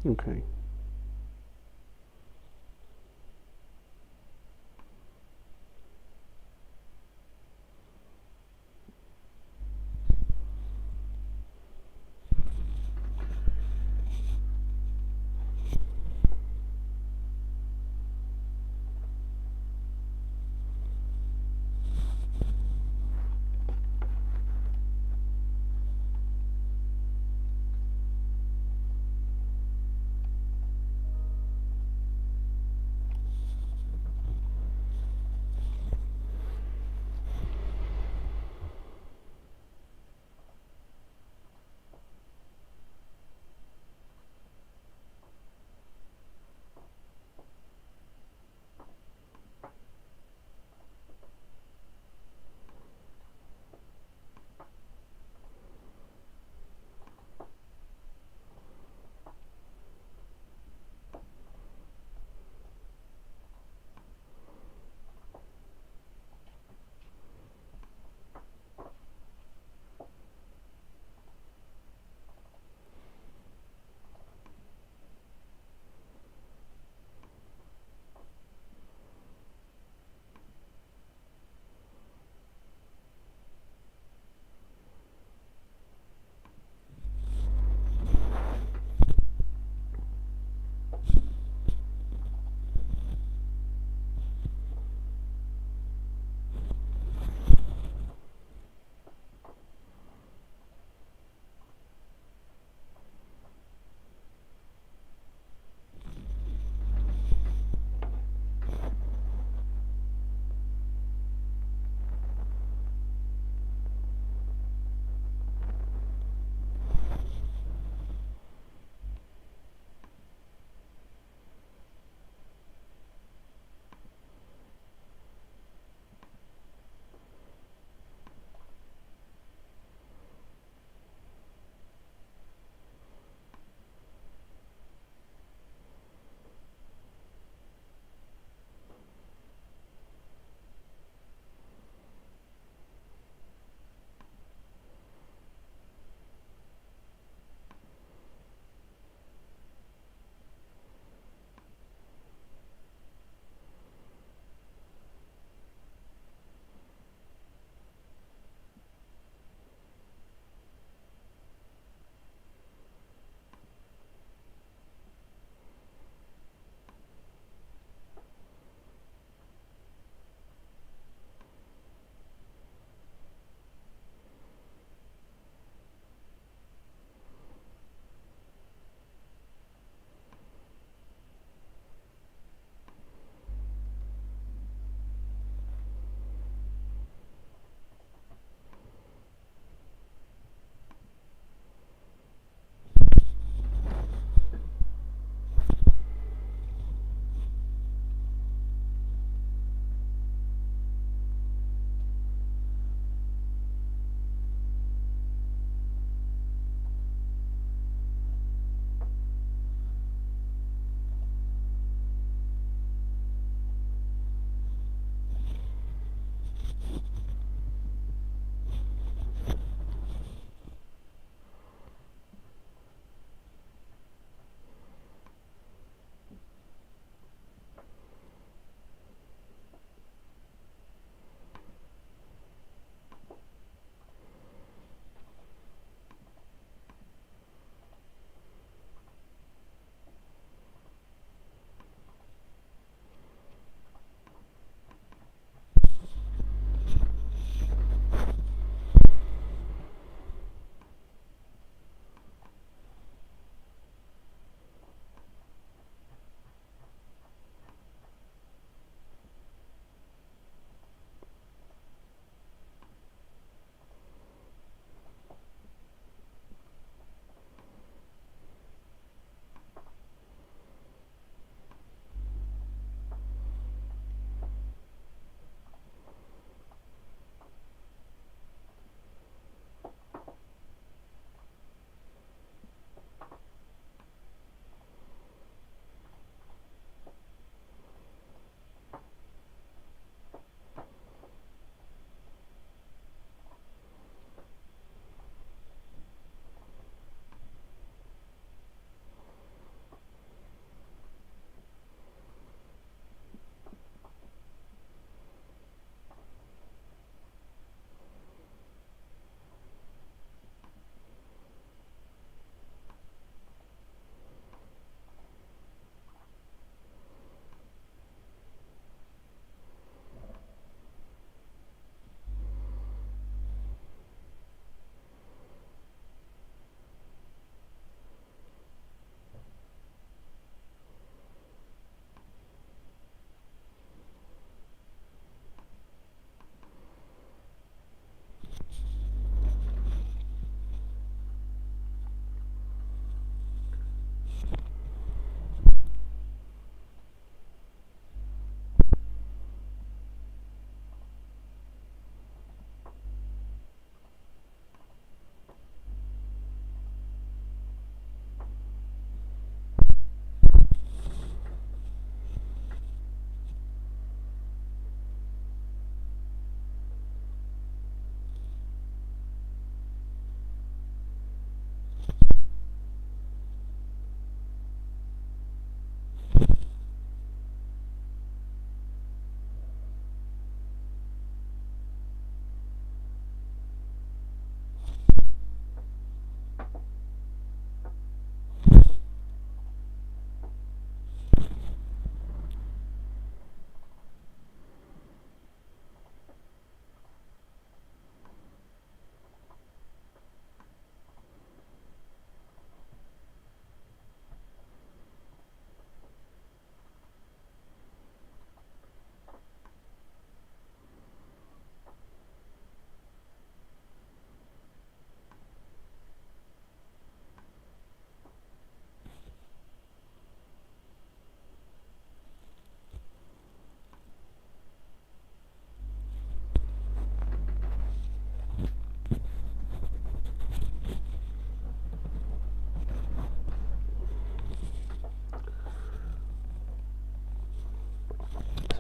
Okay.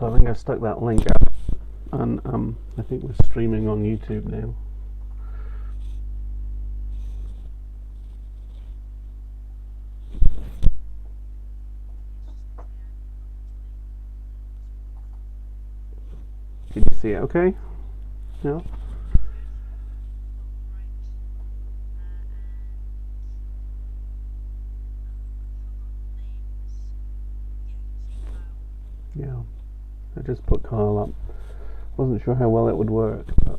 So I think I stuck that link up, and I think we're streaming on YouTube now. Can you see it okay? No? Yeah. I just put Carl up. Wasn't sure how well it would work, but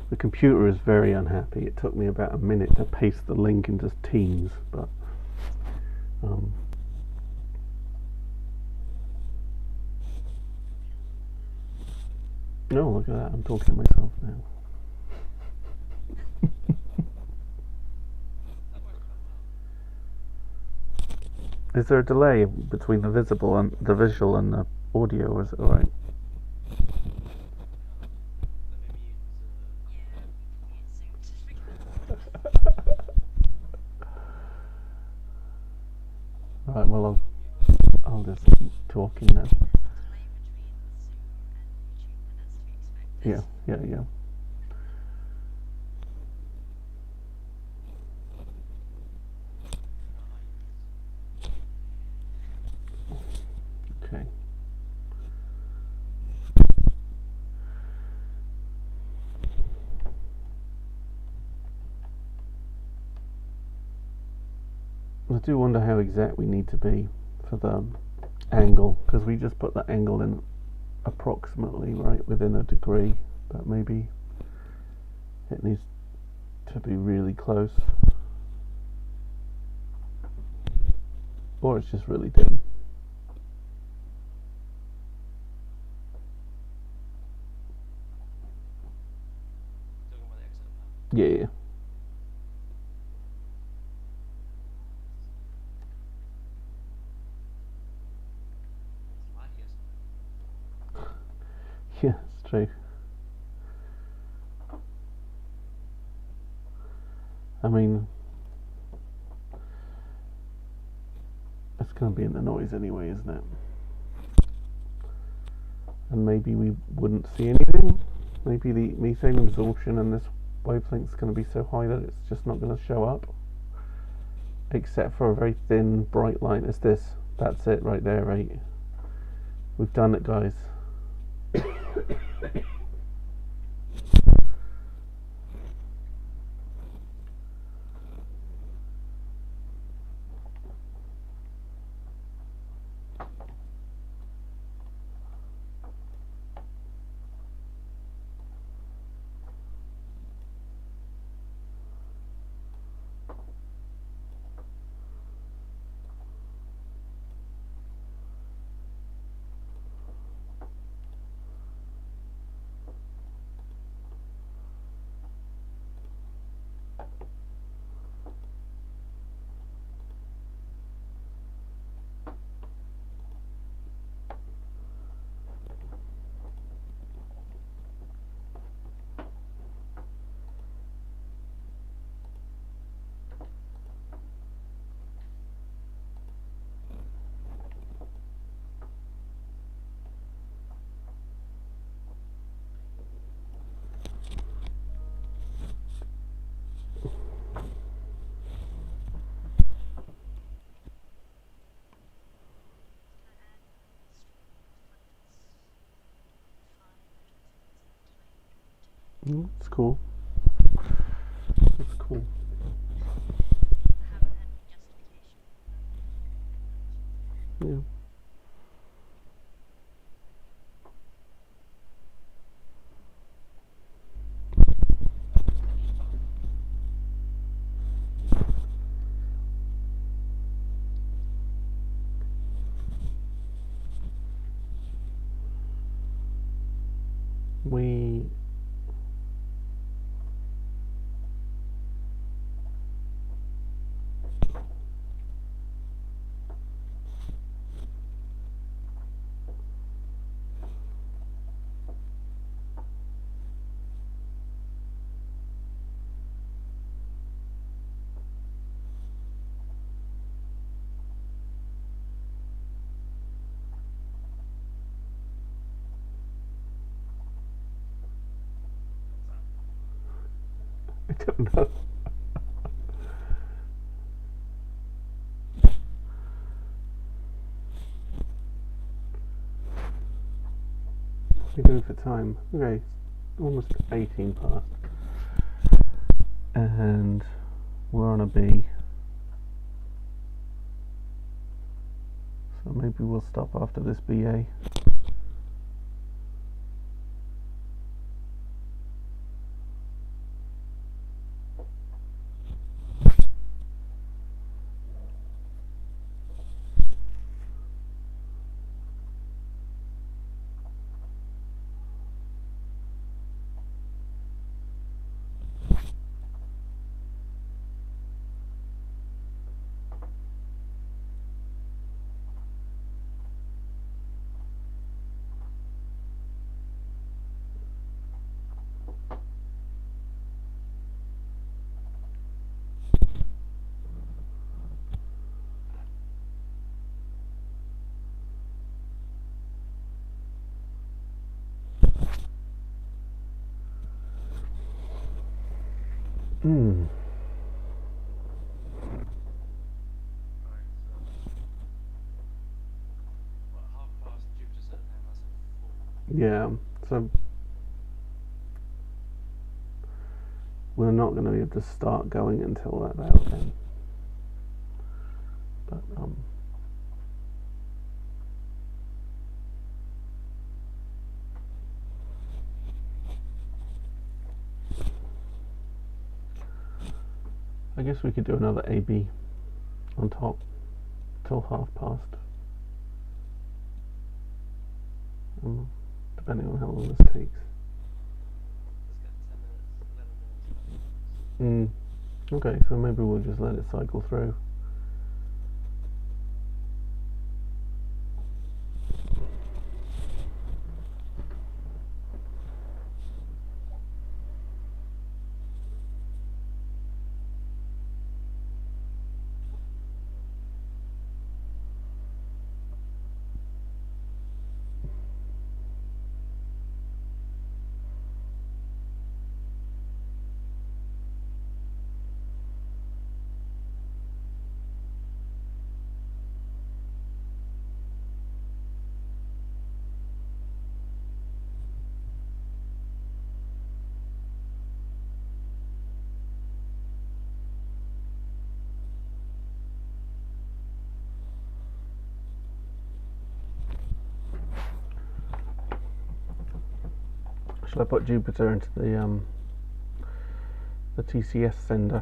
the computer is very unhappy. It took me about a minute to paste the link into Teams, but no, look at that, I'm talking to myself now. Is there a delay between the visual and the audio, or is it alright? Right, well I'll just keep talking now. Yeah. Okay. I do wonder how exact we need to be for the angle, because we just put the angle in approximately right within a degree, but maybe it needs to be really close, or it's just really dim. Yeah. Yeah, it's true. I mean, it's going to be in the noise anyway, isn't it? And maybe we wouldn't see anything. Maybe the methane absorption in this wavelength is going to be so high that it's just not going to show up, except for a very thin bright line. It's this. That's it right there, right? We've done it, guys. It's cool. It's cool. Yeah. I don't know. We're doing for time. Okay, almost 18 past. And we're on a B. So maybe we'll stop after this BA. Hmm. Yeah, so we're not going to be able to start going until about then. But I guess we could do another AB on top till past, depending on how long this takes. Okay, so maybe we'll just let it cycle through. Shall I put Jupiter into the TCS sender?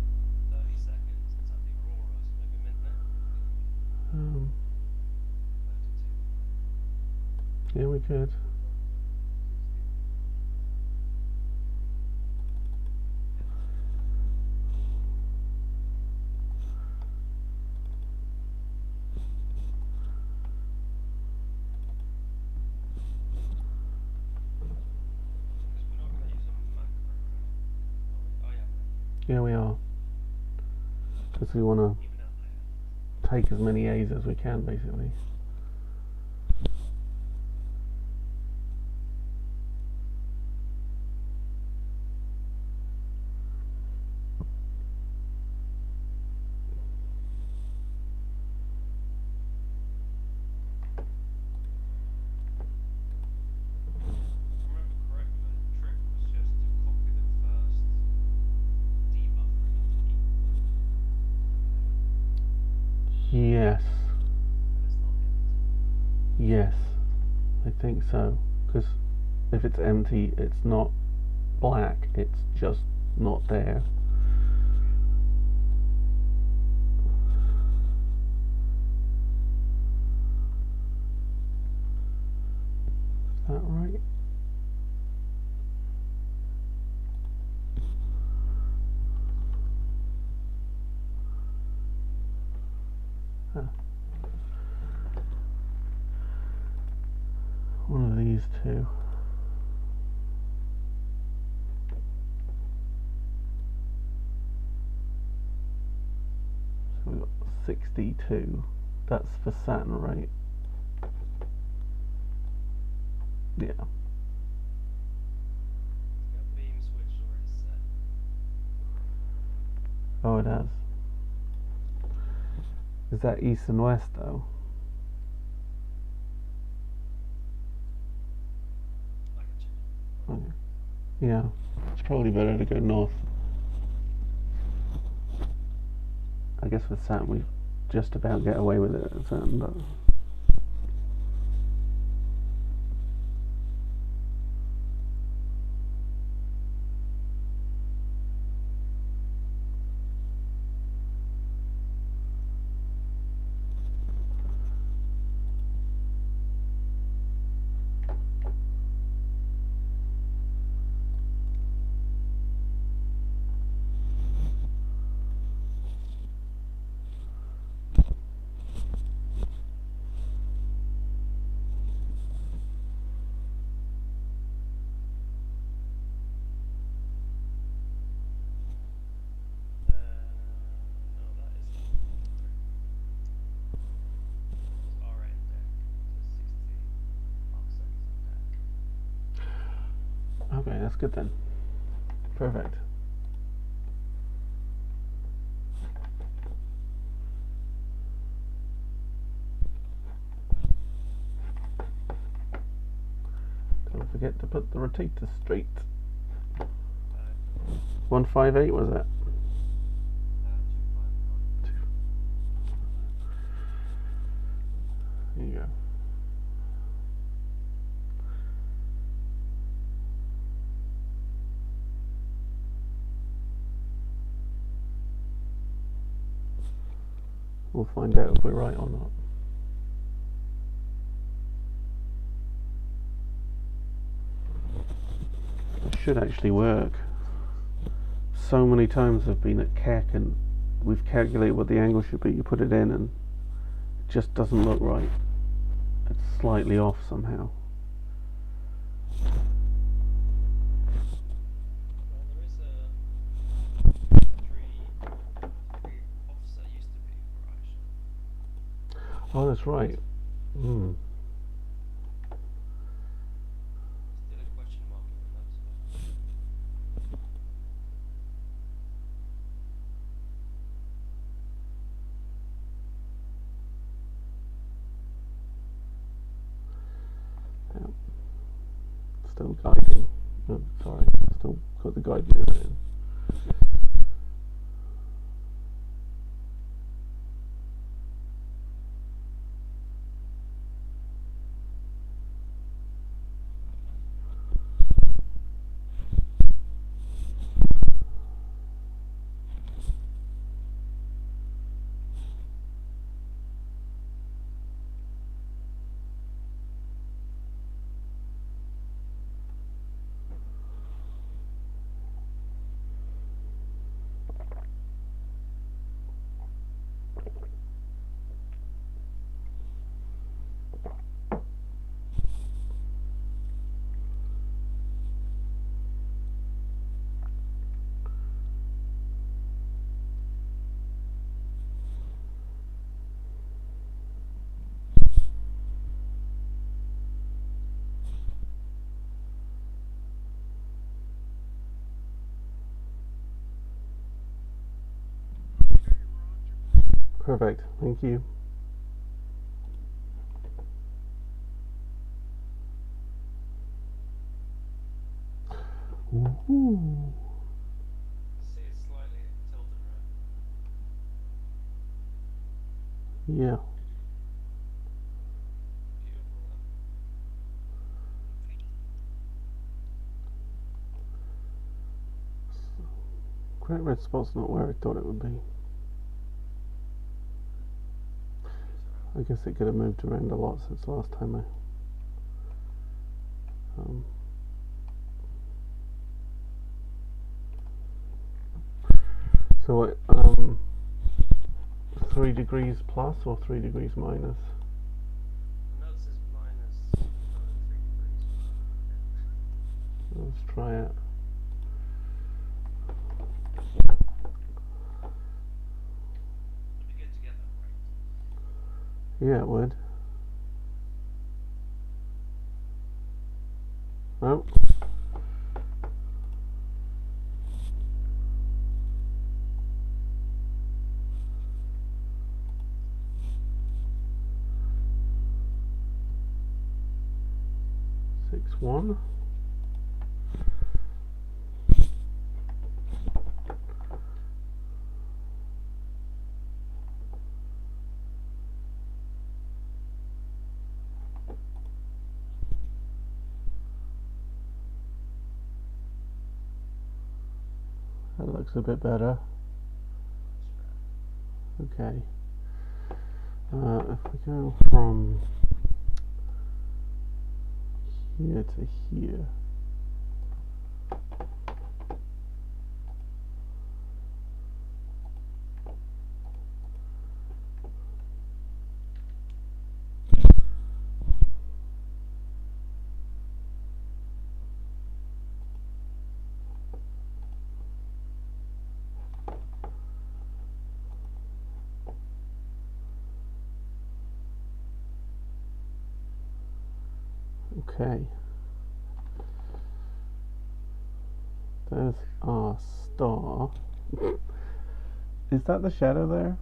Yeah, we could. Because we're not going to use a macro, right? Oh yeah, Yeah, we are. Because we want to even at higher. take as many A's as we can, basically. If I remember correctly, the trick was just to copy the first debuffer into E. Yes. And it's not empty. Yes. I think so. Because if it's empty, it's not black, it's just not there. Is that right? Huh. One of these two. So we've got 62. That's for Saturn, right? Yeah. It's got beam switch already set. Oh, it has. Is that east and west, though? I can check. Okay. Yeah. It's probably better to go north. I guess with Saturn we just about get away with it at Saturn, but... No, that isn't. It's RA in deck. So 60 arc seconds in deck. Okay, that's good then. Perfect. Don't forget to put the rotator straight. 158 was it? 259. There you go. We'll find out if we're right or not. It should actually work. So many times I've been at Keck and we've calculated what the angle should be. You put it in and it just doesn't look right. It's slightly off somehow. Well, there is a three offset used to be for Aisha. Oh, that's right. Hmm. Still a question mark on that as well. Yeah. Still guiding. Oh, sorry, still got the guide mirror in. Perfect. Thank you. Ooh. See, it's slightly tilted, right? Yeah. Beautiful, then. Great red spot's not where I thought it would be. I guess it could have moved around a lot since last time I so what 3 degrees plus or 3 degrees minus? I know it says minus 3 degrees. Let's try it. Would be good to get that right. Yeah, it would. Oh. Six one. That looks a bit better. Okay. If we go from here to here. Okay. There's our star. Is that the shadow there?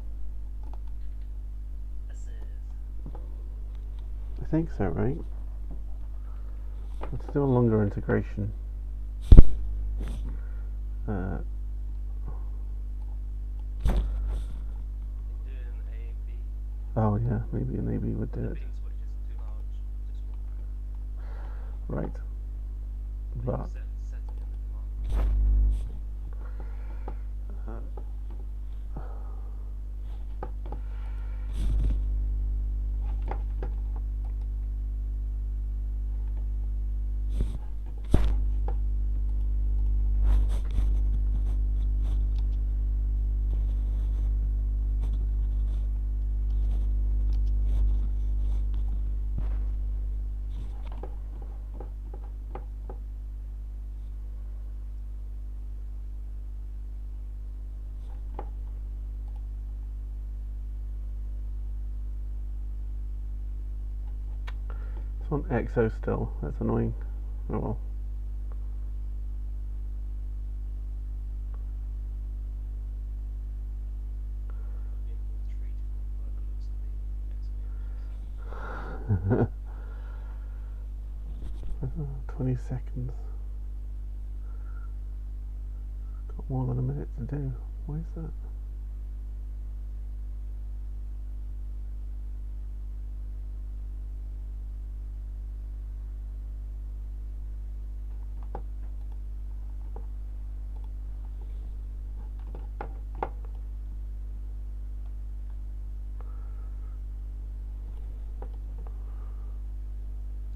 I think so, right? Let's do a longer integration. Doing A, B. Oh yeah, maybe an AB would do The it. beam switch is too large. Just one. Right. But Set it in the command. it's on EXO still. That's annoying. Oh well. I've been retreated by the looks of the X images. 20 seconds. Got more than a minute to do. Why is that?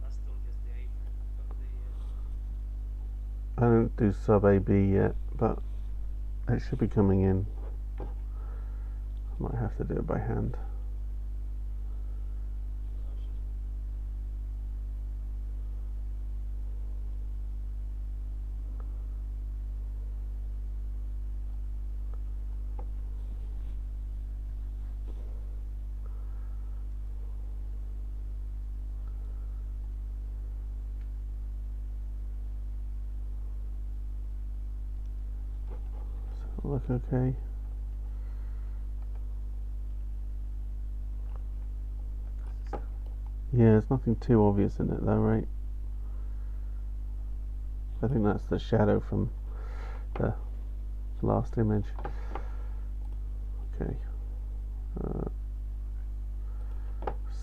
That's still just the A-frame. But I don't do sub AB yet, but it should be coming in. I might have to do it by hand. Look okay. Yeah, there's nothing too obvious in it though, right? I think that's the shadow from the last image. Okay.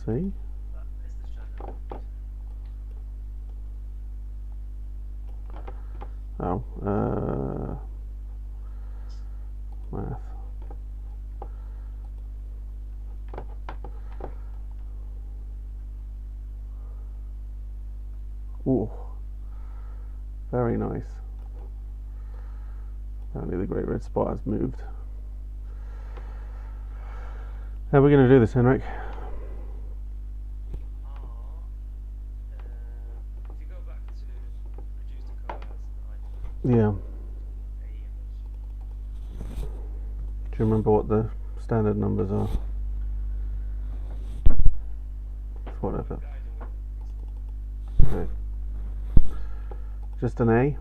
See? That is the shadow. Oh, math. Ooh, very nice. Apparently the great red spot has moved. How are we going to do this, Henrik? If you go back to reduce the color as an Yeah. icon, a image. Do you remember what the standard numbers are? Whatever. Guiding with Okay. Just an A?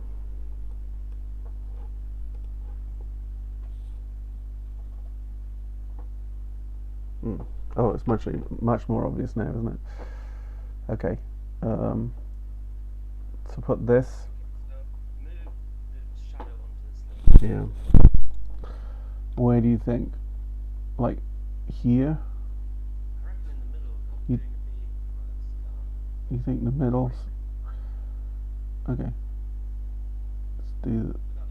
Oh, it's much more obvious now, isn't it? Okay. So put this. So move the shadow onto the slate. Yeah. Where do you think? Like here? I reckon in the middle, You- doing a B was You think the middle's okay? Let's do. we got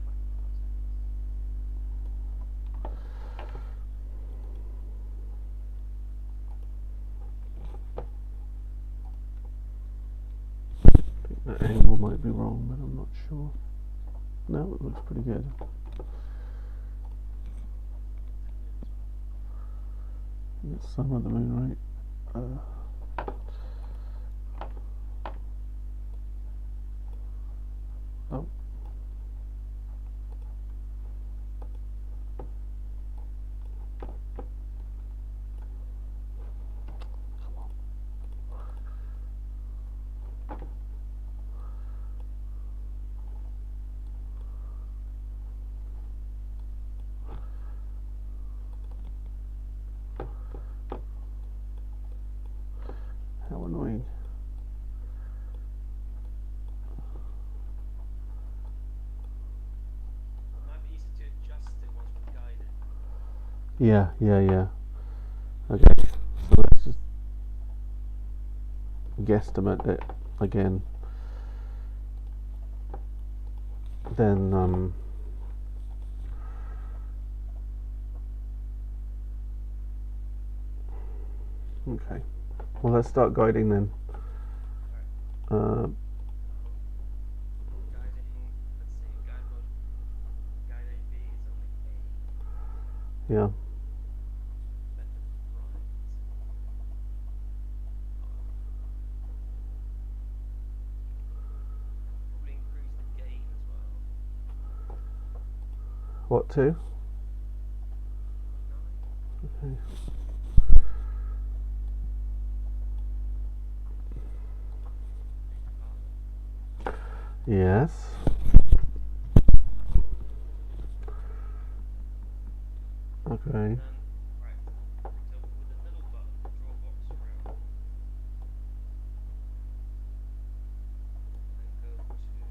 25 That angle might be wrong, but I'm not sure. No, it looks pretty good. Get some of the moon right. Oh. How annoying. It might be easy to adjust it once we've guided. Yeah. Okay, so let's just guesstimate it again. Then okay. Well, let's start guiding then. Guiding, let's see, guide mode, guide AB is only A. Yeah. Method is right. Probably increase the gain as well. What to? 0.9? Okay. Yes. Okay. And, right, so with the middle button, draw a box around and go to the,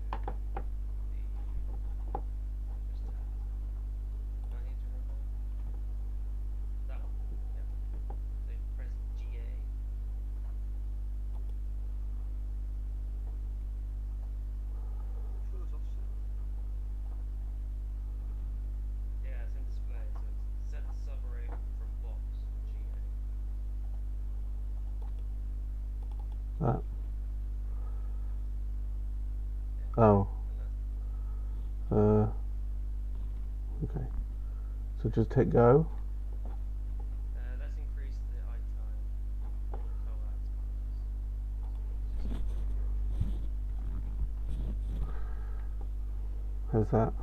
just tab. Do I need to remove? That one, yeah. So you press GA. Which one was offset? Yeah, it's in display, so it's set separate from box, GA. That. Yeah. Oh. And that's Okay. So just hit go. let's increase the eye time. Color as How's that?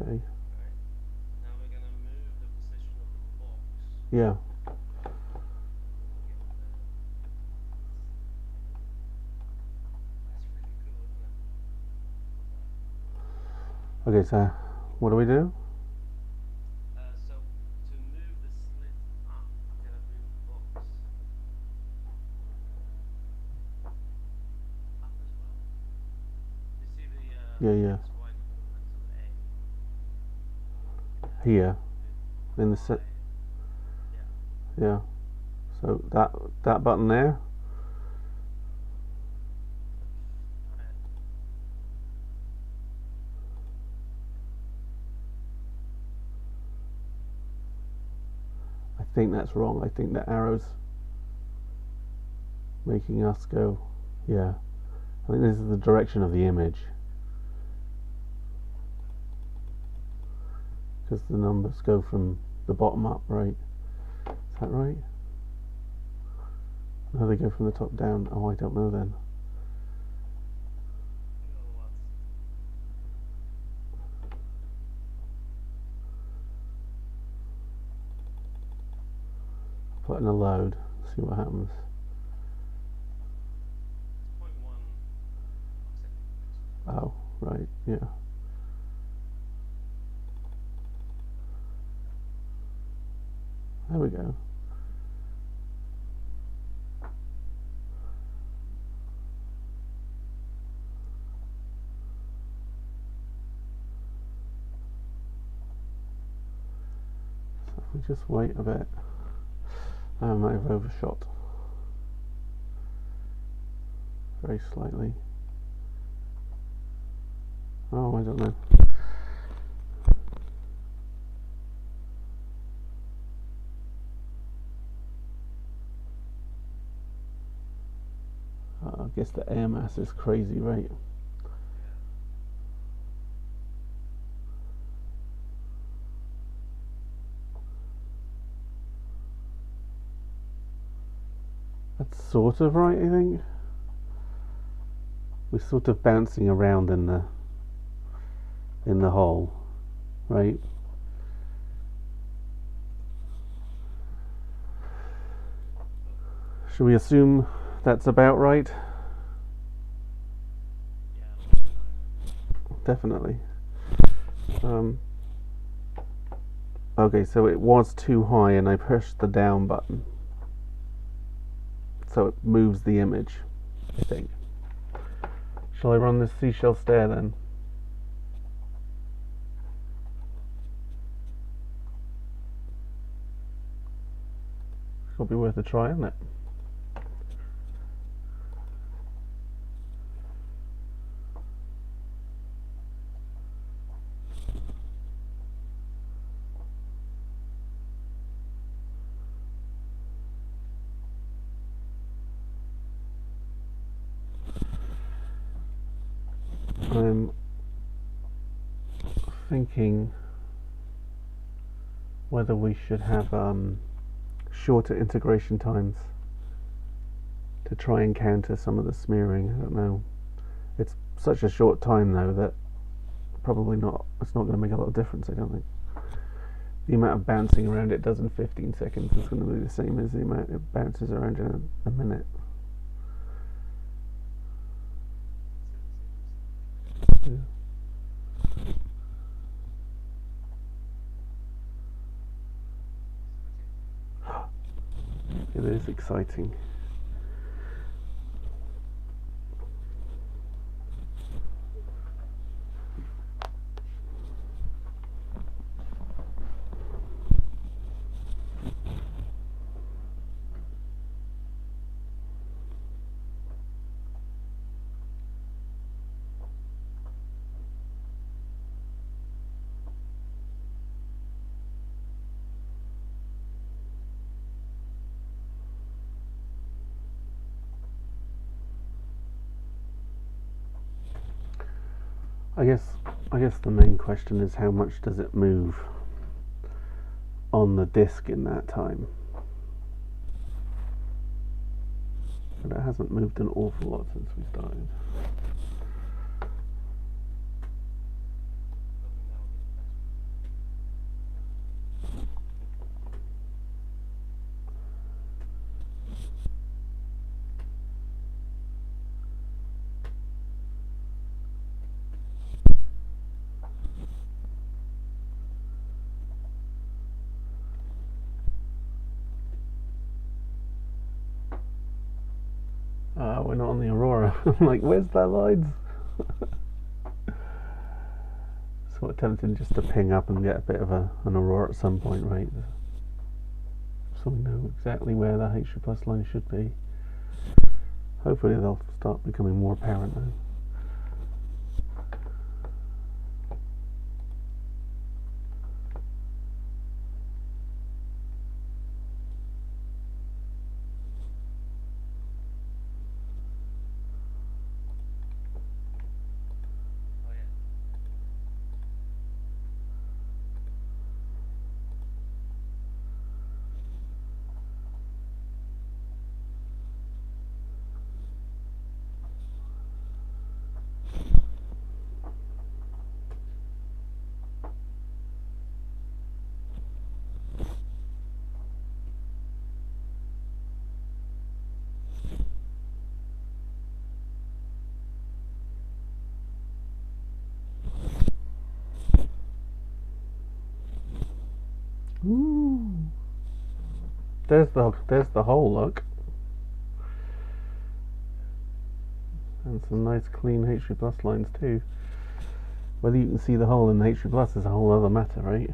Okay. Alright. Now we're gonna move the position of the box. Yeah. Okay, so what do we do? So to move the slit up, I'm gonna move the box up as well. You see the Yeah. XY coordinates of A? Here Move in the Y. set. Yeah. Yeah. So that button there. And I think that's wrong. I think the arrow's making us go. Yeah. I think this is the direction of the image. Because the numbers go from the bottom up, right? Is that right? No, they go from the top down. Oh, I don't know then. what? Put in a load. See what happens. It's 0.1 second. Oh, right. Yeah. There we go. So if we just wait a bit, I might have overshot very slightly. Oh, I don't know. I guess the air mass is crazy, right? Yeah. That's sort of right, I think. We're sort of bouncing around in the hole, right? Should we assume that's about right? Yeah. Definitely. Okay, so it was too high and I pushed the down button. So it moves the image, I think. Shall I run this seashell stare then? It'll be worth a try, isn't it? I'm thinking whether we should have shorter integration times to try and counter some of the smearing. I don't know. It's such a short time though that probably not. It's not going to make a lot of difference. I don't think. The amount of bouncing around it does in 15 seconds is going to be the same as the amount it bounces around in a minute. Yeah. It is exciting. I guess the main question is how much does it move on the disk in that time? But it hasn't moved an awful lot since we started. we're not on the aurora. I'm like, where's their lines? Sort of tempted just to ping up and get a bit of an aurora at some point, right? So we know exactly where the H plus line should be. Hopefully they'll start becoming more apparent now. Ooh. There's the hole, look. And some nice clean H3 plus lines too. Whether you can see the hole in the H3 plus is a whole other matter, right?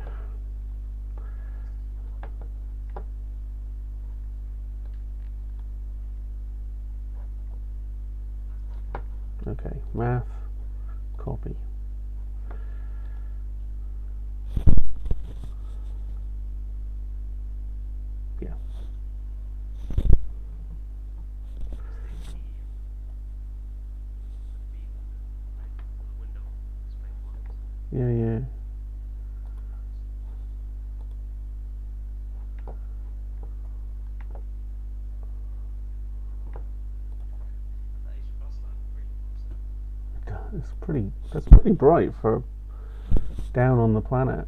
Okay, math, copy. Yeah. Yeah. That's pretty bright for down on the planet.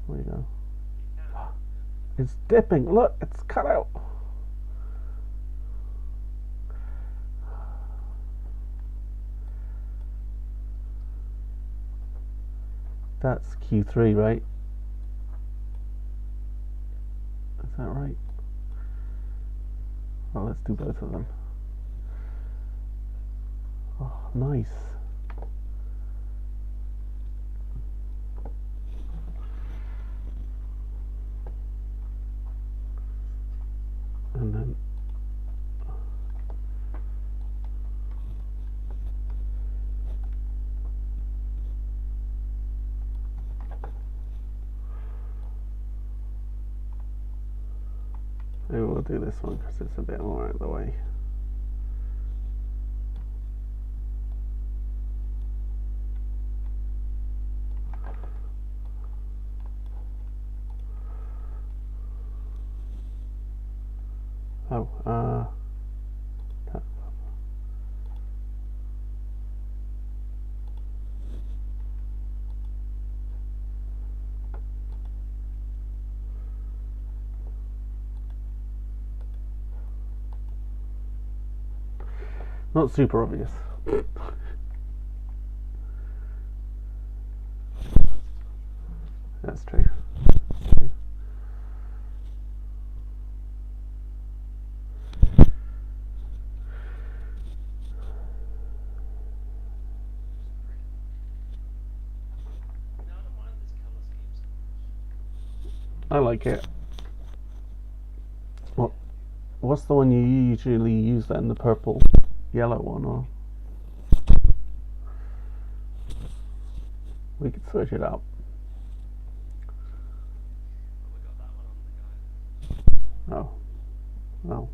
There we go. It's dipping. Look, it's cut out. That's Q3, right? Is that right? Well, let's do both of them. Oh, nice. And then maybe we'll do this one because it's a bit more out of the way. Oh, that. Not super obvious. That's true. I like it. What's the one you usually use then? The purple, yellow one, or we could switch it up. Oh, well.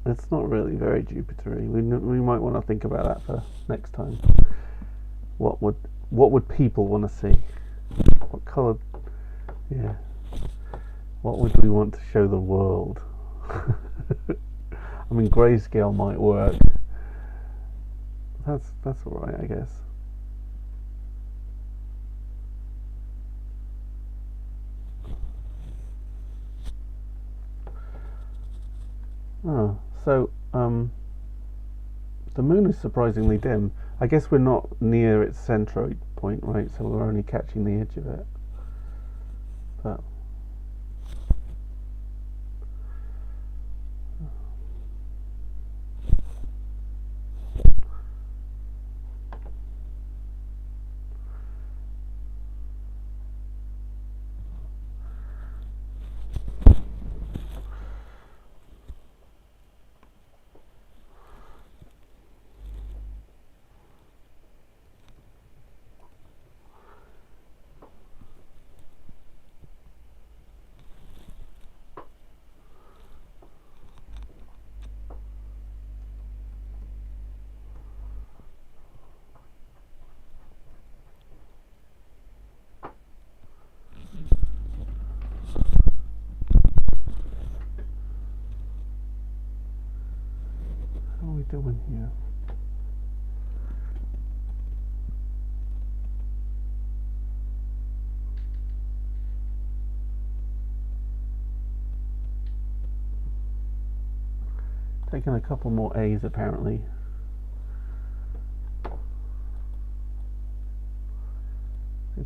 It's not really very Jupiter-y. We might want to think about that for next time. What would people want to see? What colour Yeah. What would we want to show the world? I mean, grayscale might work. That's all right, I guess. Oh, so the moon is surprisingly dim. I guess we're not near its centroid point, right? So we're only catching the edge of it. But how are we doing here? Taking a couple more A's apparently. Are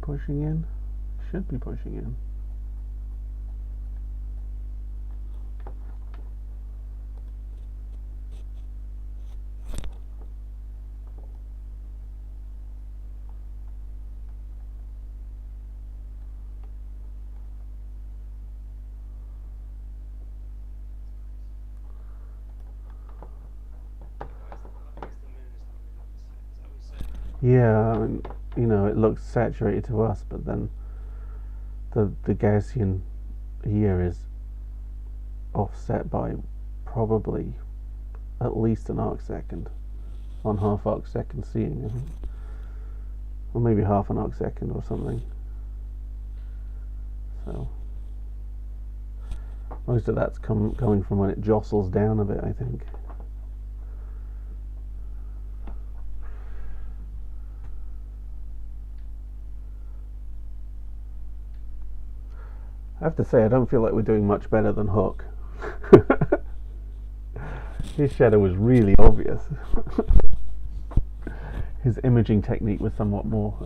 pushing in? Should be pushing in. Yeah, I mean, you know, it looks saturated to us, but then the Gaussian here is offset by probably at least an arc second, 1/2 arc second seeing, I think, or maybe half an arc second or something. So most of that's coming from when it jostles down a bit, I think. I have to say, I don't feel like we're doing much better than Hook. His shadow was really obvious. His imaging technique was somewhat more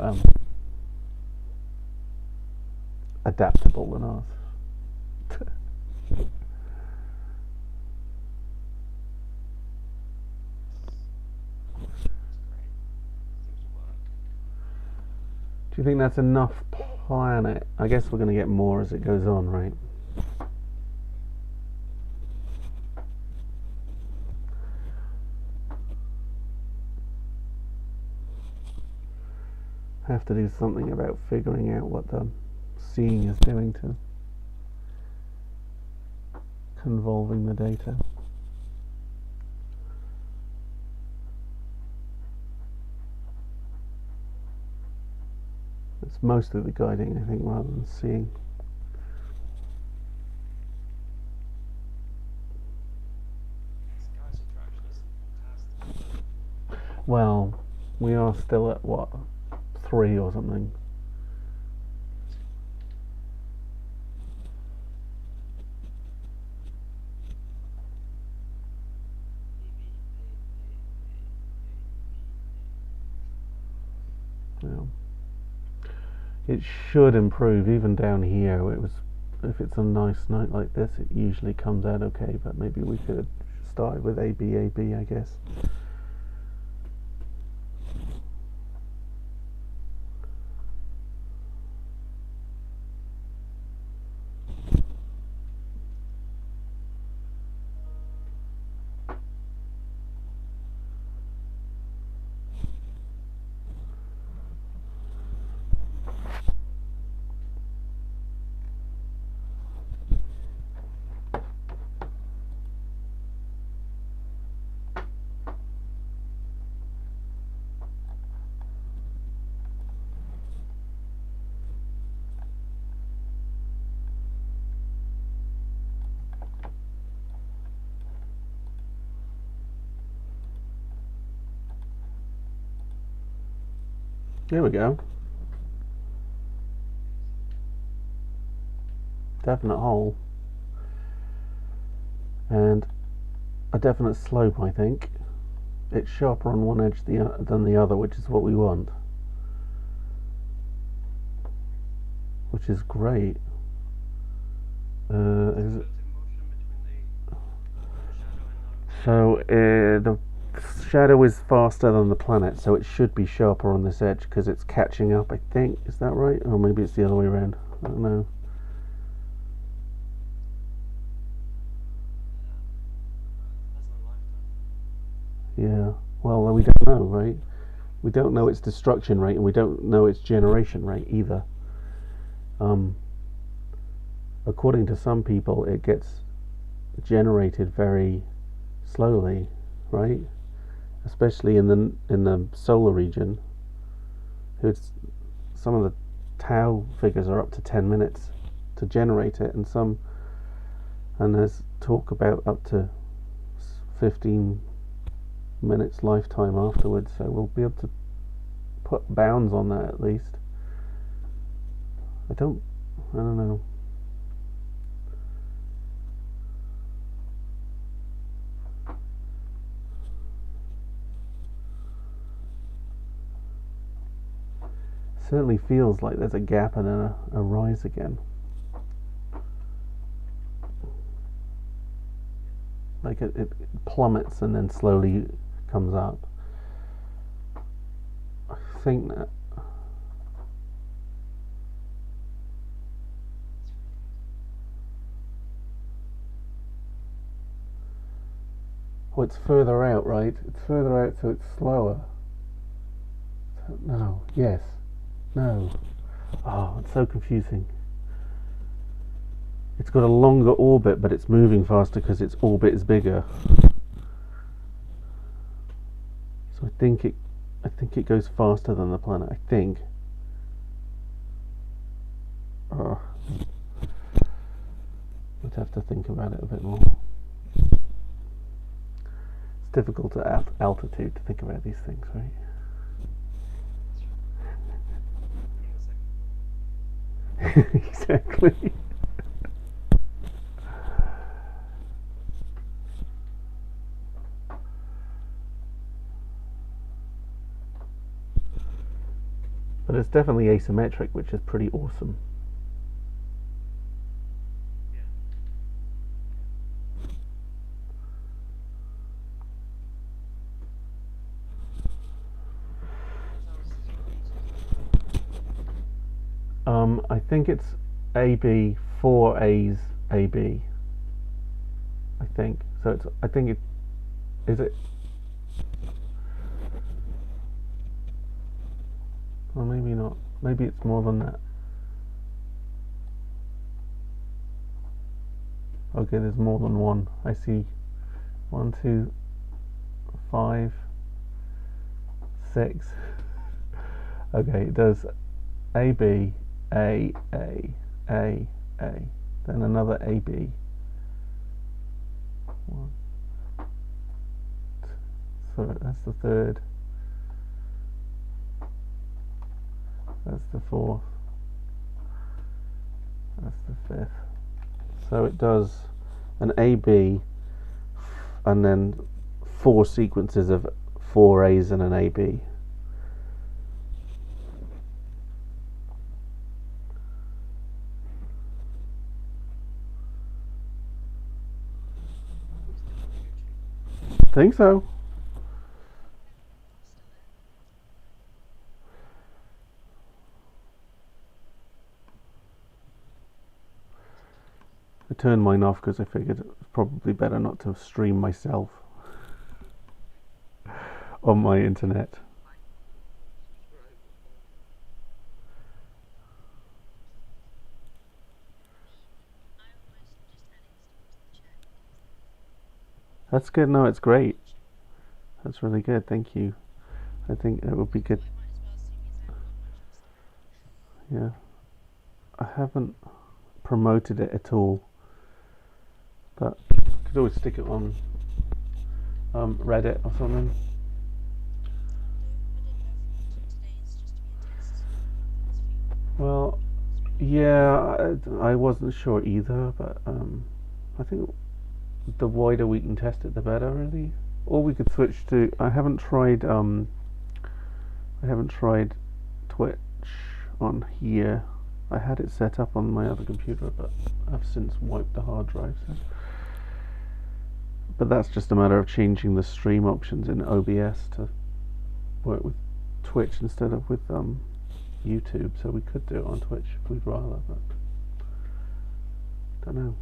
adaptable than ours. Do you think that's enough planet? I guess we're going to get more as it goes on, right? Have to do something about figuring out what the seeing is doing to convolving the data. It's mostly the guiding, I think, rather than seeing. Sky subtraction is fantastic. Well, we are still at what, 3 or something. Yeah. It should improve even down here. It was, if it's a nice night like this, it usually comes out okay. But maybe we could have started with AB, I guess. There we go. Definite hole. And a definite slope, I think. It's sharper on one edge than the other, which is what we want. Which is great. Is it? So the shadow is faster than the planet, so it should be sharper on this edge because it's catching up, I think. Is that right? Or maybe it's the other way around. I don't know. Yeah. Well, we don't know, right? We don't know its destruction rate, and we don't know its generation rate either. According to some people, it gets generated very slowly, right? Especially in the solar region. Some of the tau figures are up to 10 minutes to generate it, and there's talk about up to 15 minutes lifetime afterwards. So we'll be able to put bounds on that at least. I don't know. Certainly feels like there's a gap and then a rise again. Like it plummets and then slowly comes up. I think that. Oh, it's further out, right? It's further out, so it's slower. No. Yes. No. Oh, it's so confusing. It's got a longer orbit, but it's moving faster because its orbit is bigger. So I think it goes faster than the planet. I think. Oh. I'd have to think about it a bit more. It's difficult at altitude to think about these things, right? Exactly. But it's definitely asymmetric, which is pretty awesome. I think it's AB, 4 A's AB. I think. So it's. I think it. Is it? Or maybe not. Maybe it's more than that. Okay, there's more than one. I see. 1, 2, 5, 6. Okay, it does AB, A, A, A, A. Then another AB. 1. So that's the third. That's the fourth. That's the fifth. So it does an AB and then 4 sequences of 4 A's and an AB. Think so. I turned mine off because I figured it was probably better not to stream myself on my internet. That's good. No, it's great. That's really good. Thank you. I think it would be good. Yeah. I haven't promoted it at all, but I could always stick it on Reddit or something. Yeah, I wasn't sure either, but I think the wider we can test it, the better, really. Or we could switch to. I haven't tried Twitch on here. I had it set up on my other computer, but I've since wiped the hard drive. So. But that's just a matter of changing the stream options in OBS to work with Twitch instead of with YouTube. So we could do it on Twitch if we'd rather, but don't know.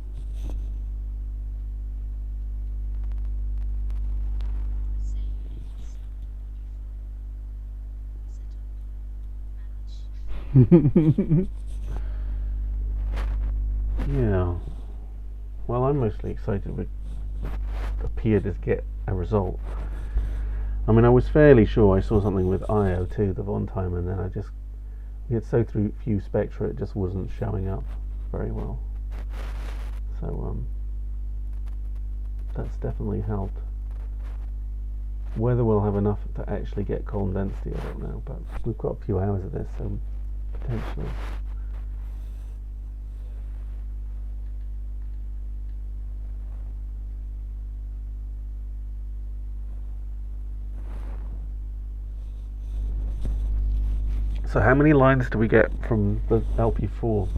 Yeah. Well, I'm mostly excited we appeared to get a result. I mean, I was fairly sure I saw something with IO2 the one time, and then we had so few spectra, it just wasn't showing up very well. So that's definitely helped. Whether we'll have enough to actually get column density, I don't know, but we've got a few hours of this, so potentially. So how many lines do we get from the LP4?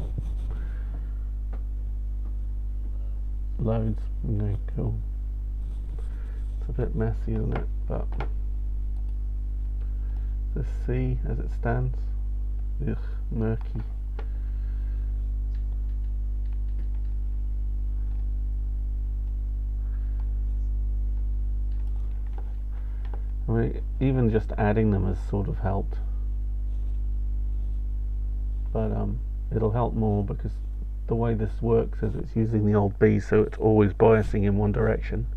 Loads. Okay, cool. It's a bit messy, isn't it? But the C as it stands, ugh, murky. I mean, even just adding them has sort of helped, but it'll help more because the way this works is it's using the old B, so it's always biasing in one direction.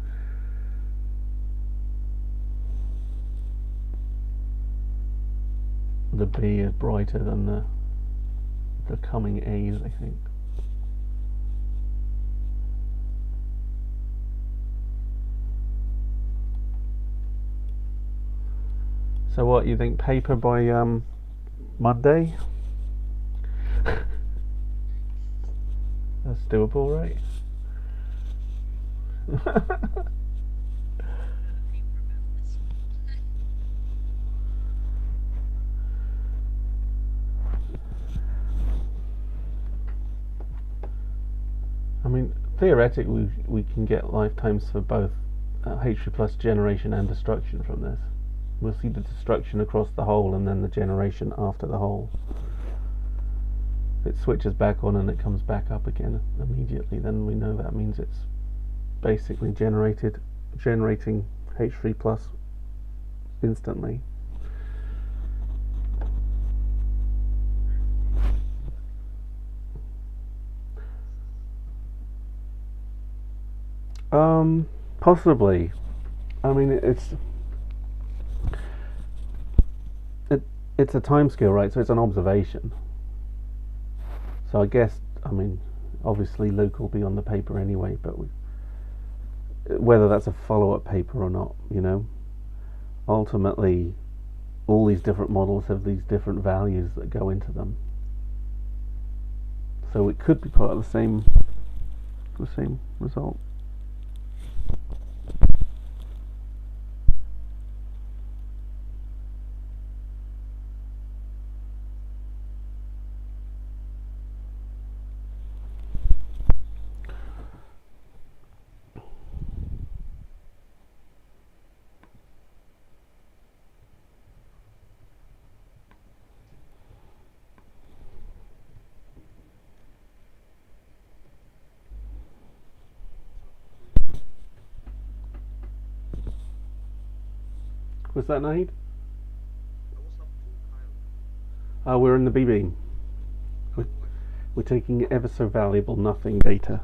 The B is brighter than the coming A's, I think. So what, you think paper by Monday? That's doable, right? I mean, theoretically, we can get lifetimes for both H3 plus generation and destruction from this. We'll see the destruction across the hole and then the generation after the hole. If it switches back on and it comes back up again immediately, then we know that means it's basically generating H3 plus instantly. Possibly. I mean, it's a time scale, right? So it's an observation. So I guess, I mean, obviously Luke will be on the paper anyway, but whether that's a follow-up paper or not, you know, ultimately all these different models have these different values that go into them. So it could be part of the same result. Was that Nahid? We're in the B-beam. We're taking ever so valuable nothing data.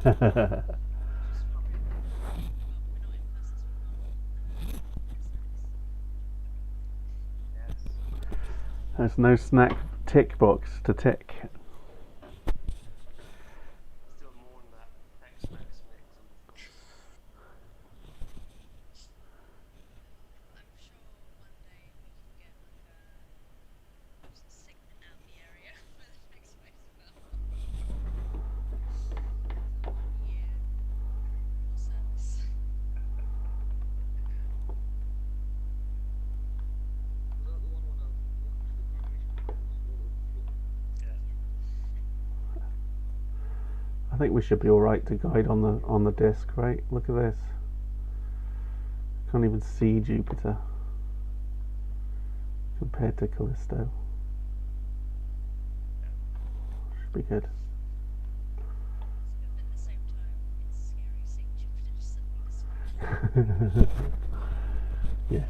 Which is Probably funny. a bit. Well, we're not in person, so we can't get snacks. Yes. There's no snack tick box to tick. Still more on that X-Max mix on the floor. I'm sure one day we can get like a segment out the area where the next space fell. As a 1 year memorial service. Was that the one when I watched the cremation bodies all over the floor? Yeah. I think we should be all right to guide on the disc, right? Look at this. Can't even see Jupiter compared to Callisto. Should be good. At the same time, it's scary seeing Jupiter just suddenly disappear. Yes.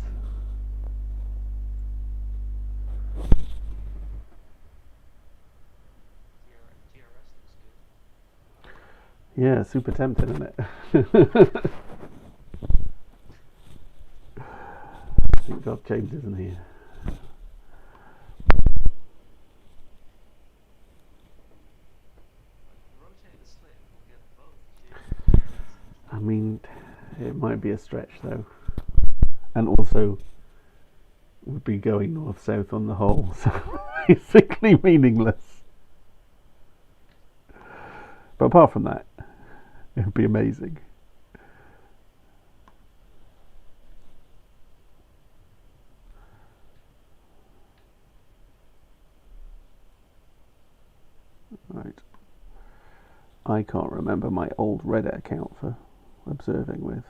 TRS looks good. Yeah, super tempting, isn't it? Thank God James isn't here. Rotate the slit and we'll get both TRS and Jupiter. I mean, it might be a stretch though. And also, would be going north-south on the whole, so basically meaningless. But apart from that, it would be amazing. Right. I can't remember my old Reddit account for observing with.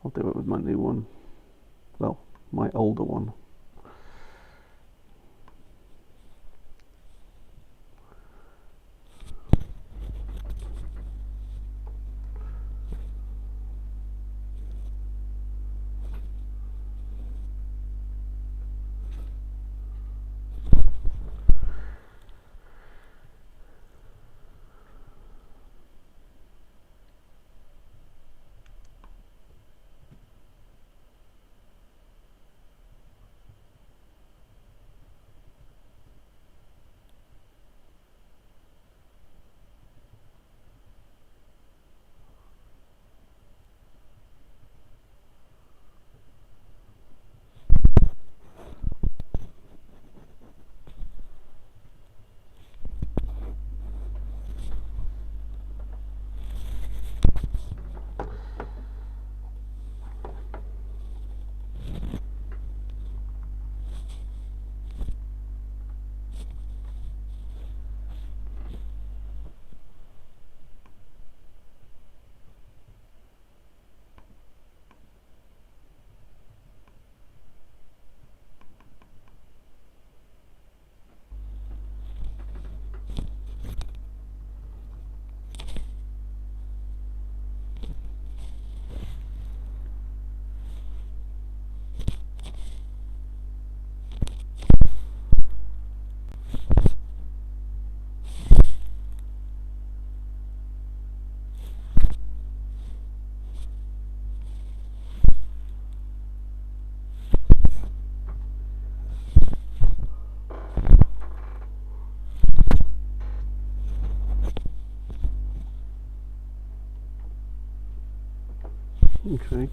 I'll do it with my new one. Well, my older one. Okay.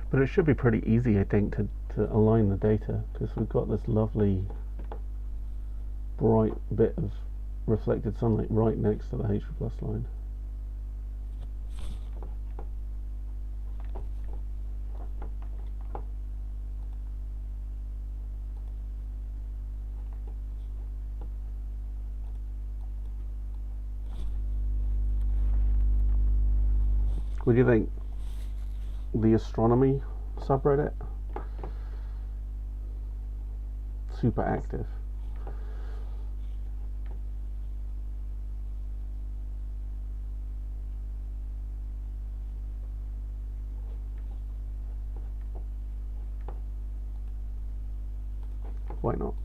But it should be pretty easy, I think, to align the data, because we've got this lovely bright bit of reflected sunlight right next to the H plus line. What do you think? The astronomy subreddit? Super active. Why not?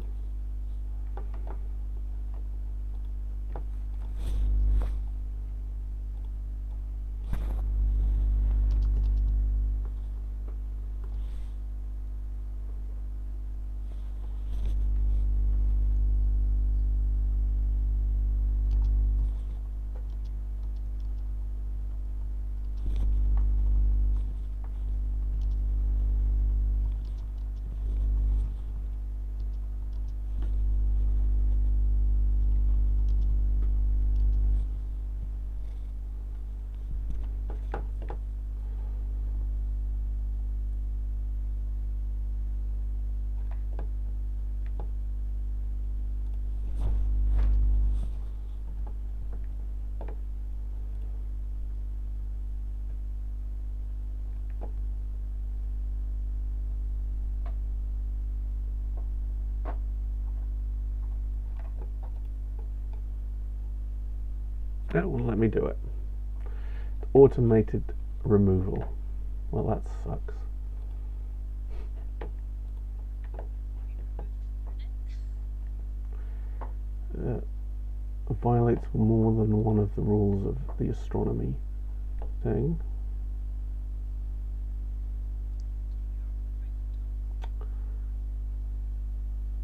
That won't let me do it. Automated removal. Well, that sucks. Violates more than one of the rules of the astronomy thing.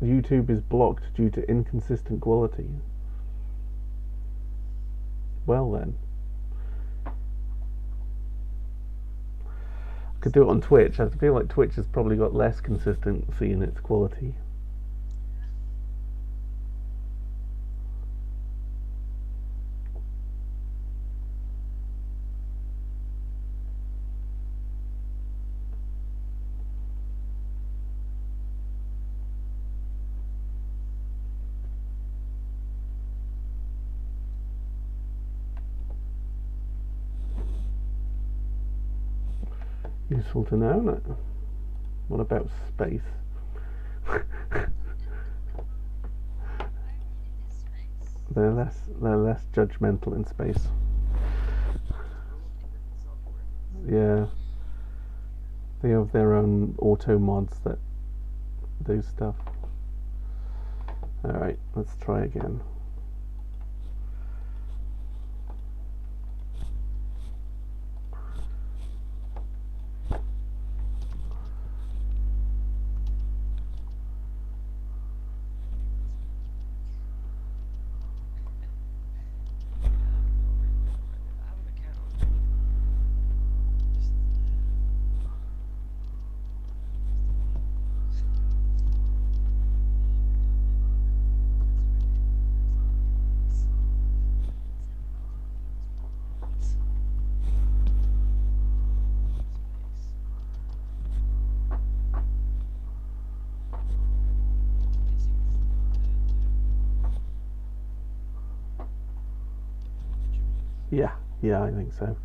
YouTube is blocked due to inconsistent quality. Well then. I could do it on Twitch. I feel like Twitch has probably got less consistency in its quality. Useful to know, isn't it? What about space? They're less judgmental in space. Yeah. They have their own auto mods that do stuff. Alright, let's try again. Yeah, I think so.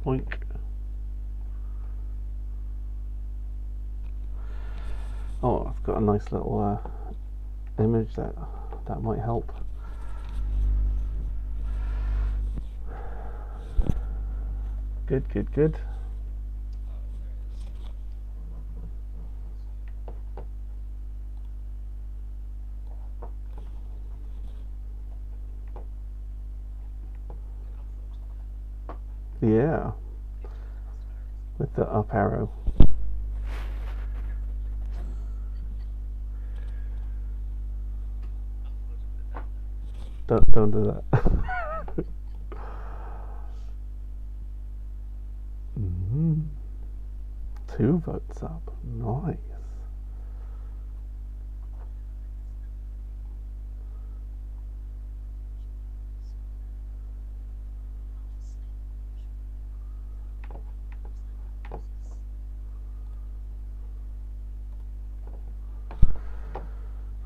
Boink. Oh, I've got a nice little image that might help. Good, good, good. Yeah, with the up arrow. Don't do that. Mm-hmm. 2 votes up. Nice.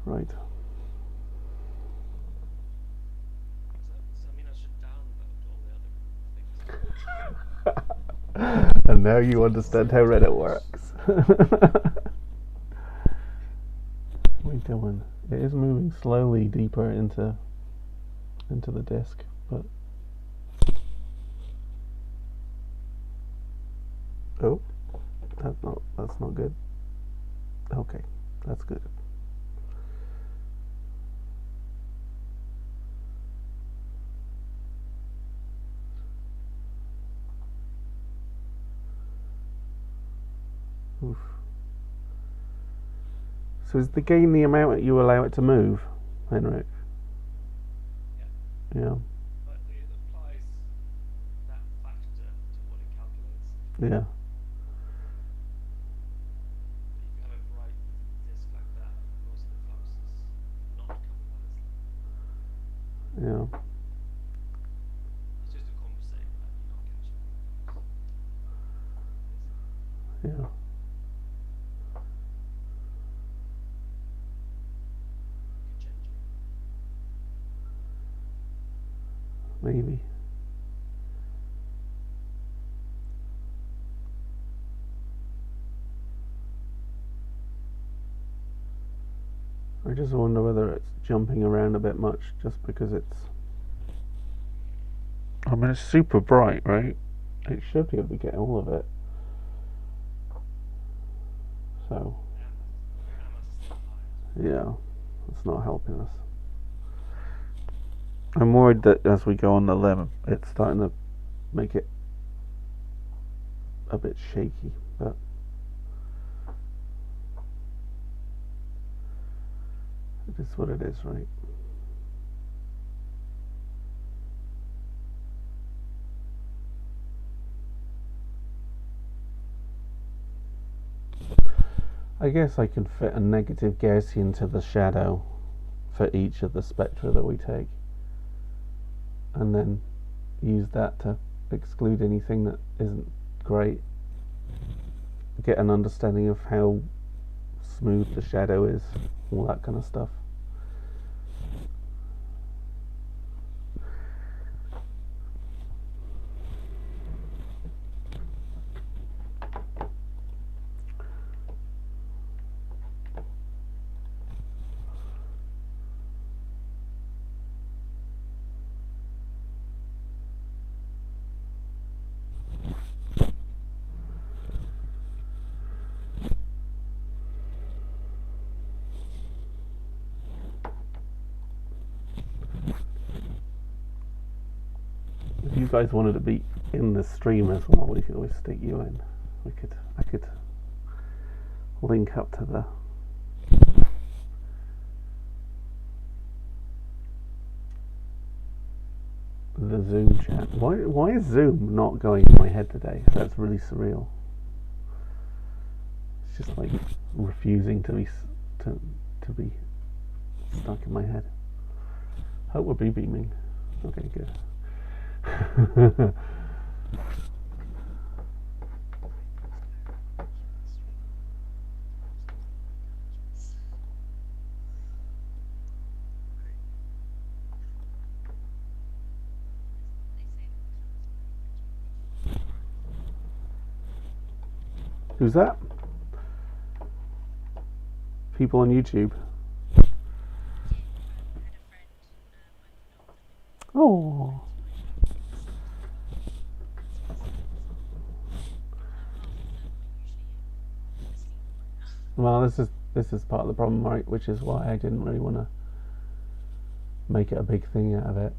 Right. Does that mean I should downvote all the other things? And now you understand how Reddit works. What are we doing? It is moving slowly deeper into the disk, but oh, that's not good. Okay, that's good. Oof. So is the gain the amount that you allow it to move, Henrik? Yeah. But it applies that factor to what it calculates. Yeah. If you have a bright disk like that, most of the flux is not coming out as light. Yeah. It's just to compensate that you're not catching it. Yeah. You could change it. Maybe. I just wonder whether it's jumping around a bit much just because it's... I mean, it's super bright, right? It should be able to get all of it. So, yeah, it's not helping us. I'm worried that as we go on the limb, it's starting to make it a bit shaky, but it is what it is, right? I guess I can fit a negative Gaussian to the shadow for each of the spectra that we take, and then use that to exclude anything that isn't great. Get an understanding of how smooth the shadow is, all that kind of stuff. If you guys wanted to be in the stream as well, we could always stick you in. I could link up to the Zoom chat. Why is Zoom not going in my head today? That's really surreal. It's just like refusing to be stuck in my head. Hope we'll be beaming. Okay, good. Who's that? People on YouTube. Oh. Well, this is part of the problem, right? Which is why I didn't really want to make it a big thing out of it,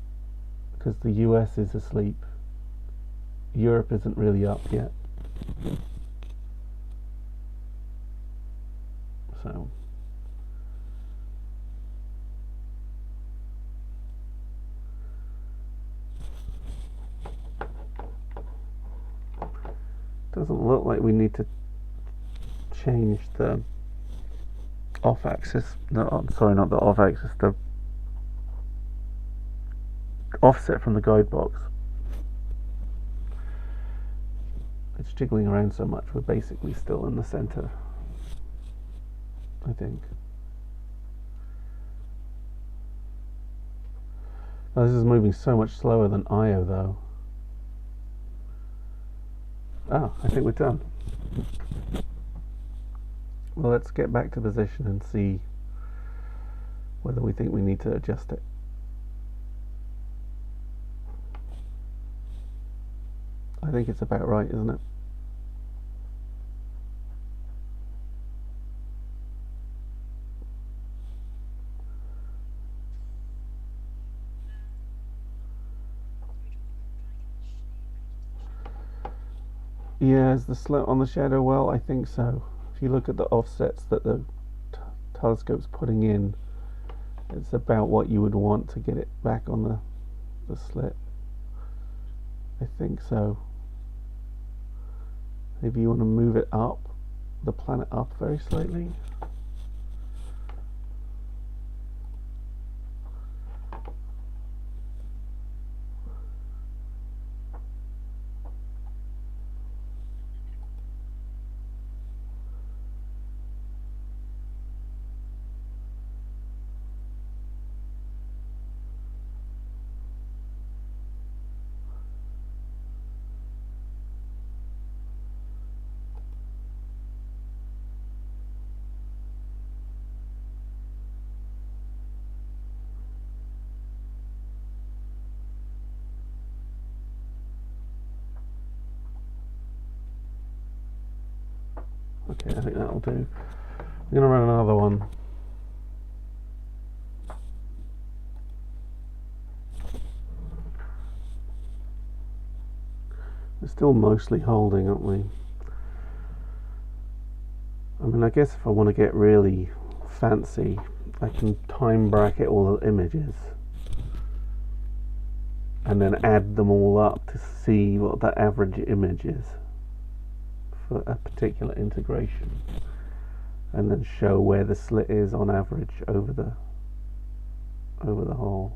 because the US is asleep. Europe isn't really up yet. So doesn't look like we need to change the off-axis. No, I'm sorry, not the off-axis. The offset from the guide box. It's jiggling around so much, we're basically still in the center, I think. Now, this is moving so much slower than Io, though. Oh, I think we're done. Well, let's get back to position and see whether we think we need to adjust it. I think it's about right, isn't it? Yeah, is the slit on the shadow? Well, I think so. If you look at the offsets that the telescope's putting in, it's about what you would want to get it back on the slit. I think so. Maybe you want to move it up, the planet up very slightly. Okay, I think that'll do. I'm going to run another one. We're still mostly holding, aren't we? I mean, I guess if I want to get really fancy, I can time bracket all the images and then add them all up to see what the average image is for a particular integration, and then show where the slit is on average over the whole.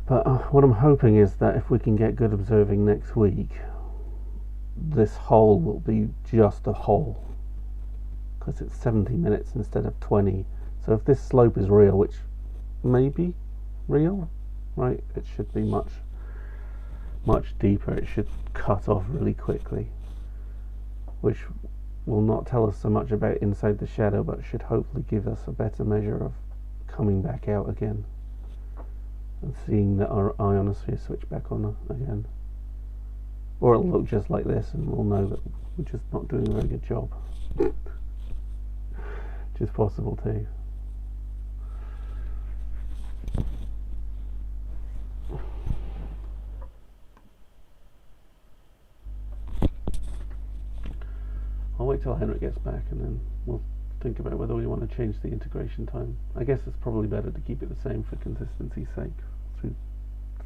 But what I'm hoping is that if we can get good observing next week, this hole will be just a hole, because it's 70 minutes instead of 20. So if this slope is real, which may be real, right, it should be much deeper. It should cut off really quickly, which will not tell us so much about inside the shadow, but should hopefully give us a better measure of coming back out again and seeing that our ionosphere switch back on again. Or it'll look just like this and we'll know that we're just not doing a very good job. Which is possible too. I'll wait till Henrik gets back and then we'll think about whether we want to change the integration time. I guess it's probably better to keep it the same for consistency's sake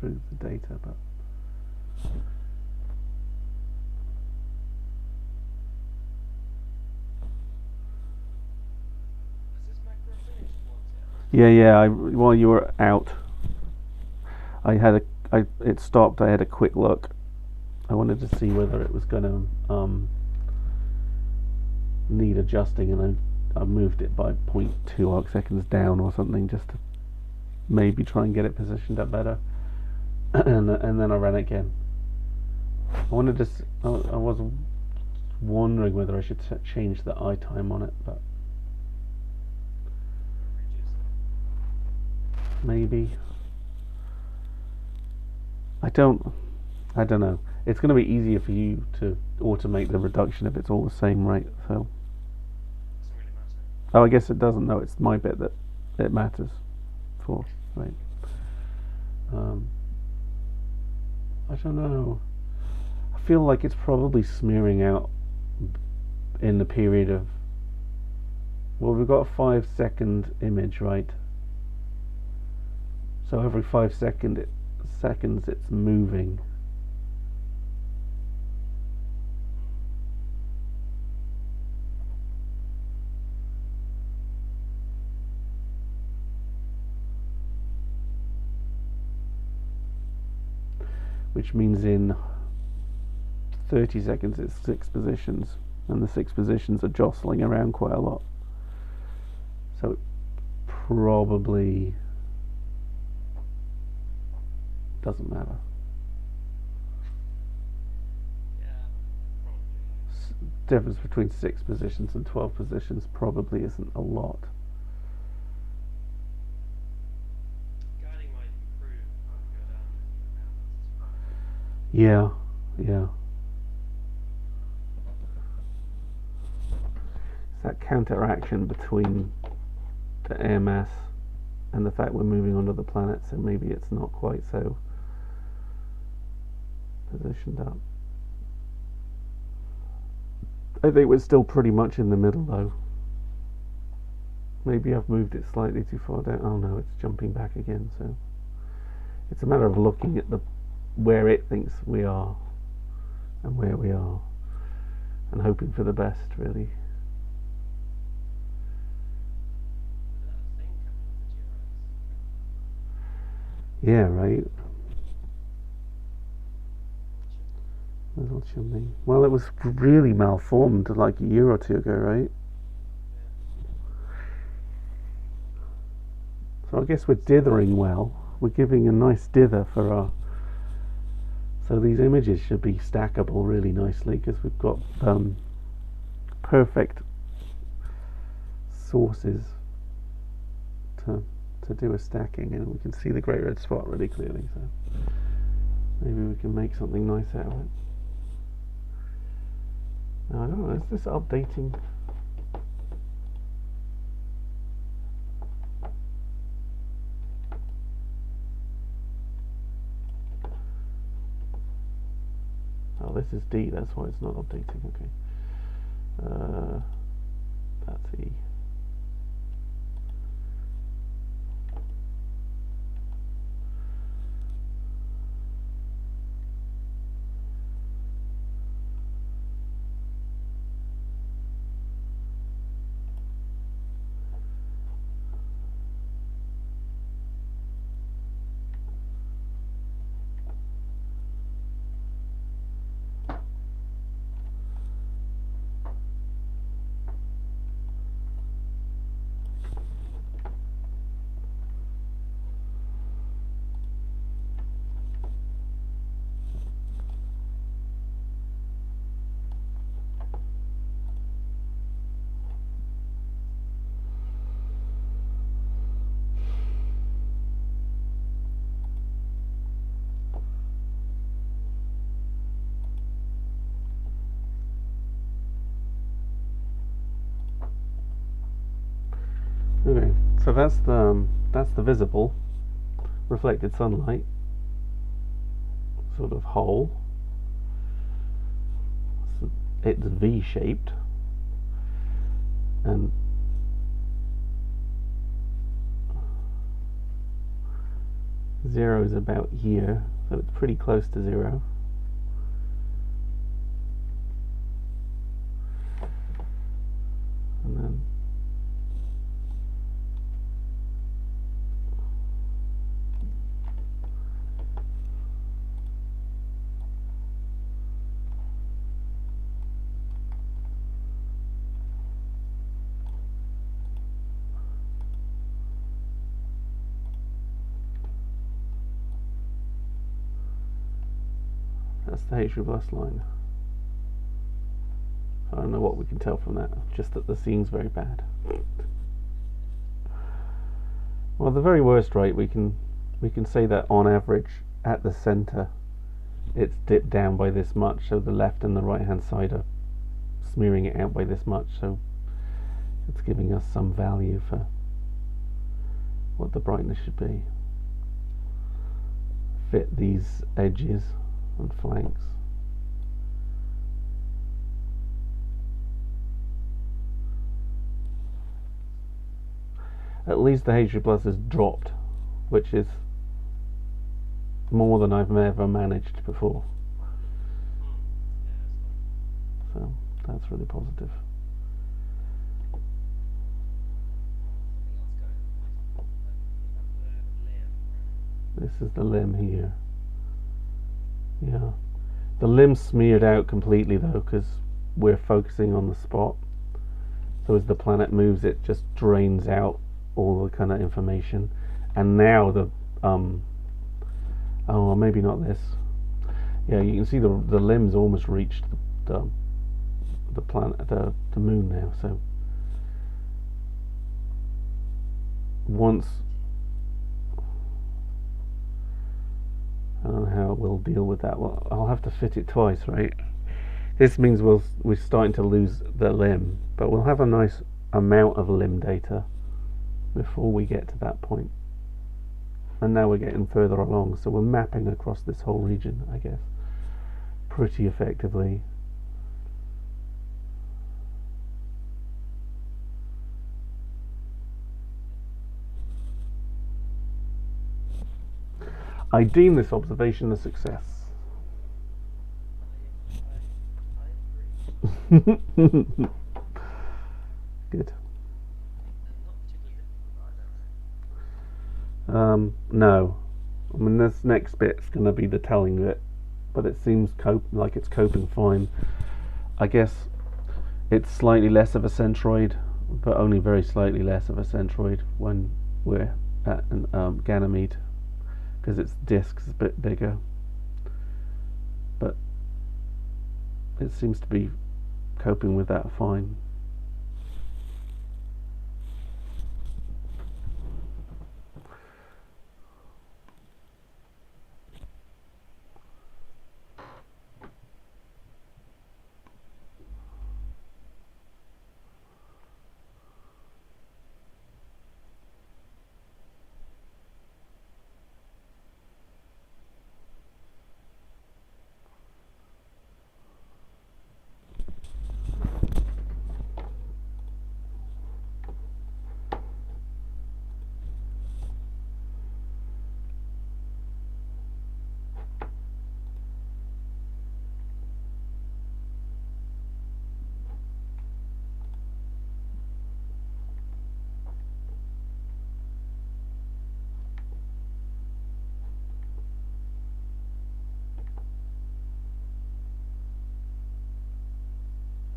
through the data, but Has this macro finished once? yeah. While you were out, it stopped. I had a quick look. I wanted to see whether it was going to need adjusting, and I moved it by 0.2 arc seconds down or something, just to maybe try and get it positioned up better. and then I ran it again. I was wondering whether I should change the eye time on it, but maybe. I don't know. It's going to be easier for you to automate the reduction if it's all the same rate. So. Doesn't really matter. Oh, I guess it doesn't. No, it's my bit that it matters for, right? I don't know. I feel like it's probably smearing out in the period of, well, we've got a 5 second image, right? So every 5 seconds it's moving. Which means in 30 seconds it's 6 positions, and the 6 positions are jostling around quite a lot. So it probably doesn't matter. Yeah, probably. Difference between 6 positions and 12 positions probably isn't a lot. Guiding might improve when we go down in the Yeah, yeah. It's that counteraction between the air mass and the fact we're moving onto the planet, so maybe it's not quite so positioned up. I think we're still pretty much in the middle though. Maybe I've moved it slightly too far down. Oh no, it's jumping back again, so it's a matter of looking at where it thinks we are and where we are and hoping for the best, really. that thing coming with the GRS. Yeah, right. Little chimney. Little chimney. Well, it was really malformed like a year or two ago, right? So I guess we're dithering well. We're giving a nice dither for our... So these images should be stackable really nicely because we've got perfect sources to do a stacking, and we can see the great red spot really clearly. So maybe we can make something nice out of it. Now, I don't know, is this updating? Oh, this is D, that's why it's not updating. Okay. That's E. Okay, so that's the visible reflected sunlight sort of hole. So it's V-shaped, and zero is about here, so it's pretty close to zero. And then that's the H reverse line. I don't know what we can tell from that, just that the scene's very bad. Well, the very worst, right, we can say that on average at the center it's dipped down by this much, so the left and the right hand side are smearing it out by this much, so it's giving us some value for what the brightness should be. Fit these edges and flanks. at least the H3 plus has dropped, which is more than I've ever managed before. Yeah, So that's really positive. it's This is the limb here. Yeah. The limb's smeared out completely though, because we're focusing on the spot. So as the planet moves, it just drains out all the kind of information. And now the oh, well, maybe not this. Yeah, you can see the limb's almost reached the planet, the moon now. So once, I don't know how we'll deal with that. Well, I'll have to fit it twice, right? This means we're starting to lose the limb, but we'll have a nice amount of limb data before we get to that point. And now we're getting further along, so we're mapping across this whole region, I guess, pretty effectively. I deem this observation a success. I agree. Good. And not particularly difficult, I don't know. No. I mean, this next bit's going to be the telling bit, but it seems like it's coping fine. I guess it's slightly less of a centroid, but only very slightly less of a centroid when we're at Ganymede, because its disk's a bit bigger. But it seems to be coping with that fine.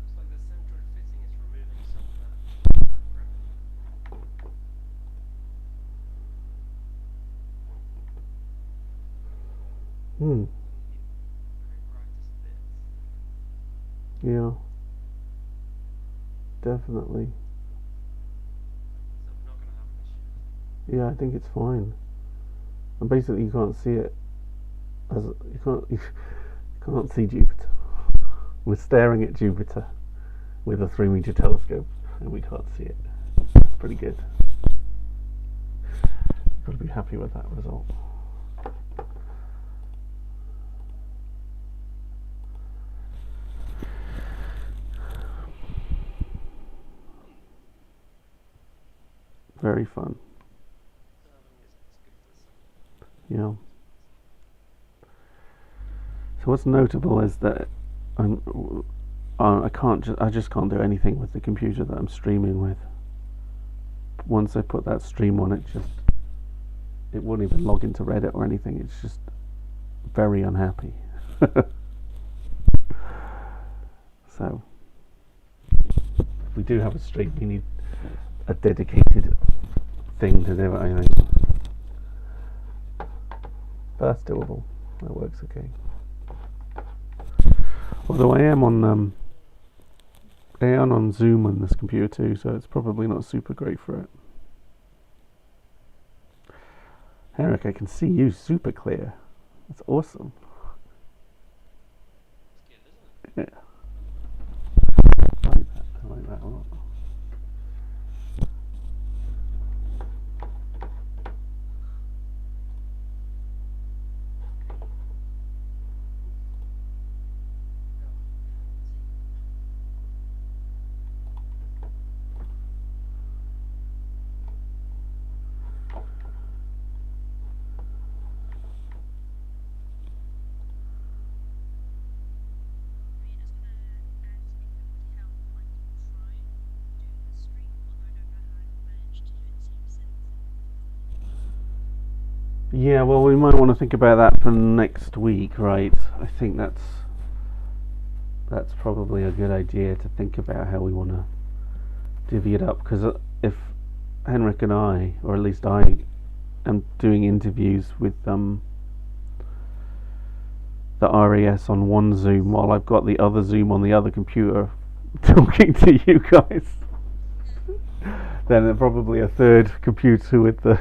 Looks like the central fitting is removing some of that background. Hmm. Very brightest bits. Yeah. Definitely. So we're not going to have an issue. Yeah, I think it's fine. And basically, you can't see it as you can't see Jupiter. We're staring at Jupiter with a 3-meter telescope, and we can't see it. That's pretty good. Got to be happy with that result. Very fun. Yeah. So what's notable is that I just can't do anything with the computer that I'm streaming with. Once I put that stream on, it won't even log into Reddit or anything. It's just very unhappy. So if we do have a stream, we need a dedicated thing to do it, I think. But that's doable. That works okay. Although I am on Zoom on this computer too, so it's probably not super great for it. Eric, I can see you super clear. That's awesome. It's good, isn't it? Yeah. I like that a lot. Yeah, well, we might want to think about that for next week, right? I think that's probably a good idea to think about how we want to divvy it up. Because if Henrik and I, or at least I, am doing interviews with the RAS on one Zoom while I've got the other Zoom on the other computer talking to you guys, then probably a third computer with the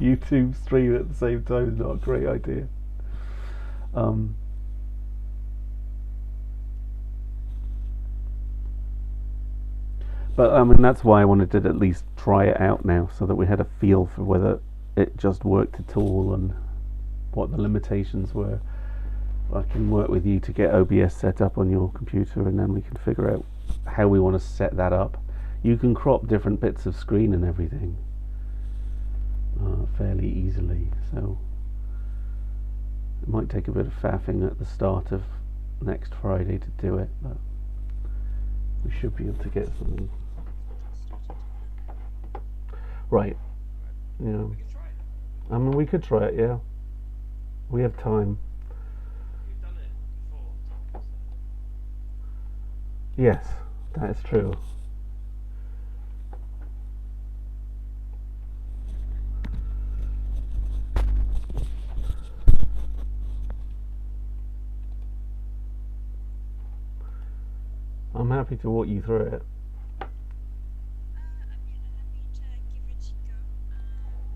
YouTube stream at the same time is not a great idea. But I mean, that's why I wanted to at least try it out now, so that we had a feel for whether it just worked at all and what the limitations were. I can work with you to get OBS set up on your computer, and then we can figure out how we want to set that up. You can crop different bits of screen and everything fairly easily, so it might take a bit of faffing at the start of next Friday to do it, but we should be able to get something. Right. Yeah. We can try it. I mean, we could try it, yeah. We have time. You've done it before, Tom, so Yes, that is true. I'm happy to walk you through it. I'm happy to give it a go. So as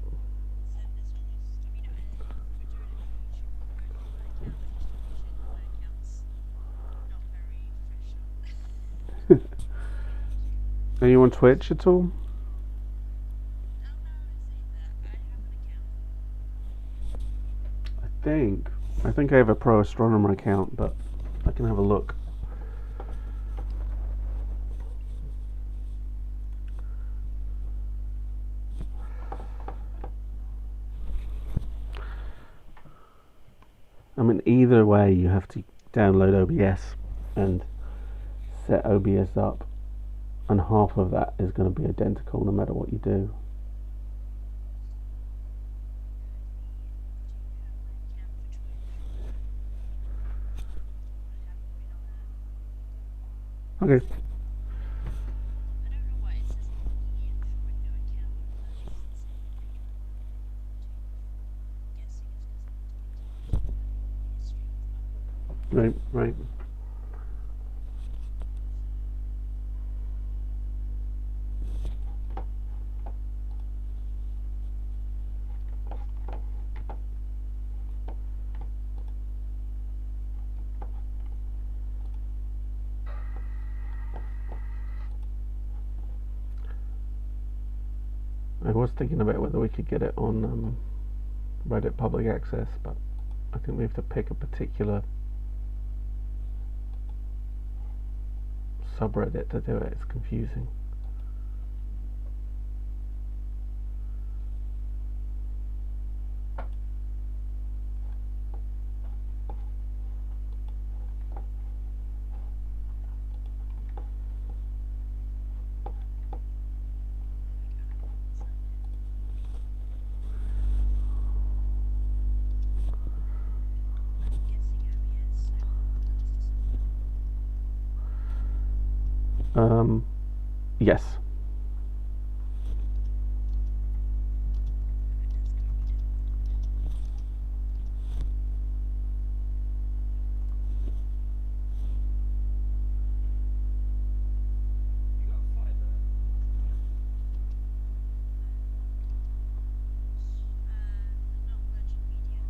long as, I mean, if we're doing it for YouTube, I can just mention my account's not very professional. Are you on Twitch at all? Oh no, it's I have an account. I think I have a Pro Astronomer account, but I can have a look. I mean, either way, you have to download OBS and set OBS up, and half of that is going to be identical no matter what you do. Okay. I don't know why it says needed for a new account, but I'm guessing it's because I'm deleting my Right. I was thinking about whether we could get it on Reddit public access, but I think we have to pick a particular subreddit to do it. It's confusing. Yes. you got fiber. not Virgin Media,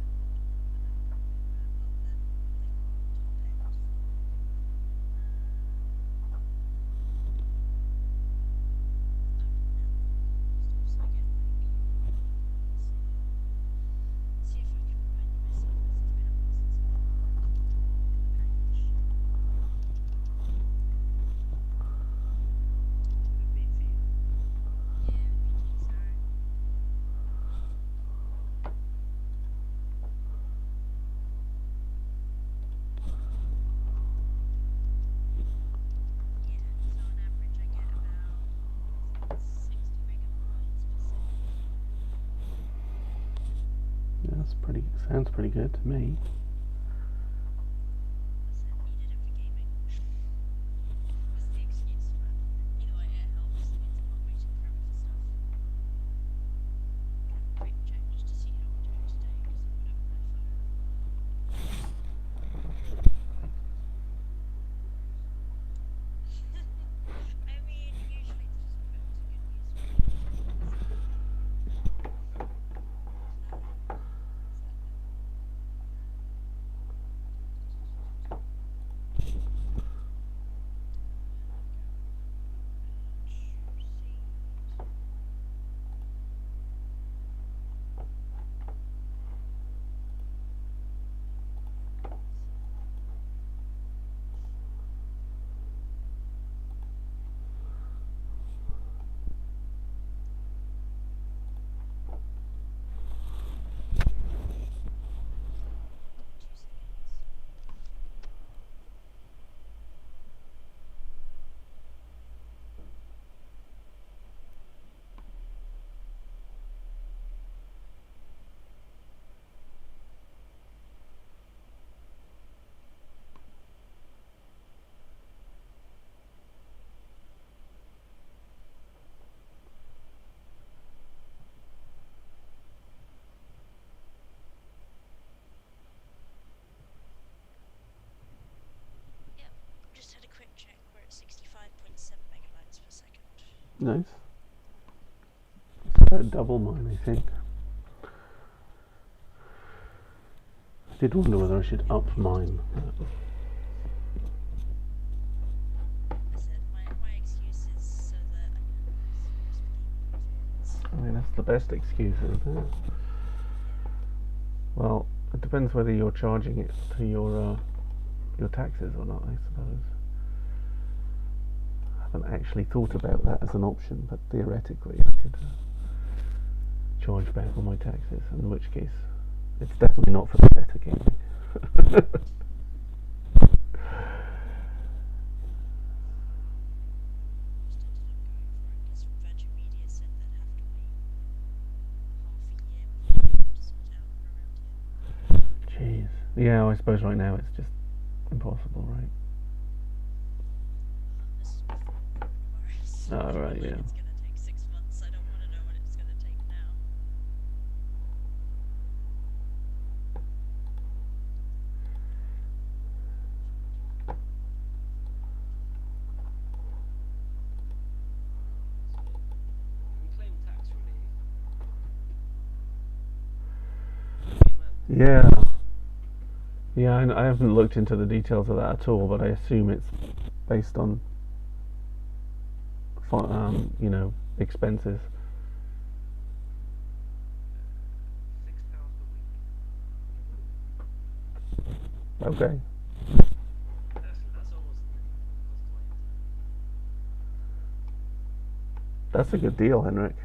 sounds pretty good to me. I said needed it for gaming. Was the excuse, but either way it helps. It means I'm not waiting forever for stuff. Quick check just to see how we're doing today, because I've got it on my phone. I mean, usually this is good news. Just had a quick check. We're at 65.7 megabytes per second. Nice. It's about double mine, I think. I did wonder whether I should up mine. I said my excuse is so that I can use for gaming performance. I mean, that's the best excuse, isn't it? Well, it depends whether you're charging it to your taxes or not, I suppose. I haven't actually thought about that as an option, but theoretically I could charge back on my taxes, in which case it's definitely not for the better gaming. Just ended up going for it because Virgin Media said they'd have to wait half a year before they have to sort out for around here. Jeez. Yeah, I suppose right now it's just impossible, right? This is before coronavirus. Oh, right, Like yeah. it's gonna take 6 months. I don't want to know what it's gonna take now. Can we claim tax relief? Yeah. Yeah, I haven't looked into the details of that at all, but I assume it's based on, expenses. £6 per week. Okay. That's almost That's a good deal, Henrik.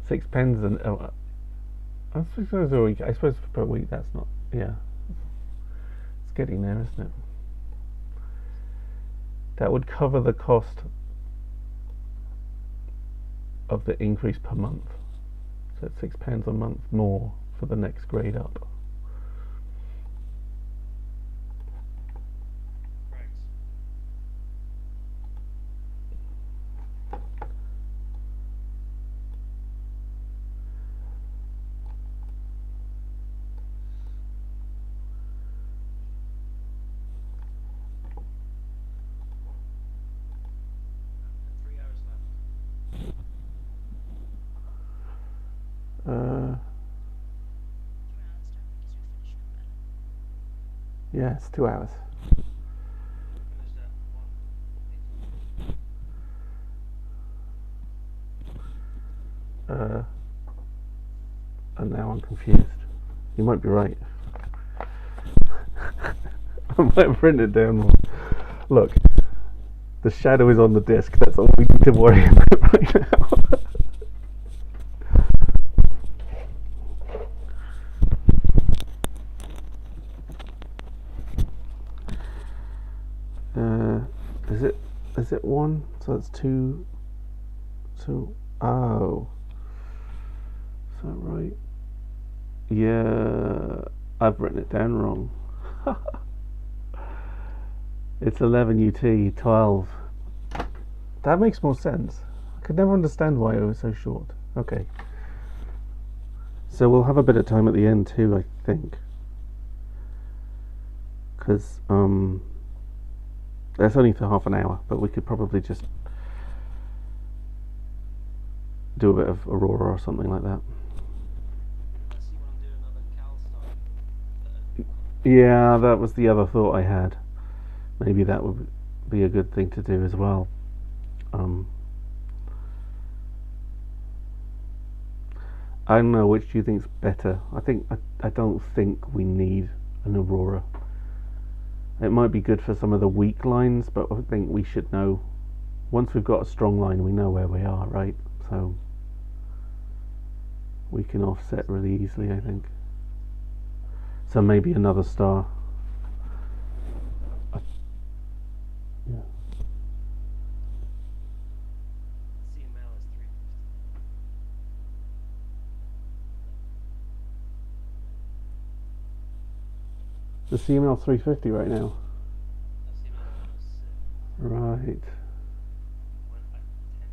6 pence and I suppose a week. I suppose per week. That's not. Yeah, it's getting there, isn't it? That would cover the cost of the increase per month. So it's £6 a month more for the next grade up. Correct. And 3 hours left. Uh, 2 hours, don't we? Because we're finishing up early. yeah, it's 2 hours. Finished at 1:18. And now I'm confused. You might be right. I might have written it down wrong. Look, the shadow is on the disk. That's all we need to worry about right now. Is it one? So that's two. So, oh. Is that right? Yeah, I've written it down wrong. It's 11 UT, 12. That makes more sense. I could never understand why it was so short. Okay. So we'll have a bit of time at the end too, I think. Because, that's only for half an hour, but we could probably just do a bit of Aurora or something like that. Unless you want to do another Cal star. Yeah, that was the other thought I had. Maybe that would be a good thing to do as well. I don't know, which do you think's better? I don't think we need an Aurora. It might be good for some of the weak lines, but I think we should know. Once we've got a strong line, we know where we are, right? So we can offset really easily, I think. So maybe another star. Yeah. CML is 350. The CML 350 right now. CML 106. Right. Went like 10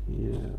Yeah.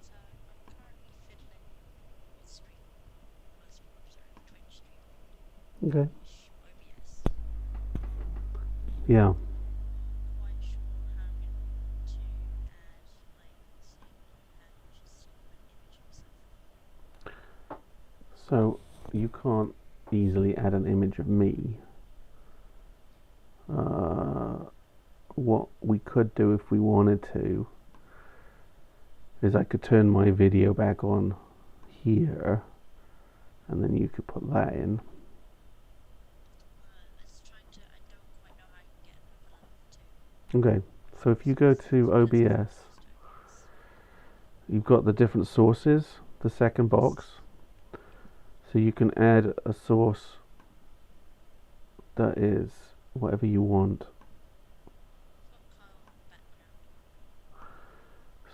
So I'm currently fiddling with stream, Twitch stream, Okay. OBS. Yeah. Quite sure how I'm going to add and just an image of myself. So you can't easily add an image of me. What we could do if we wanted to is I could turn my video back on here, and then you could put that in. Let's try to. I don't quite know how I can get another link to. Okay, so if you go to OBS, you've got the different sources, the second box. So you can add a source that is whatever you want.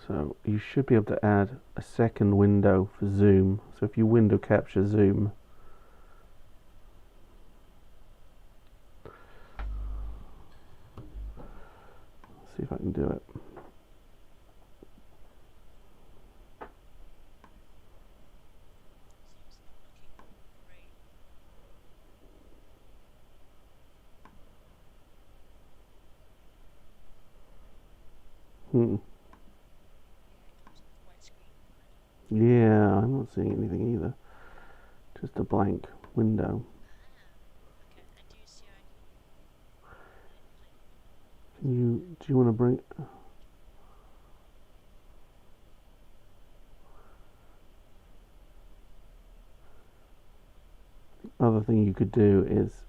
So you should be able to add a second window for zoom. So if you window capture zoom, see if I can do it. Seems not looking great. Hmm. Yeah, it comes up with widescreen. Yeah, I'm not seeing anything either. Just a blank window. Okay, I do see I can Can you? Do you want to bring? Other thing you could do is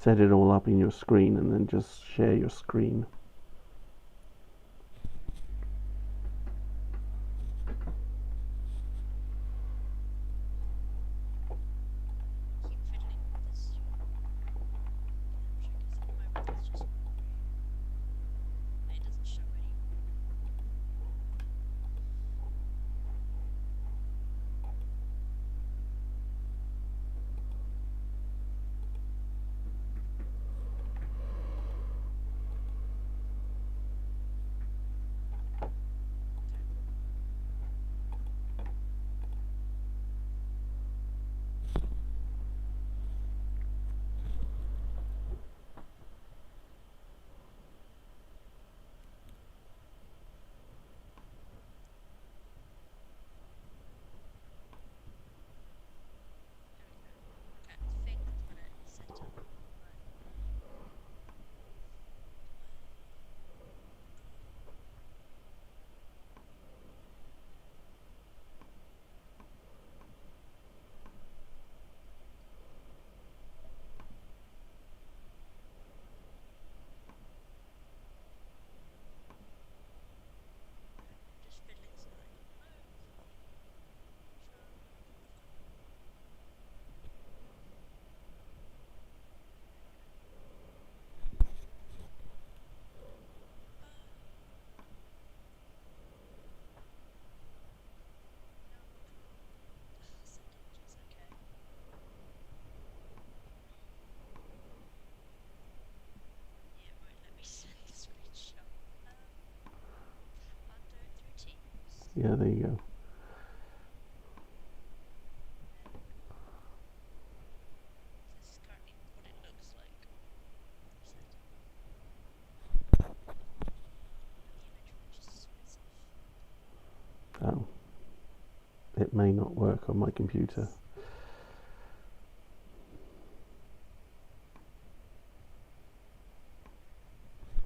set it all up in your screen and then just share your screen. keep fiddling with this camera because at the moment it's just not very. It doesn't show anymore. There we go. Okay, I think I've got it set up. Right. Just fiddling so that I can hopefully show everyone what I've got. No, come on. Send images, okay. Yeah, it won't let me send the screenshot. I'll do it through Teams. Yeah, there you go. This is currently what it looks like. Set up. And the image will just split off. Oh, it may not work on my computer.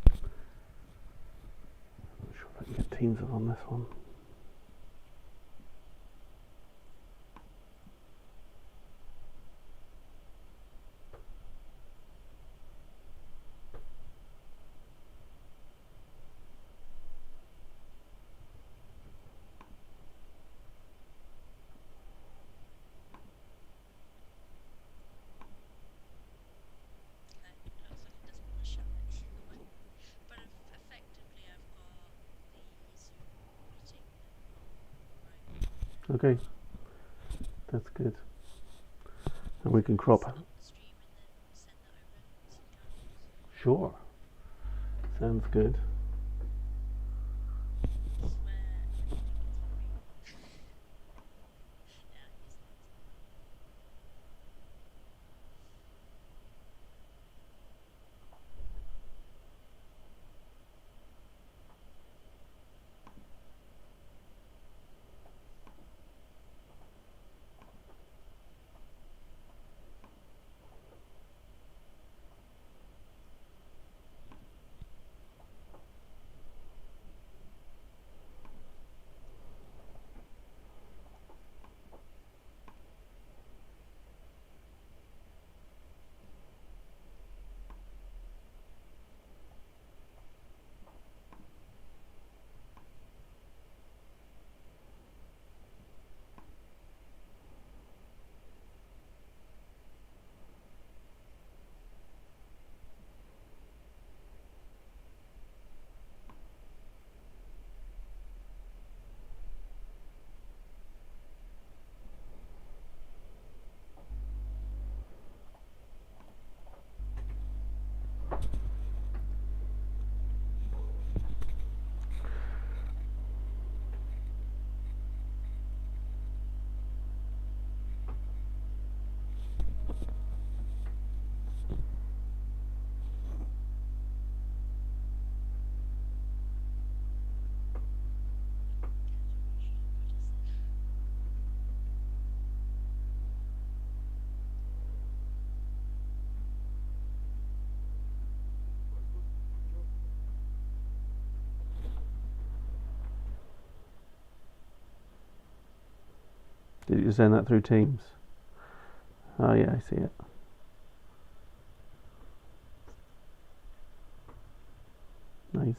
I'm not sure if I can get Teams up on this one. Okay, it looks like it doesn't want to show it anyway. But effectively, I've got the Zoom meeting on, right? Okay, that's good. And we can crop. Stop the stream and then send that over. See how it looks. Sure, sounds good. This is where everything gets very. Yeah, I'm using it. Did you send that through Teams? Oh yeah, I see it. Nice.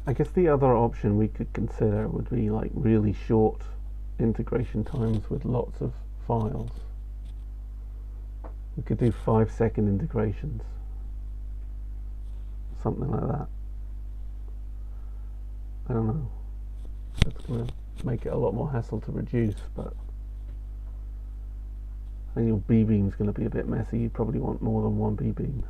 I guess the other option we could consider would be like really short integration times with lots of files. We could do 5-second integrations, something like that. I don't know. That's going to make it a lot more hassle to reduce, but I think your B-beam's going to be a bit messy. You probably want more than one B-beam.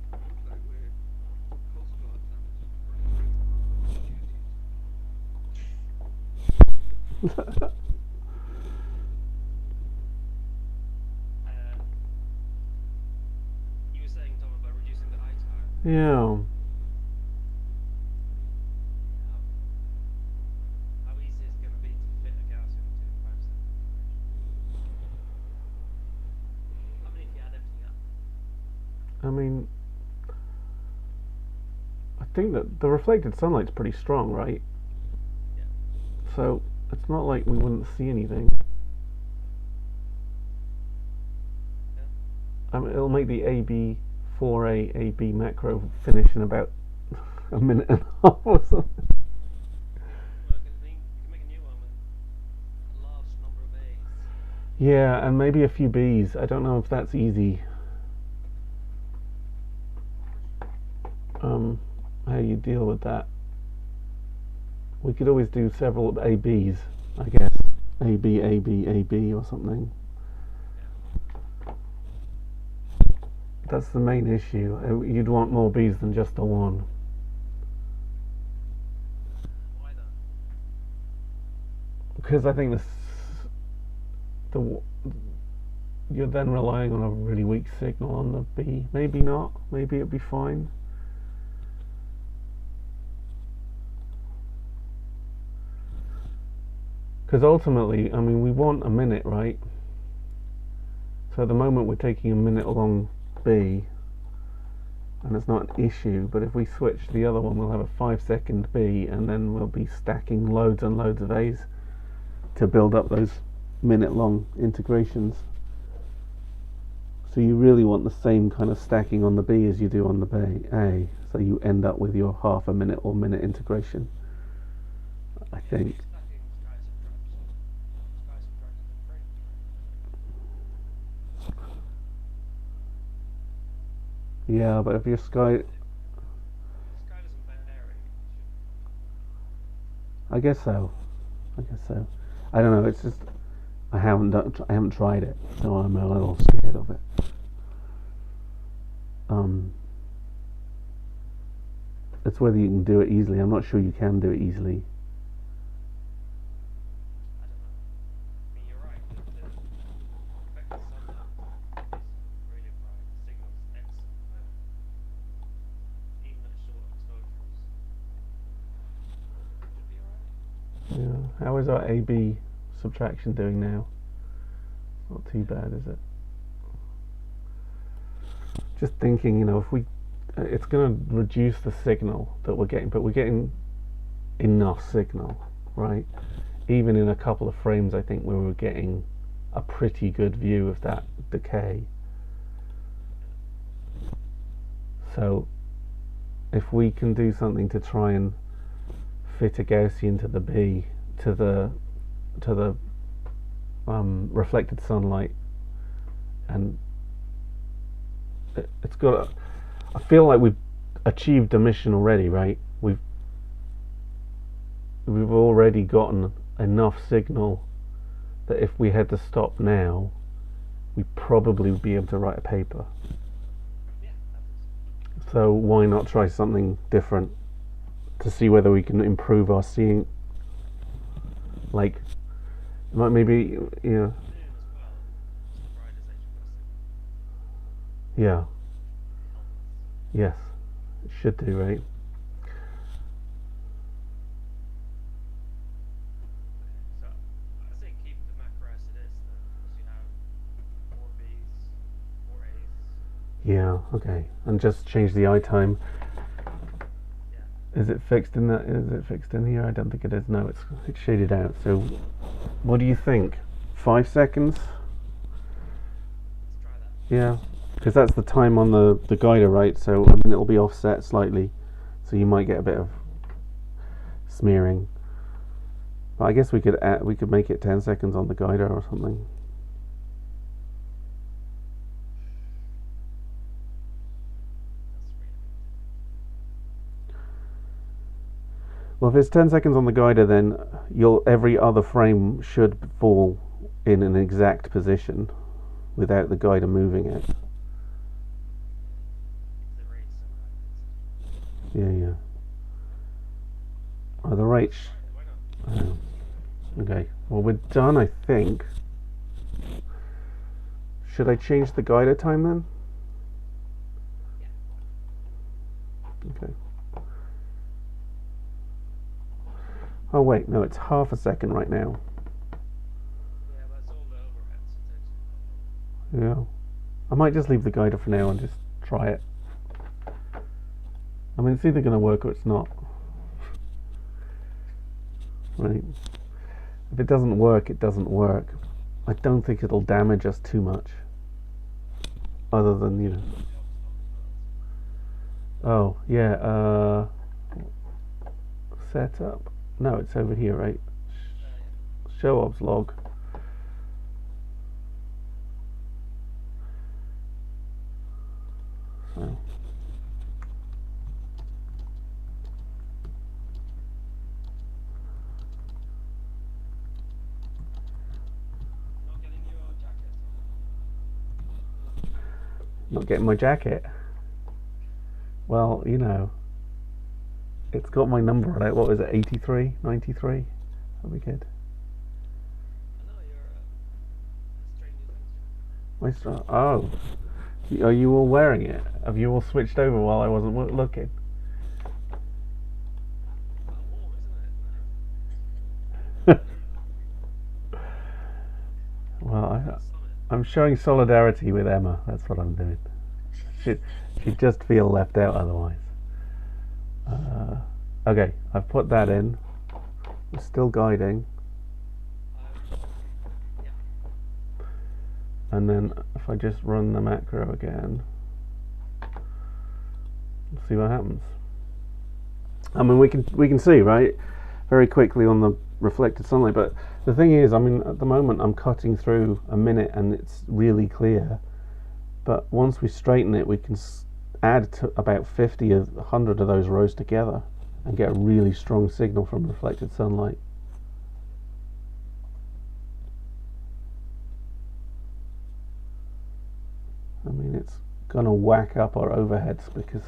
Looks like we're Coast Guard time is running duties. You were saying, Tom, about reducing the eye time. Yeah. How easy is it going to be to fit a Gaussian into 5-second integration? I mean, if you add everything up. I mean, I think that the reflected sunlight's pretty strong, right? Yeah. So it's not like we wouldn't see anything. Yeah. I mean, it'll make the AB4A AB macro finish in about a minute and a half or something. Well, you can make a new one with a large number of A's. Yeah, and maybe a few Bs. I don't know if that's easy. How you deal with that? We could always do several ABs, I guess. AB, AB, AB or something. That's the main issue. You'd want more Bs than just the one. Why though? Because I think you're then relying on a really weak signal on the B. Maybe not. Maybe it'd be fine. Because ultimately, I mean, we want a minute, right? So at the moment we're taking a minute along B, and it's not an issue, but if we switch to the other one, we'll have a 5-second B, and then we'll be stacking loads and loads of A's to build up those minute-long integrations. So you really want the same kind of stacking on the B as you do on the A, so you end up with your half a minute or minute integration, I think. Stacking sky subtracting the frame. Yeah, but if your sky, The sky doesn't vary. I guess so. I don't know. It's just I haven't tried it, so I'm a little scared of it. It's whether you can do it easily. I'm not sure you can do it easily. I don't know. I mean, you're right. The effect of sunlight is really bright. The signal's excellent there. Even at short exposures. Should be alright. Yeah. How is our AB subtraction doing now? Not too bad, is it? Just thinking, if we, it's going to reduce the signal that we're getting, but we're getting enough signal, right? even in a couple of frames, I think we were getting a pretty good view of that decay. So if we can do something to try and fit a Gaussian to the B, to the reflected sunlight, and it's got I feel like we've achieved a mission already, right? We've already gotten enough signal that if we had to stop now, we probably would be able to write a paper. Yeah, that is. So why not try something different to see whether we can improve our seeing? Like, maybe, yeah, Noon as well. Just the brightest age crossing. yeah, Help us. yes, it should do, right? Okay, so I say keep the macro as it is then, because you have 4 Bs, 4 As. Yeah, okay, and just change the eye time. Yeah. Is it fixed in that? Is it fixed in here? I don't think it is. No, it's shaded out. So, what do you think? 5 seconds? Let's try that. Yeah, because that's the time on the guider, right? So I mean, it'll be offset slightly, so you might get a bit of smearing. But I guess we could make it 10 seconds on the guider or something. That's really Well, if it's 10 seconds on the guider, then every other frame should fall in an exact position without the guider moving it. the rates and Yeah, yeah. Oh, the rate. why not? Okay. Well, we're done, I think. Should I change the guider time then? Yeah. Okay. Oh wait, no, it's half a second right now. Yeah, but it's all the overheads. It takes Yeah. I might just leave the guider for now and just try it. I mean, it's either going to work or it's not. Right. If it doesn't work, it doesn't work. I don't think it'll damage us too much. Other than, you know. Oh, yeah, setup. No, it's over here, right? Show obs log. So. Not getting your jacket. Not getting my jacket. Well, you know, it's got my number on it. What was it, 83, 93? That'll be good. I know you're a strange new things. Oh, are you all wearing it? Have you all switched over while I wasn't looking? Warm, isn't it? Well, Summit. I'm showing solidarity with Emma. That's what I'm doing. She'd just feel left out otherwise. Okay, I've put that in. We're still guiding. Yeah. And then if I just run the macro again, we'll see what happens. I mean, we can see, right, very quickly on the reflected sunlight. But the thing is, I mean, at the moment I'm cutting through a minute and it's really clear. But once we straighten it, we can add to about 50 or 100 of those rows together and get a really strong signal from reflected sunlight. I mean, it's gonna whack up our overheads because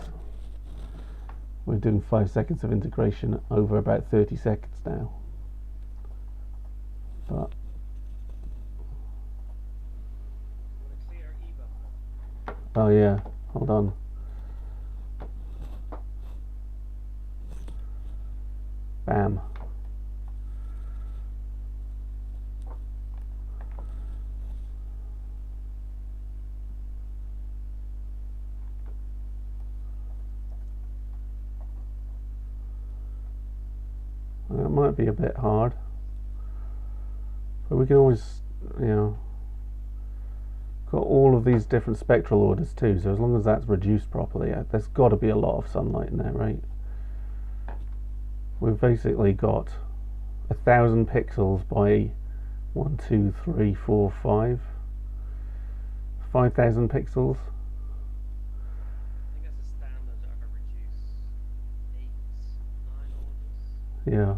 we're doing 5 seconds of integration over about 30 seconds now. But Want to clear E buffer. oh yeah, hold on. Bam. That might be a bit hard. But we can always, you know, got all of these different spectral orders too, so as long as that's reduced properly, there's got to be a lot of sunlight in there, right? We've basically got 1,000 pixels by 1, 2, 3, 4, 5, 5,000 pixels. I think as a standard, I reduce 8, 9 orders. Yeah.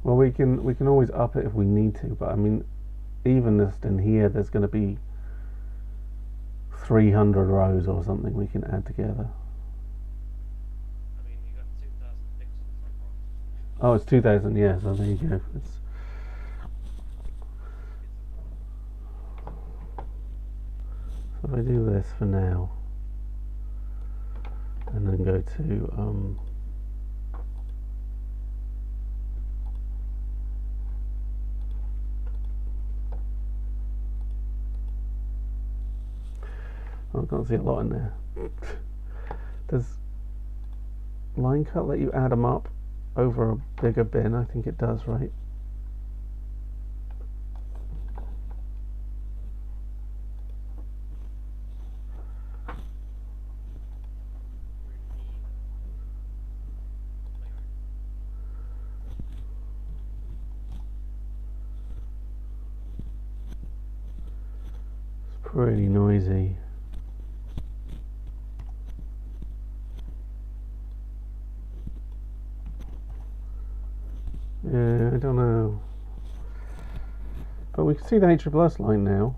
Well, we can always up it if we need to, but I mean, even just in here, there's going to be 300 rows or something we can add together. I mean, you got 2,000 pixels, like rock. Oh, it's 2,000. Yeah, so there you go. It's so if I do this for now, and then go to I can't see a lot in there. Does line cut let you add them up over a bigger bin? I think it does, right? It's pretty noisy. Yeah, I don't know. But we can see the HSS line now.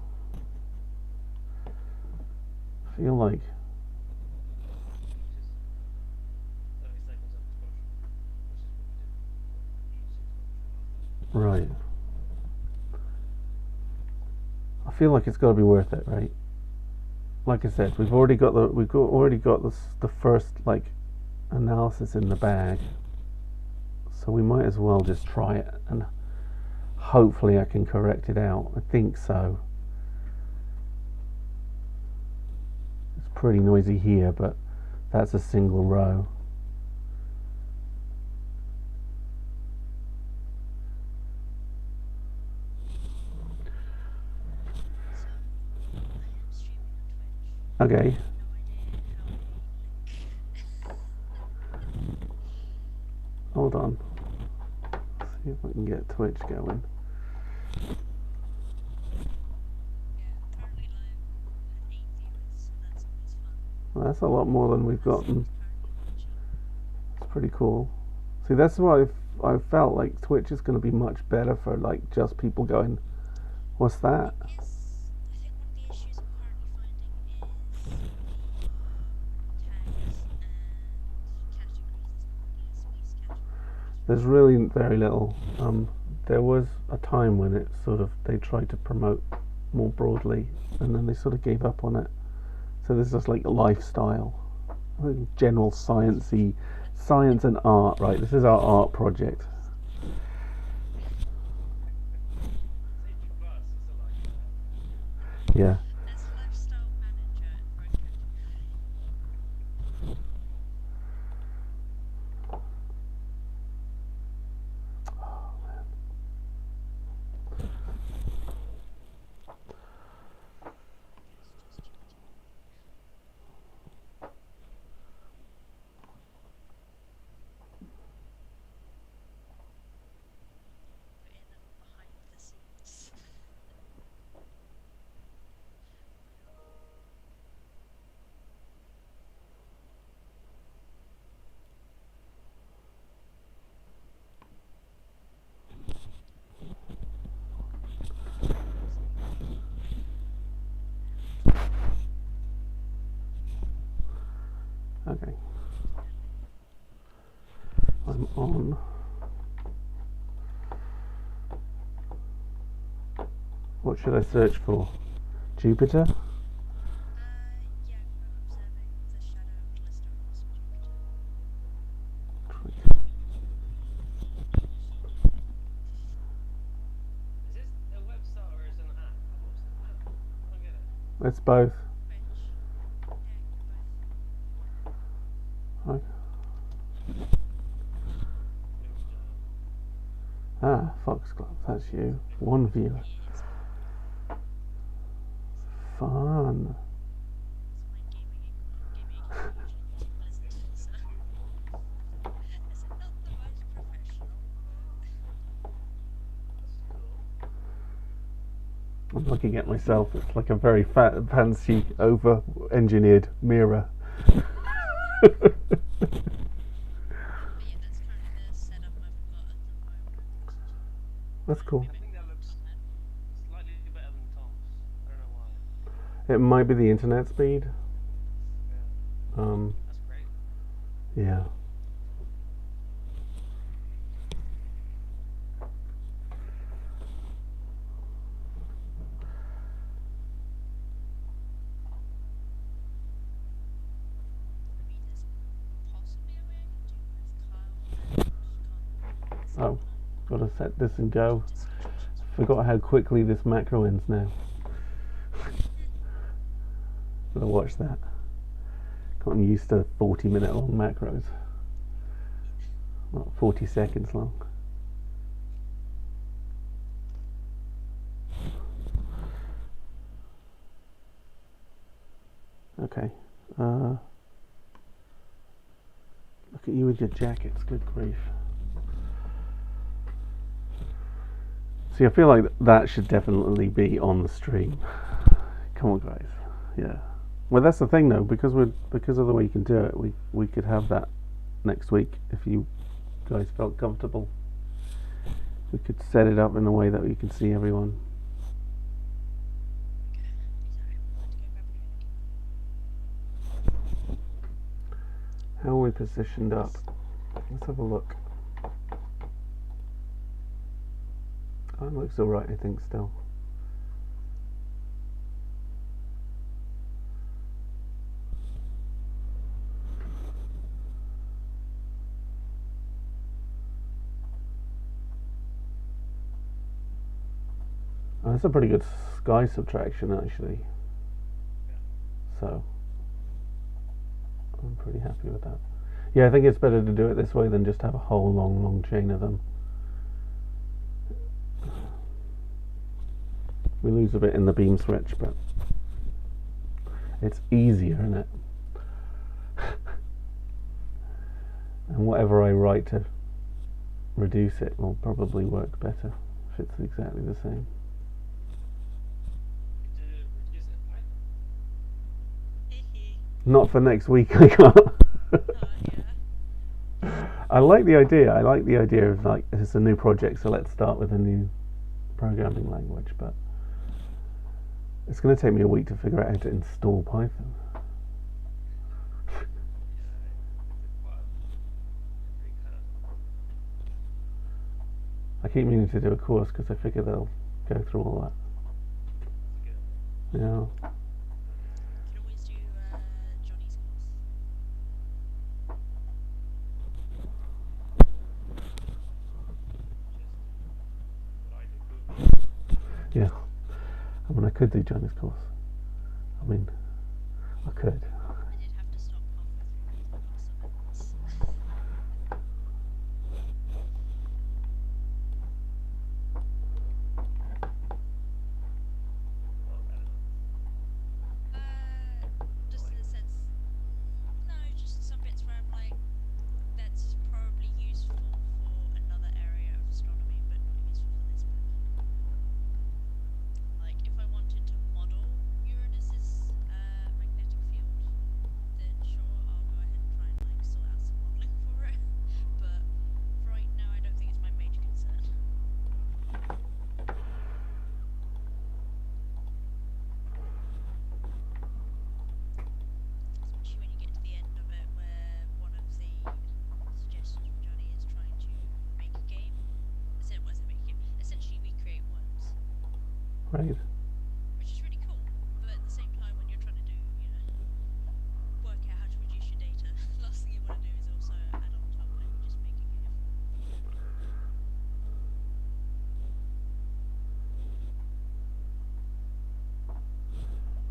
I feel like. Just 30 seconds of exposure, which is what we did for each 6 months. Right. I feel like it's got to be worth it, right? Like I said, we've already got the first like analysis in the bag, so we might as well just try it, and hopefully I can correct it out. I think so. It's pretty noisy here, but that's a single row. So, I am streaming on Twitch. Okay. No idea how. Hold on. See if I can get Twitch going. Yeah, currently live at 8 viewers, so that's always fun. Well, that's a lot more than we've gotten. Currently watching. It's pretty cool. See, that's why I felt like Twitch is going to be much better for like just people going, "What's that?" I think one of the issues I'm currently finding is the tags and categories. It's not easy categories. There's really very little. There was a time when it sort of they tried to promote more broadly, and then they sort of gave up on it. So there's just like lifestyle, general sciencey, science and art. Right, this is our art project. It's H+, it's a like that. Yeah. There's lifestyle manager and broadcast. Behind the scenes. Okay. I'm on. What should I search for? Jupiter? Yeah, we're observing the shadow of Callisto across Jupiter. Is this a website or is it an app? What's the app? I don't get it. It's both. Which, yeah, both. Right. Ah, Foxglove, that's you. One viewer. It's Fun. my gaming equipment usually listen to, so it's not the most professional, but I'm looking at myself. It's like a very fancy, over-engineered mirror. but yeah, that's currently the setup I've got at the moment. That's cool. I think that looks slightly better than Tom's. I don't know why. It might be the internet speed. Yeah, that's great. Yeah. I mean, there's possibly a way I could do with Kyle, but I just can't. Oh, gotta set this and go. The situation's Forgot how quickly this macro ends now. Gotta watch that. Gotten used to 40-minute long macros. Not 40 seconds long. Okay. Look at you with your jackets. Good grief. See, I feel like that should definitely be on the stream. Come on, guys. Yeah. Well, that's the thing, though, because of the way you can do it. We could have that next week if you guys felt comfortable. We could set it up in a way that we can see everyone. How are we positioned up? Let's have a look. Oh, it looks alright, I think, still. Oh, that's a pretty good sky subtraction, actually. So, I'm pretty happy with that. Yeah, I think it's better to do it this way than just have a whole long chain of them. We lose a bit in the beam switch, but it's easier, isn't it? And whatever I write to reduce it will probably work better if it's exactly the same. To reduce it in Python. Not for next week, I can't. Oh, yeah. I like the idea. I like the idea of, like, it's a new project, so let's start with a new programming language, but it's going to take me a week to figure out how to install Python. I keep meaning to do a course because I figure they'll go through all that. Yeah. You could always do Johnny's course. Yeah. I mean, I could do Johnny's course. I mean, I could. I did have to stop halfway through because of summons. Just in the sense, no, just some bits where I'm like, that's probably useful for another area of astronomy, but not useful for this book. Like, if I wanted to model Uranus's magnetic field, then sure, I'll go ahead and try and like sort out some modeling for it. But right now, I don't think it's my major concern. Especially when you get to the end of it, where one of the suggestions from Johnny is trying to make a game. Essentially recreate worms, Right. which is really cool. But at the same time, when you're trying to do, work out how to reduce your data, last thing you want to do is also add on top, let me just make a game.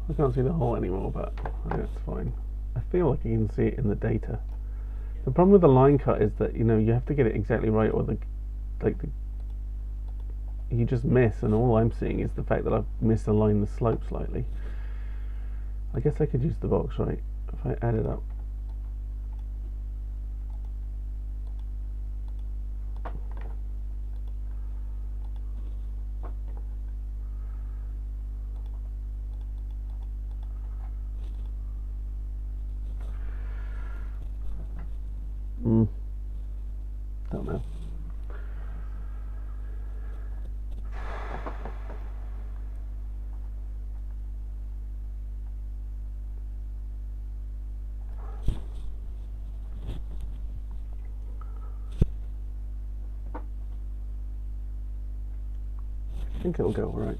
I can't see the hole anymore, but I think that's fine. I feel like you can see it in the data. The problem with the line cut is that you have to get it exactly right, or the you just miss, and all I'm seeing is the fact that I've misaligned the slope slightly. I guess I could use the box, right? If I add it up. Don't know. I think it'll go all right.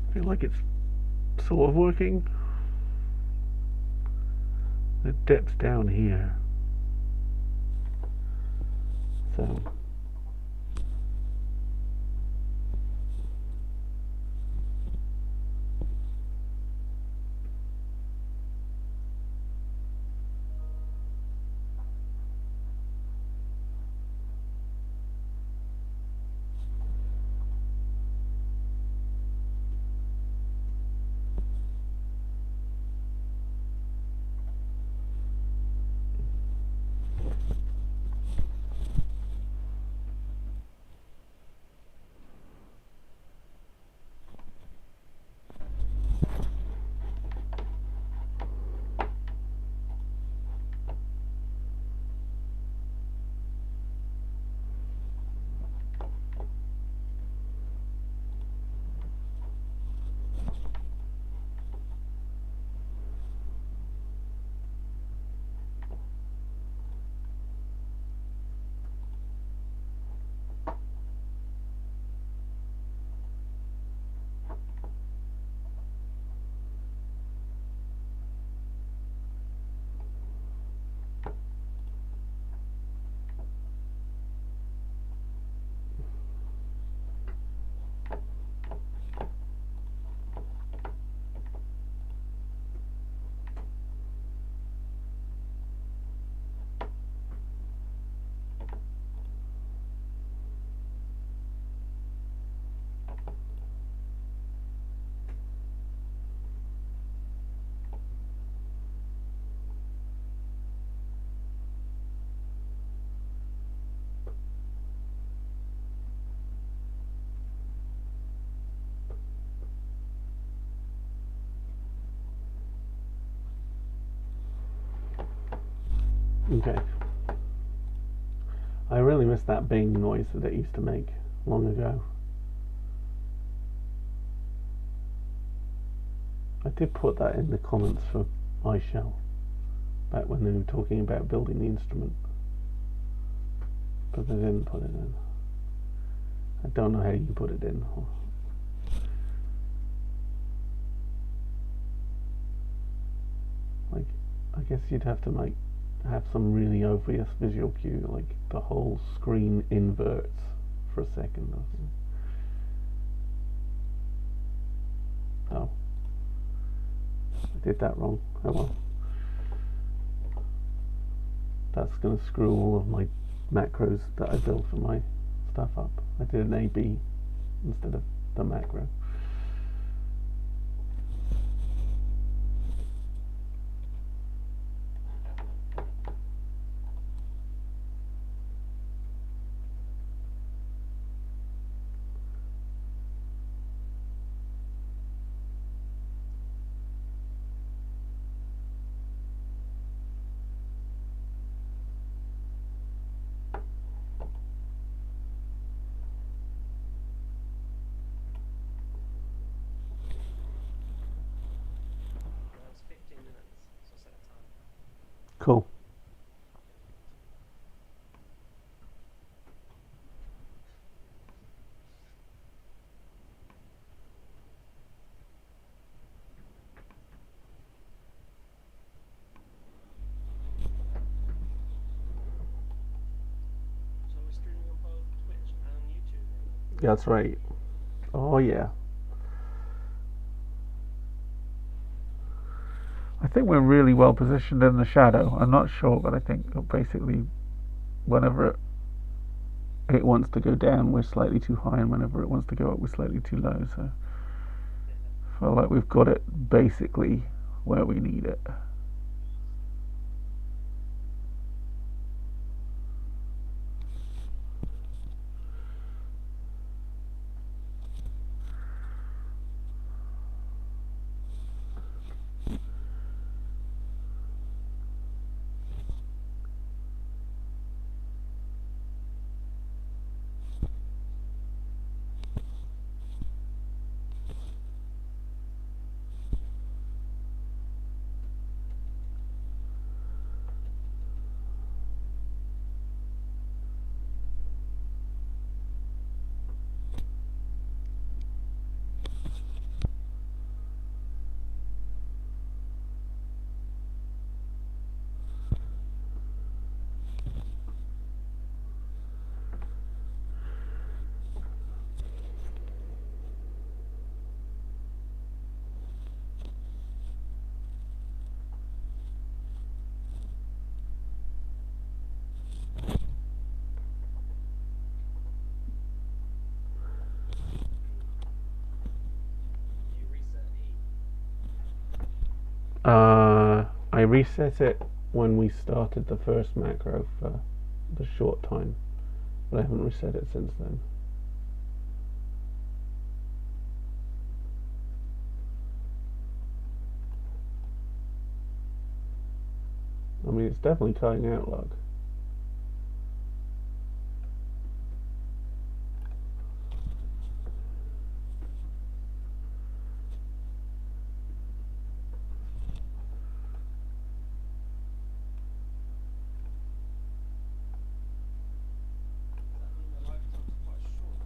I feel like it's sort of working. The depth's down here. So okay. I really miss that bing noise that it used to make long ago. I did put that in the comments for iShell back when they were talking about building the instrument, but they didn't put it in. I don't know how you put it in. Like, I guess you'd have to have some really obvious visual cue, like the whole screen inverts for a second or something. Oh, I did that wrong. Oh well. That's going to screw all of my macros that I built for my stuff up. I did an AB instead of the macro. Cool. So we're streaming on both Twitch and YouTube right now. That's right. Oh yeah. I think we're really well positioned in the shadow. I'm not sure, but I think basically whenever it wants to go down, we're slightly too high, and whenever it wants to go up, we're slightly too low. So I feel like we've got it basically where we need it. You reset E. I reset it when we started the first macro for the short time, but I haven't reset it since then. I mean, it's definitely cutting out, look. Does that mean the lifetime's quite short?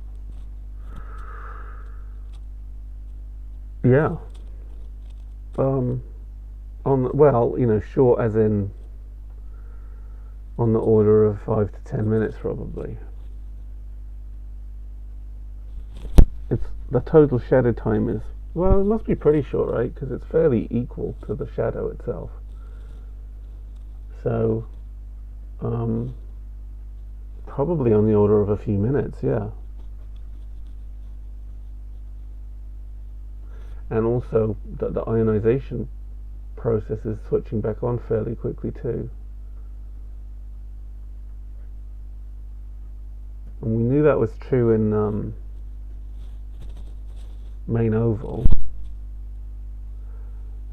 Yeah. Well, short as in on the order of 5 to 10 minutes, probably. It's the total shadow time is, well, it must be pretty short, right? Because it's fairly equal to the shadow itself. So, probably on the order of a few minutes, yeah. And also, the ionization process is switching back on fairly quickly too. And we knew that was true in main oval. It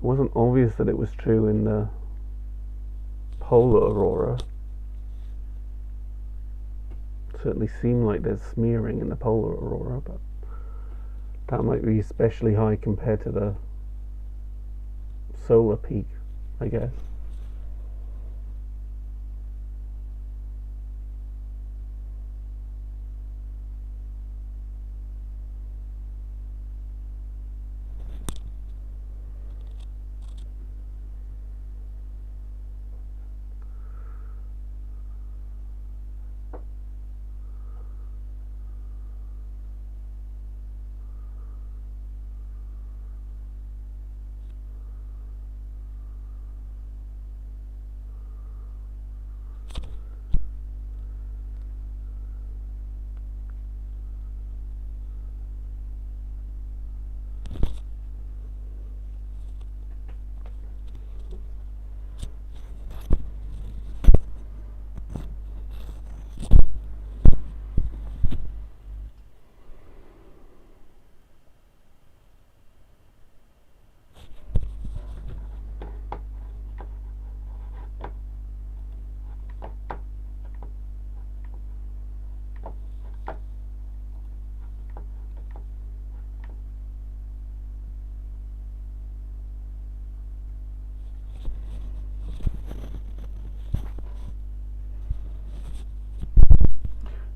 wasn't obvious that it was true in the polar aurora. It certainly seemed like there's smearing in the polar aurora, but that might be especially high compared to the solar peak, I guess.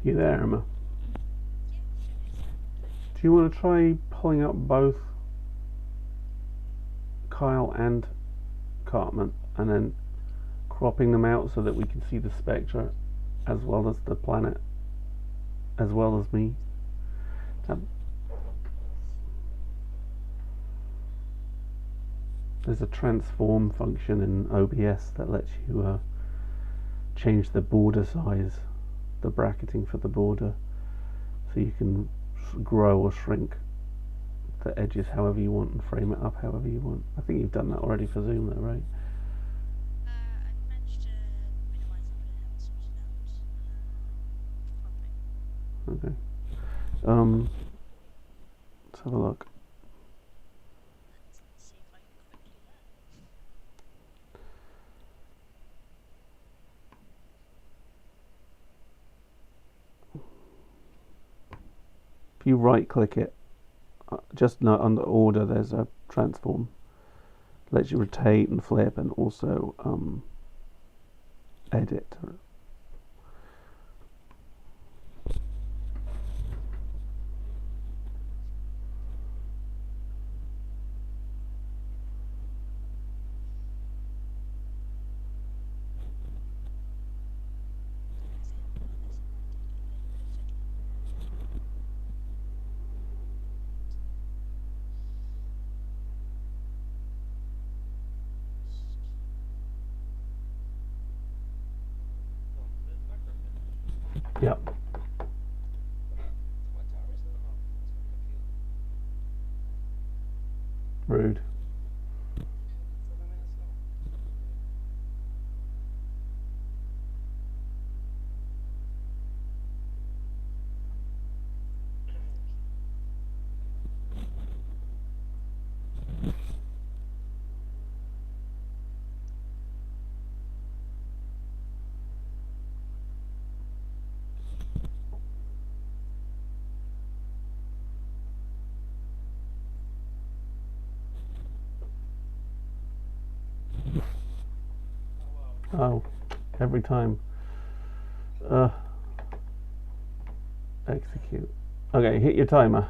You there, Emma? Yeah, sure is. Do you want to try pulling up both Kyle and Cartman and then cropping them out so that we can see the spectra as well as the planet, as well as me? There's a transform function in OBS that lets you change the border size, the bracketing for the border, so you can grow or shrink the edges however you want and frame it up however you want. I think you've done that already for Zoom though, right? I managed to minimize it, but I haven't sorted out cropping. Okay. Let's have a look. Let's see if I can quickly learn. If you right click it, just under order there's a transform. Lets you rotate and flip and also edit. Oh, there's macro bit. Yep. My tower is not up. That's very confusing. Rude. 7 minutes long. Oh wow. Oh, every time. Execute. Okay, hit your timer.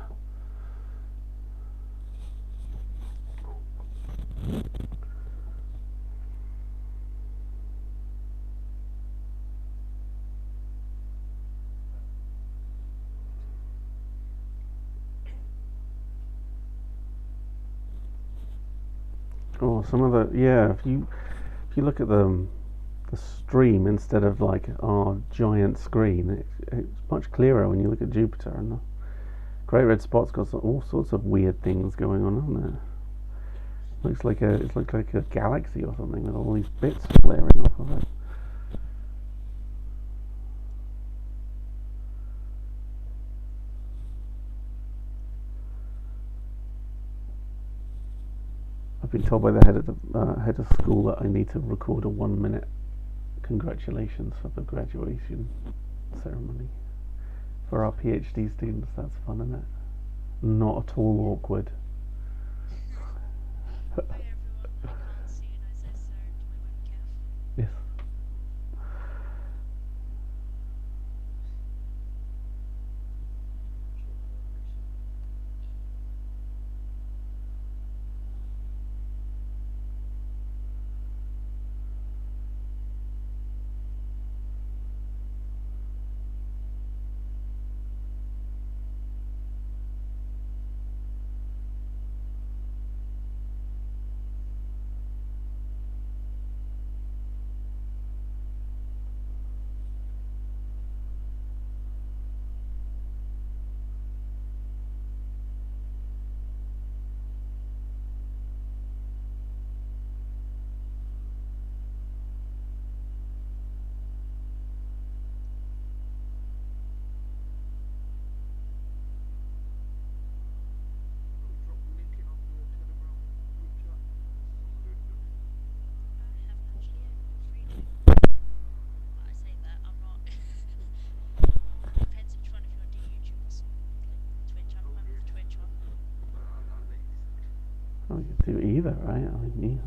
Oh, some of the if you look at the stream instead of like our giant screen, it's much clearer when you look at Jupiter, and the Great Red Spot's got all sorts of weird things going on, hasn't it? Looks like a galaxy or something with all these bits flaring off of it. I've been told by the head of school that I need to record a 1-minute congratulations for the graduation ceremony for our PhD students. That's fun, isn't it? Not at all awkward. Hi everyone, I can't see and I say so to my webcam. Yes. Drop the link in on the Telegram group chat. Some of the introduction. I haven't actually yet, feel free to. Well, I say that, I'm not. Depends which one, if you want to do YouTube or something like Twitch. I'm with Twitch on. I'll make this. Oh, you can do either, right? I mean,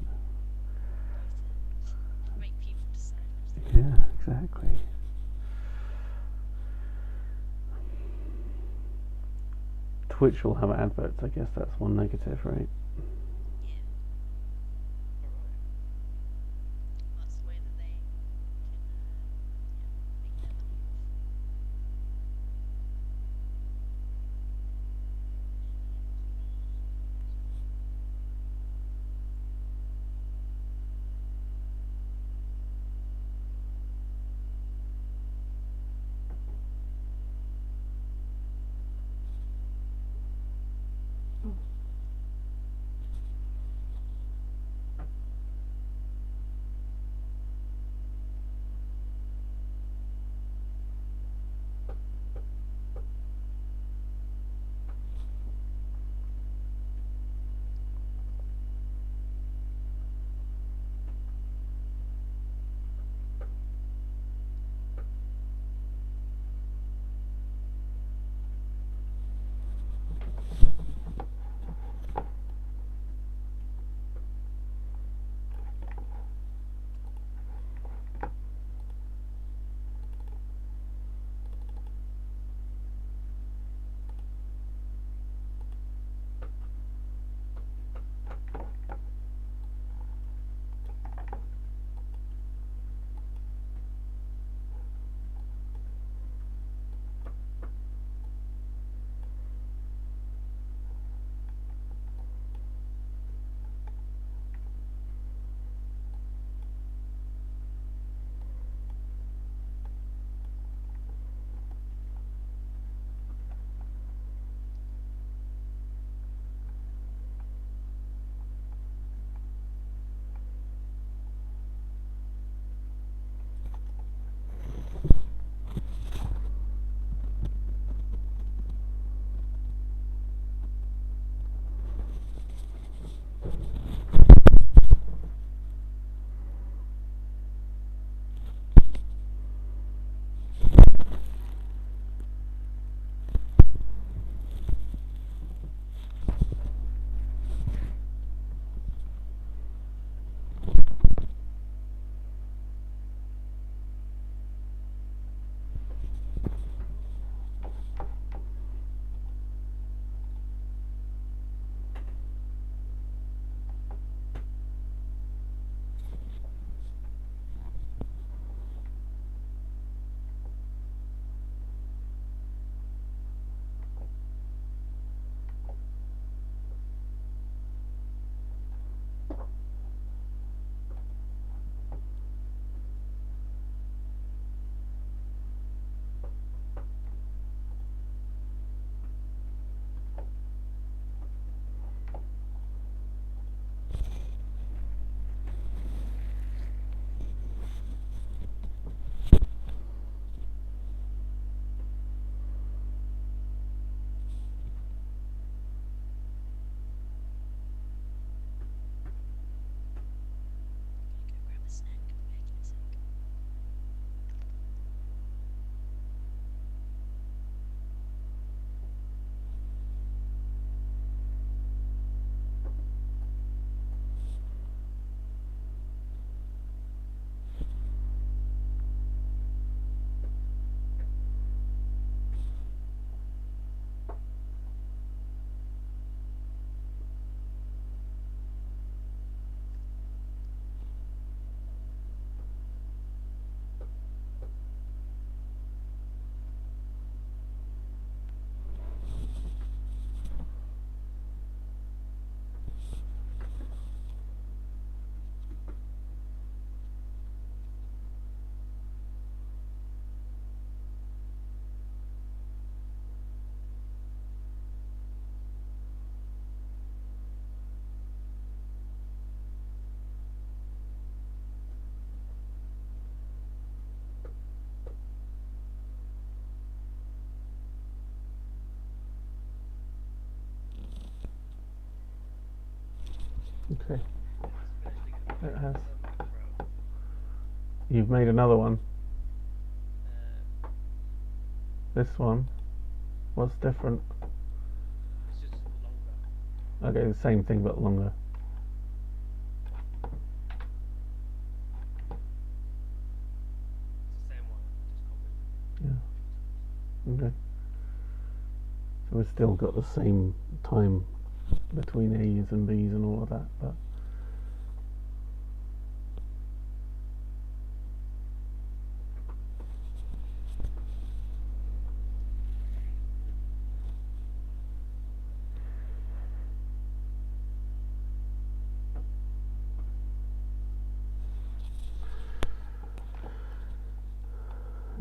Make people decide which they yeah, exactly. Twitch will have adverts. I guess that's one negative, right? Yeah, Alright. that's the way that they can, make their money off. Go grab a snack. Be back in a sec. Okay. It's eventually It gonna has. be pro. You've made another one. Uh, This one. What's different? it's just longer. Okay, the same thing but longer. It's the same one. I just copied it Yeah. a few times. Okay. So we've still got the same time between A's and B's and all of that, but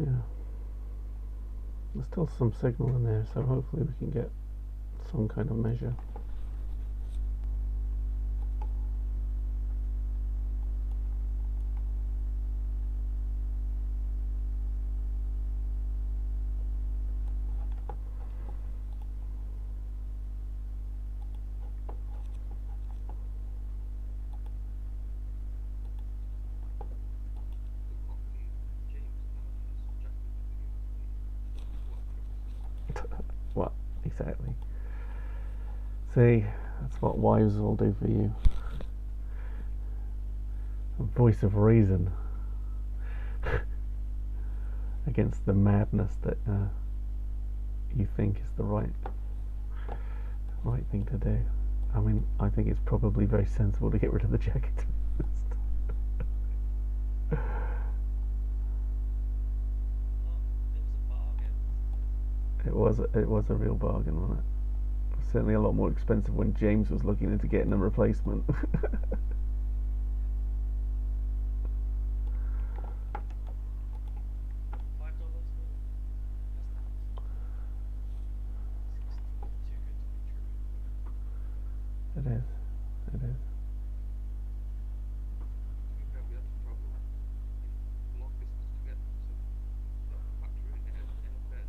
yeah. There's still some signal in there, so hopefully we can get some kind of measure. What exactly? See, that's what wives will do for you. A voice of reason against the madness that you think is the right thing to do. I mean, I think it's probably very sensible to get rid of the jacket. It was a bargain. It was a real bargain, wasn't it? Certainly a lot more expensive when James was looking into getting a replacement. $5 for it? Seems too good to be true. It is. It is. To be fair, we had to travel long distance to get them, so not factoring in airfares and stuff like that.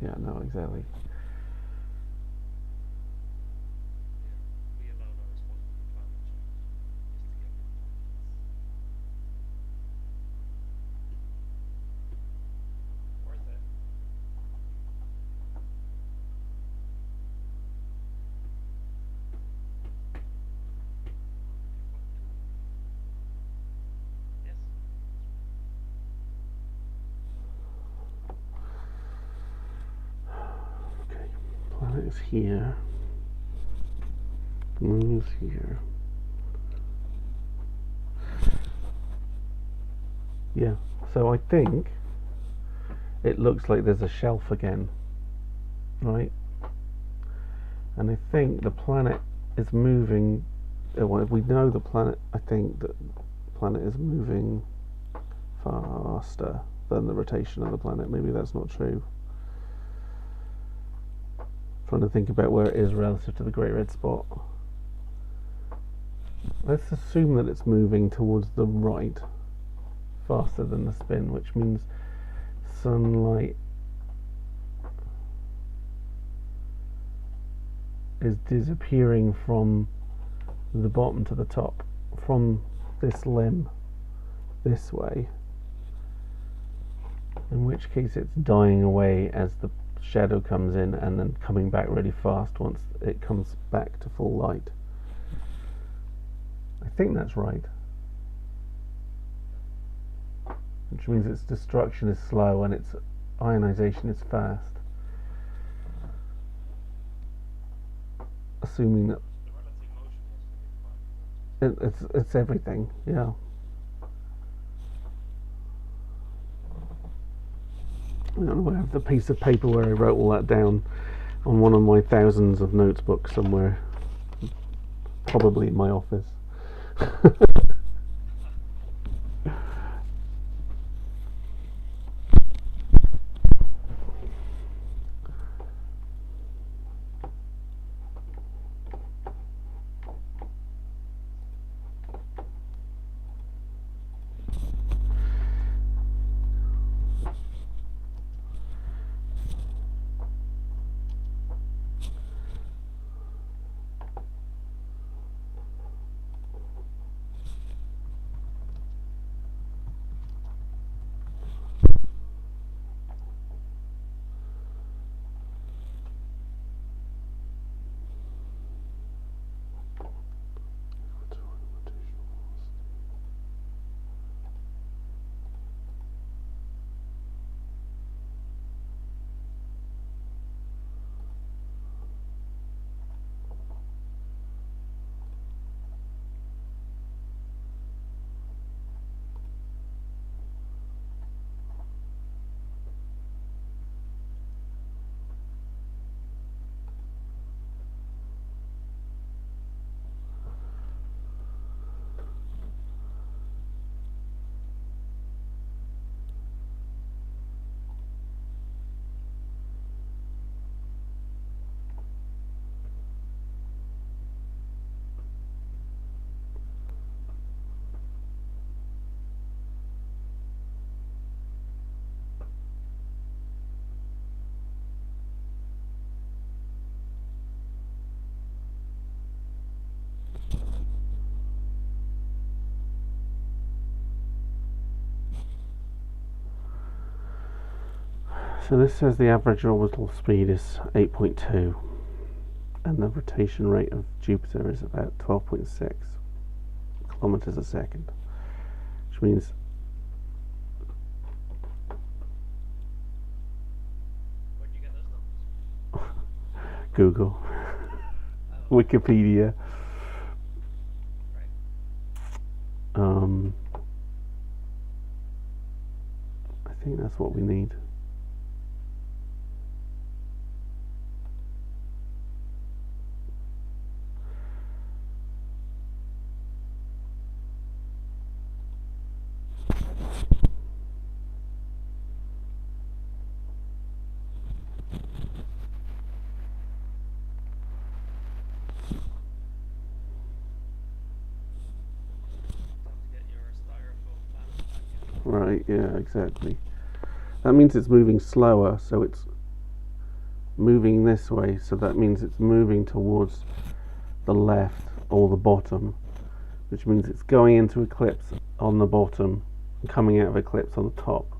Yeah, no, exactly. Yeah, we alone are responsible for climate change. Just to get rid of it. Worth it. Yes. Okay, planet is here. Moon is here. Yeah, so I think it looks like there's a shelf again, right? And I think the planet is moving. Well, we know the planet. I think that the planet is moving faster than the rotation of the planet. Maybe that's not true. Trying to think about where it is relative to the Great Red Spot. Let's assume that it's moving towards the right faster than the spin, which means sunlight is disappearing from the bottom to the top, from this limb this way, in which case it's dying away as the shadow comes in and then coming back really fast once it comes back to full light. I think that's right. Which means its destruction is slow and its ionization is fast. Assuming that The relative motion has to be quite. it's everything, yeah. I don't know, I have the piece of paper where I wrote all that down on one of my thousands of notes books somewhere, probably in my office. So this says the average orbital speed is 8.2 and the rotation rate of Jupiter is about 12.6 kilometers a second, which means Where'd you get those numbers? Google, Oh, Wikipedia. right. I think that's what we need. Time to get your styrofoam planet back in. Right, yeah, exactly. That means it's moving slower, so it's moving this way, so that means it's moving towards the left or the bottom, which means it's going into eclipse on the bottom and coming out of eclipse on the top.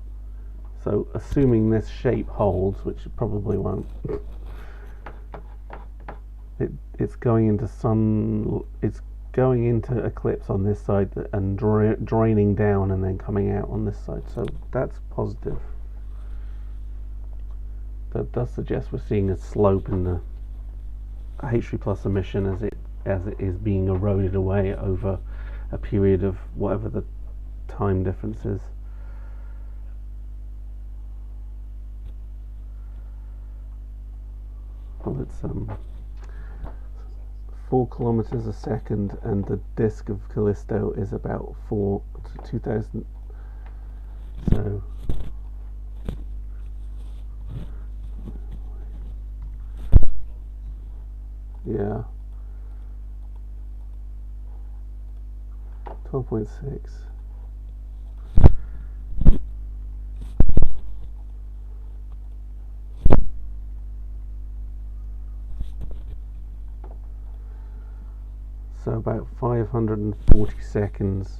So assuming this shape holds, which it probably won't, it's going into eclipse on this side and draining down and then coming out on this side. So that's positive. That does suggest we're seeing a slope in the H3 plus emission as it is being eroded away over a period of whatever the time difference is. Well, it's 4 kilometers a second, and the disk of Callisto is about 4 to 2000. So yeah, 12.6. So about 540 seconds.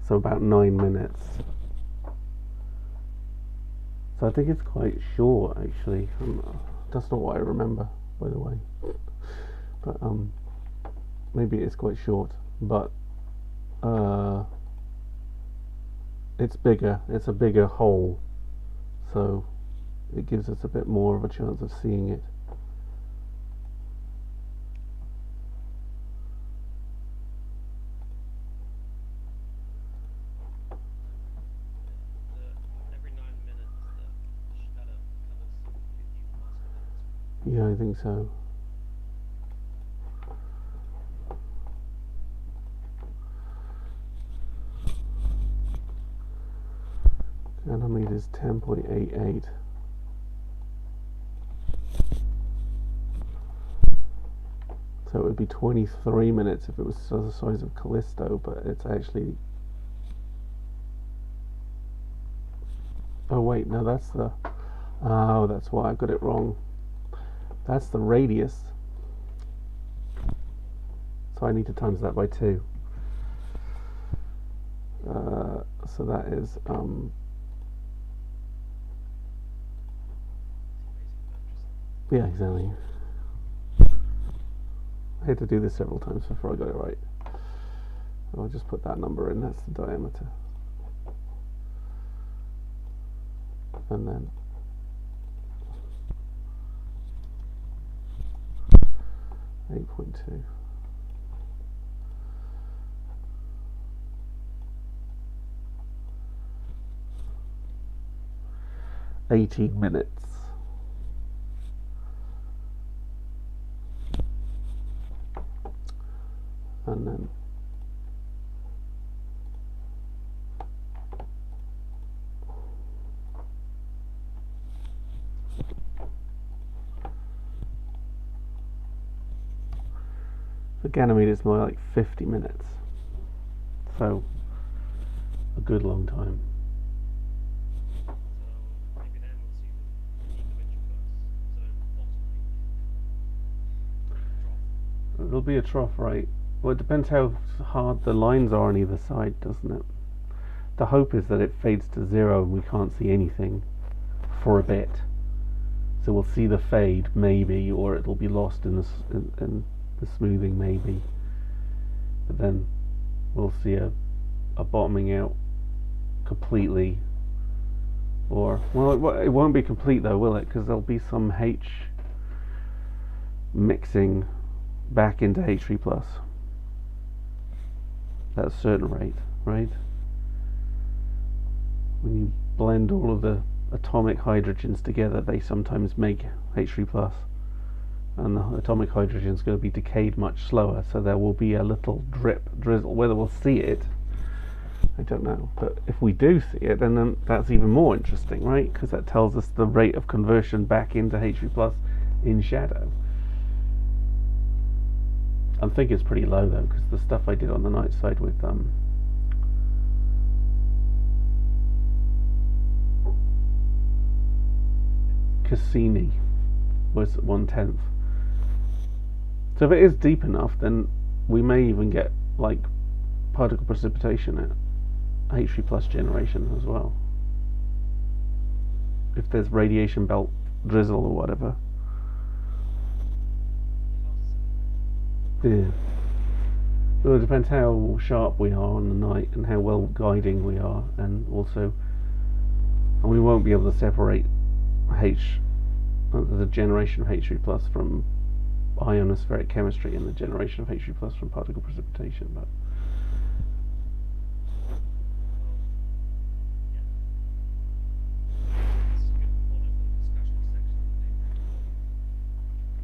So about 9 minutes. So I think it's quite short, actually. That's not what I remember, by the way. But maybe it's quite short. But it's bigger. It's a bigger hole, so it gives us a bit more of a chance of seeing it. Every 9 minutes, the shadow covers 50 plus minutes. Yeah, I think so. Ganymede is 10.88. So it would be 23 minutes if it was the size of Callisto, but it's actually... Oh wait, no, that's the... Oh, that's why I got it wrong. That's the radius. So I need to times that by 2. So that is... Yeah, exactly. I had to do this several times before I got it right. I'll just put that number in, that's the diameter. And then 8.2. $18 minutes. And then the Ganymede is more like 50 minutes. So a good long time. So maybe then we'll see the eclipse first. So ultimately, trough. It'll be a trough, right? Well, it depends how hard the lines are on either side, doesn't it? the hope is that it fades to zero and we can't see anything for a bit. So we'll see the fade maybe, or it'll be lost in the smoothing maybe. But then we'll see a bottoming out completely. Or, well, it won't be complete though, will it? Because there'll be some H mixing back into H3 plus at a certain rate, right? When you blend all of the atomic hydrogens together, they sometimes make H3 plus, and the atomic hydrogen is going to be decayed much slower, so there will be a little drizzle. Whether we'll see it, I don't know, but if we do see it, then that's even more interesting, right? Because that tells us the rate of conversion back into H3 plus in shadow. I think it's pretty low though, because the stuff I did on the night side with Cassini was 1/10. So if it is deep enough, then we may even get like particle precipitation at H3 plus generation as well. If there's radiation belt drizzle or whatever. Yeah. Well, it depends how sharp we are on the night and how well guiding we are, and also, and we won't be able to separate the generation of H3 plus from ionospheric chemistry and the generation of H3 plus from particle precipitation. But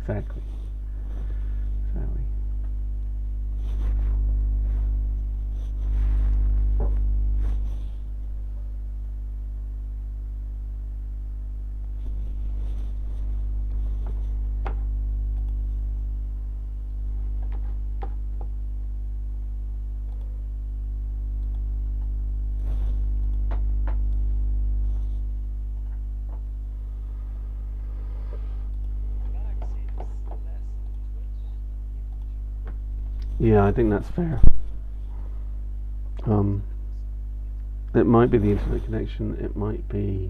exactly. Yeah, I think that's fair. It might be the internet connection, it might be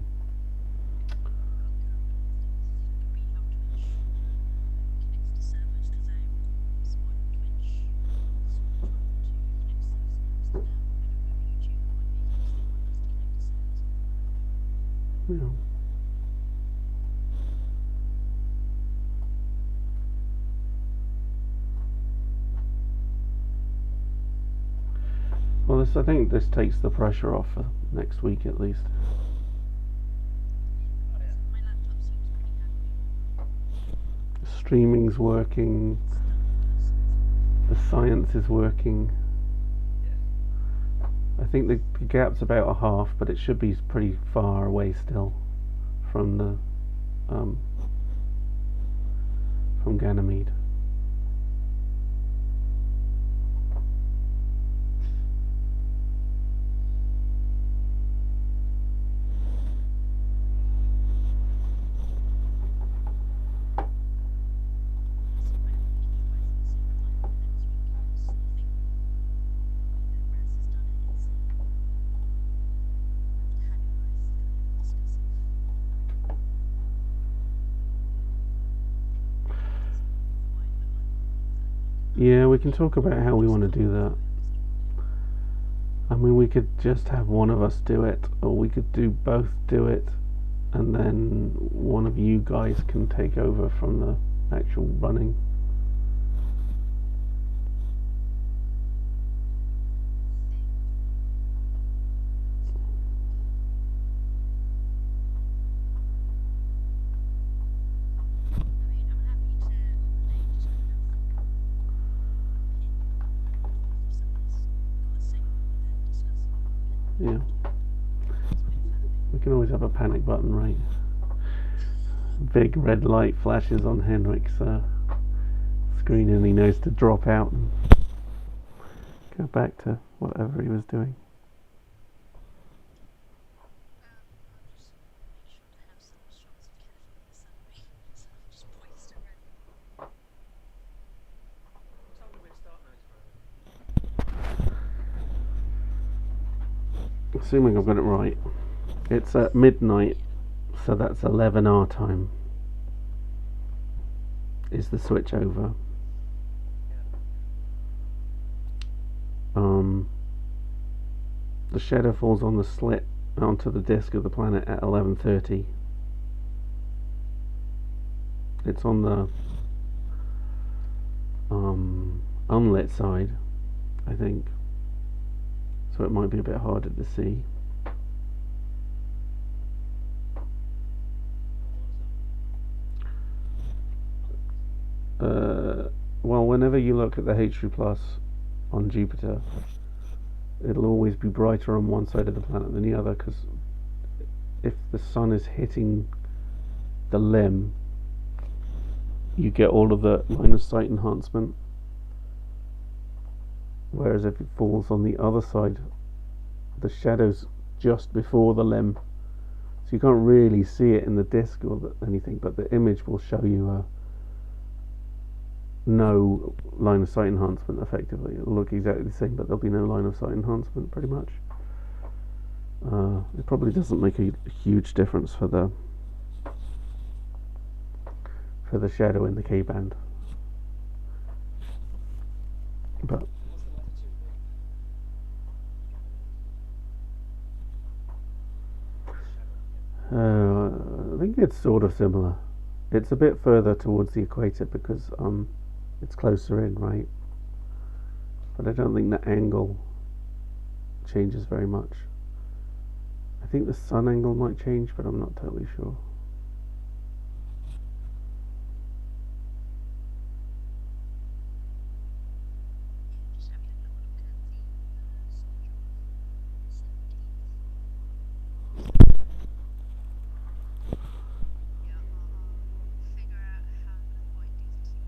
yeah. Well, I think this takes the pressure off for next week at least. Streaming's working, the science is working. I think the gap's about a half, but it should be pretty far away still from the from Ganymede. Yeah, we can talk about how we want to do that. I mean, we could just have one of us do it, or we could do both do it, and then one of you guys can take over from the actual running. Yeah. We can always have a panic button, right? Big red light flashes on Henrik's screen and he knows to drop out and go back to whatever he was doing. assuming I've got it right. It's at midnight, so that's 11 our time. Is the switch over? The shadow falls on the slit onto the disk of the planet at 11:30. It's on the unlit side, I think, so it might be a bit harder to see. Well, whenever you look at the H3 plus on Jupiter, it'll always be brighter on one side of the planet than the other, because if the sun is hitting the limb, you get all of the line of sight enhancement, whereas if it falls on the other side, the shadow's just before the limb, so you can't really see it in the disk or anything, but the image will show you no line of sight enhancement. Effectively, it'll look exactly the same, but there'll be no line of sight enhancement, pretty much. It probably doesn't make a huge difference for the shadow in the K band, but I think it's sort of similar. It's a bit further towards the equator because it's closer in, right? But I don't think the angle changes very much. I think the sun angle might change, but I'm not totally sure. Just having a little look at the schedule for the 17th. Yeah, I'll figure out how to avoid these two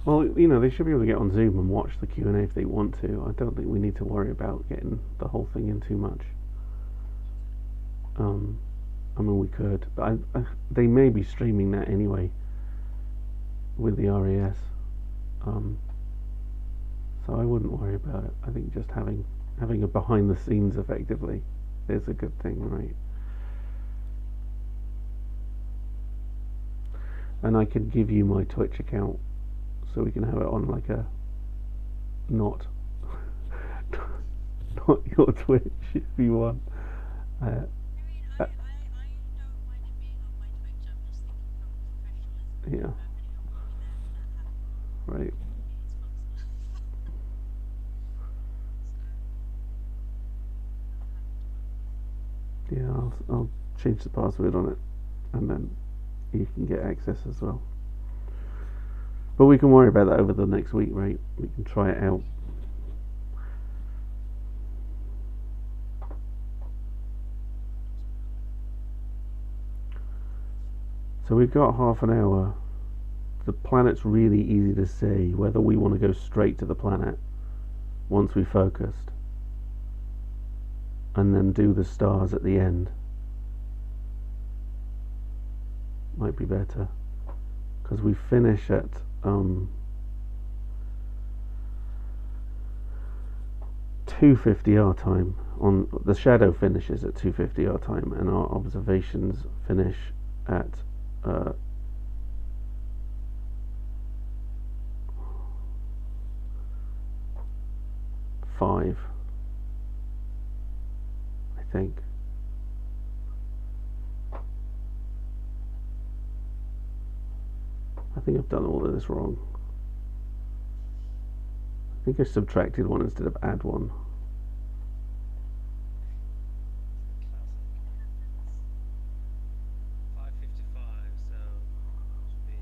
Well, you know, they should be able to get on Zoom and watch the Q&A if they want to. I don't think we need to worry about getting the whole thing in too much. I mean, we could, but they may be streaming that anyway with the RAS. So I wouldn't worry about it. I think just having a behind the scenes effectively is a good thing, right? And I could give you my Twitch account so we can have it on like a not your Twitch if you want. I mean, I don't mind it being on my Twitch. I'm just thinking from professionalism. Yeah. Right. Yeah, I'll change the password on it, and then you can get access as well. But we can worry about that over the next week, right? We can try it out. So we've got half an hour. The planet's really easy to see, whether we want to go straight to the planet once we focused and then do the stars at the end. Might be better, because we finish at 2:50 our time. On the shadow finishes at 2:50 our time, and our observations finish at 5, I think. I think I've done all of this wrong. I think I subtracted one instead of add one. Classic. 5:55, so it should be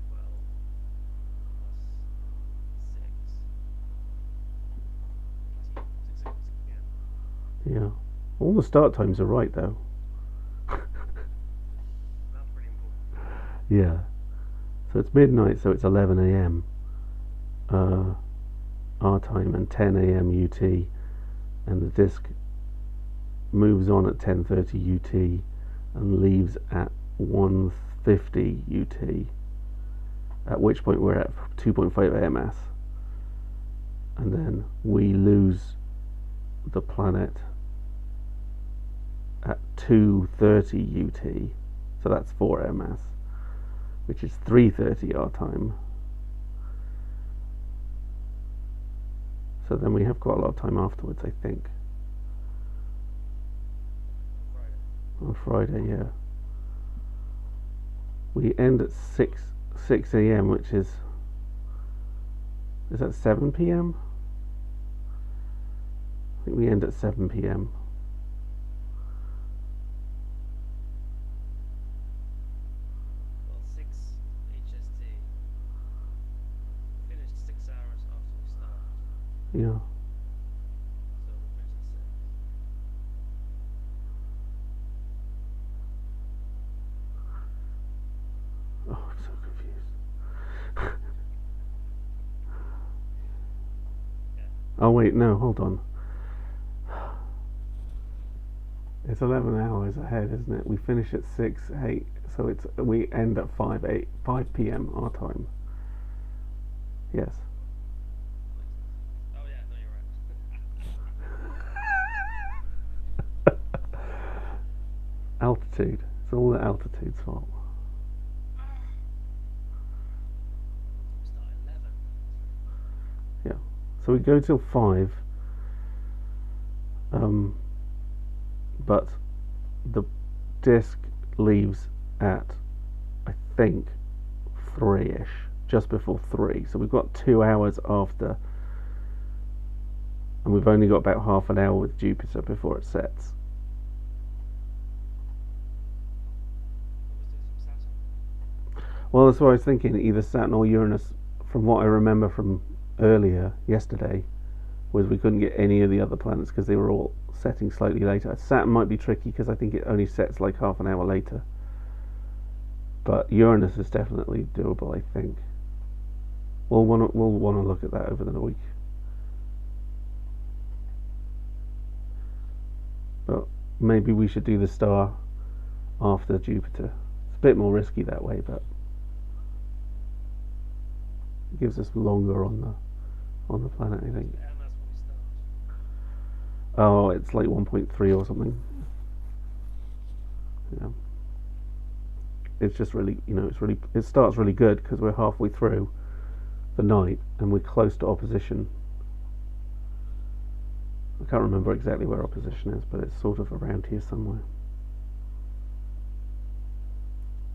12 plus 6. 6 p.m. Yeah. All the start times are right though. That's pretty important. Yeah. So it's midnight, so it's 11 a.m. Our time, and 10 a.m. UT, and the disk moves on at 10:30 UT and leaves at 1:50 UT, at which point we're at 2.5 AMS. and then we lose the planet at 2:30 UT, so that's 4 air mass, which is 3:30 our time. So then we have quite a lot of time afterwards, I think. Friday. On Friday, yeah. We end at 6 a.m., which is that 7 p.m.? I think we end at 7 p.m. Well, 6 HST. Finished 6 hours after we started. Yeah. So we finished at 6. Oh, I'm so confused. Yeah. Oh wait, no, hold on. It's 11 hours ahead, isn't it? We finish at 6, 8, so we end at 5 p.m. our time. Yes. Oh yeah, no, you're right. Altitude. It's all the altitude's fault. We start at 11. Yeah. So we go till 5. But the disc leaves at, I think, 3ish, just before 3. So we've got 2 hours after, and we've only got about half an hour with Jupiter before it sets. What was this from Saturn? Well, that's what I was thinking, either Saturn or Uranus. From what I remember from earlier, yesterday, was we couldn't get any of the other planets because they were all setting slightly later. Saturn might be tricky because I think it only sets like half an hour later. But Uranus is definitely doable, I think. We'll want to look at that over the week. But maybe we should do the star after Jupiter. It's a bit more risky that way, but it gives us longer on the planet, I think. Air mass when we start. Oh, it's like 1.3 or something. Yeah. It's just really, it starts really good because we're halfway through the night and we're close to opposition. I can't remember exactly where opposition is, but it's sort of around here somewhere.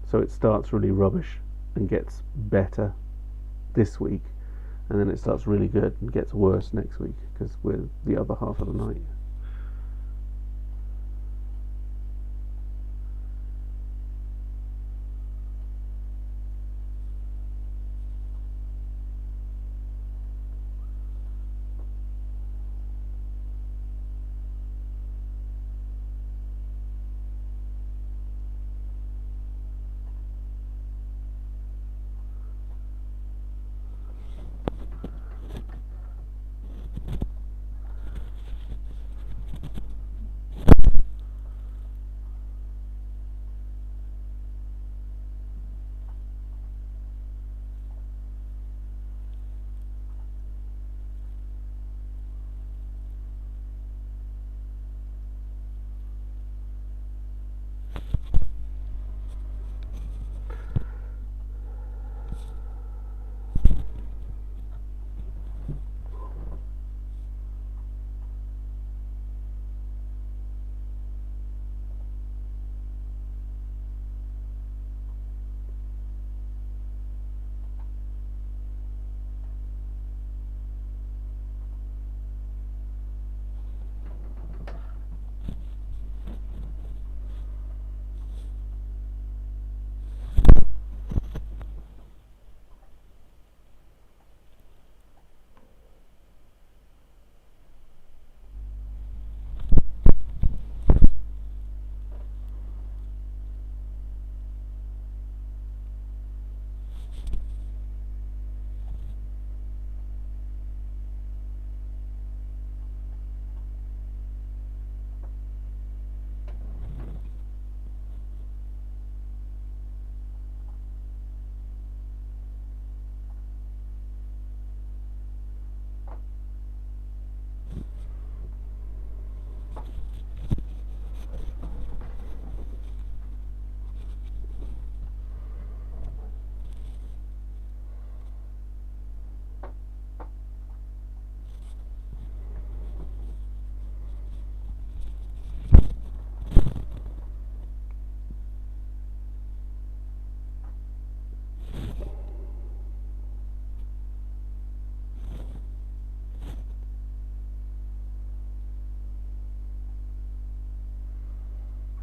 So it starts really rubbish and gets better this week, and then it starts really good and gets worse next week because we're the other half of the night.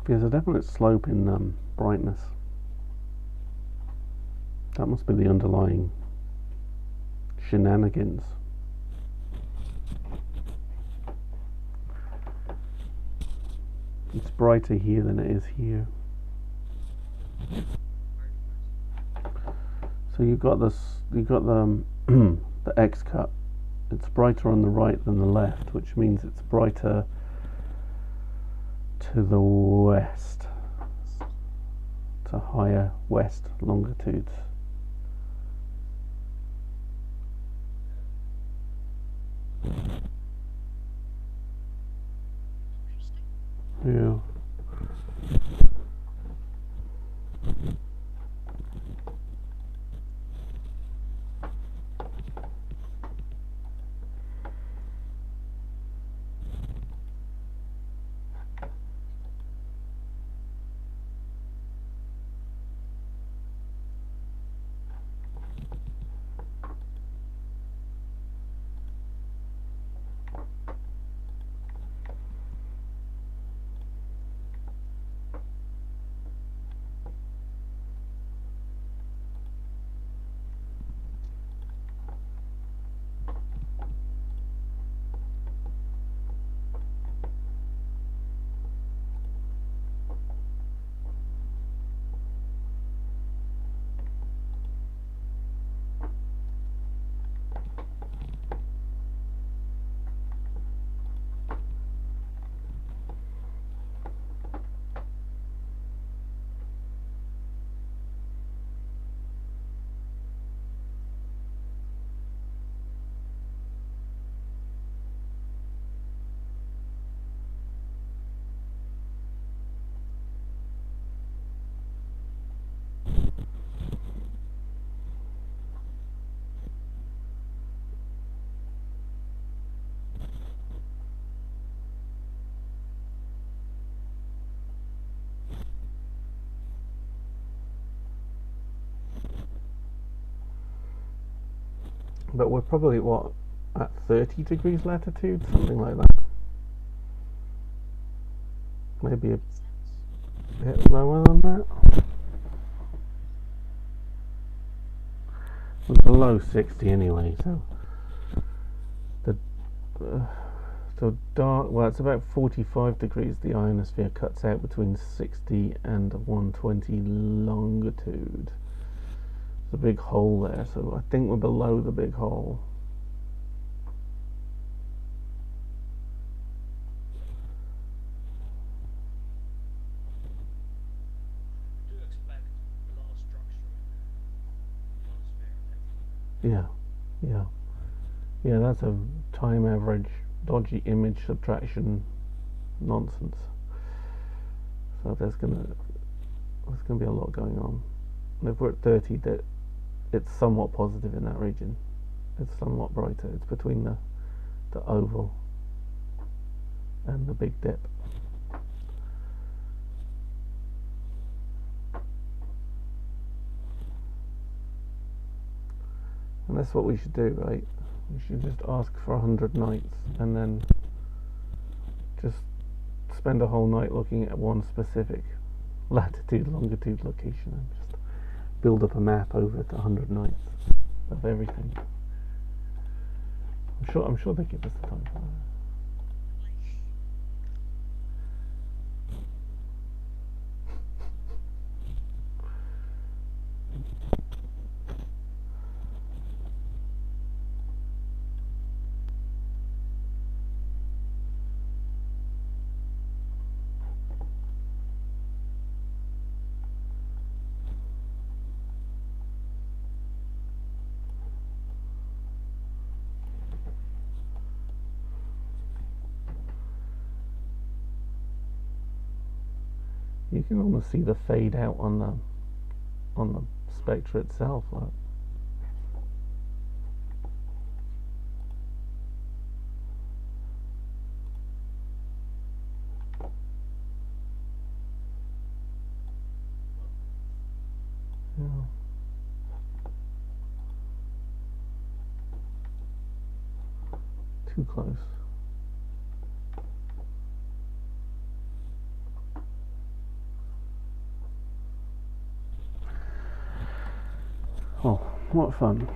There's a definite slope in brightness. That must be the underlying shenanigans. It's brighter here than it is here. Very nice. So you've got this, you've got the the X cut. It's brighter on the right than the left, which means it's brighter to the west, to higher west longitudes. Interesting. Yeah. But we're probably what, at 30 degrees latitude, something like that. Maybe a bit lower than that. We're below 60 anyway, so the so dark. Well, it's about 45 degrees. The ionosphere cuts out between 60 and 120 longitude. There's a big hole there, so I think we're below the big hole. We do expect a lot of structure in the ionosphere and everything. Yeah, that's a time average, dodgy image subtraction nonsense. So there's gonna be a lot going on. And if we're at 30, that it's somewhat positive in that region. It's somewhat brighter. It's between the oval and the big dip. And that's what we should do, right? We should just ask for 100 nights and then just spend a whole night looking at one specific latitude, longitude, location, and just build up a map over the 100 nights of everything. I'm sure they give us the time for that. You can almost see the fade out on the spectra itself. Like. Yeah. Too close. Oh, what fun.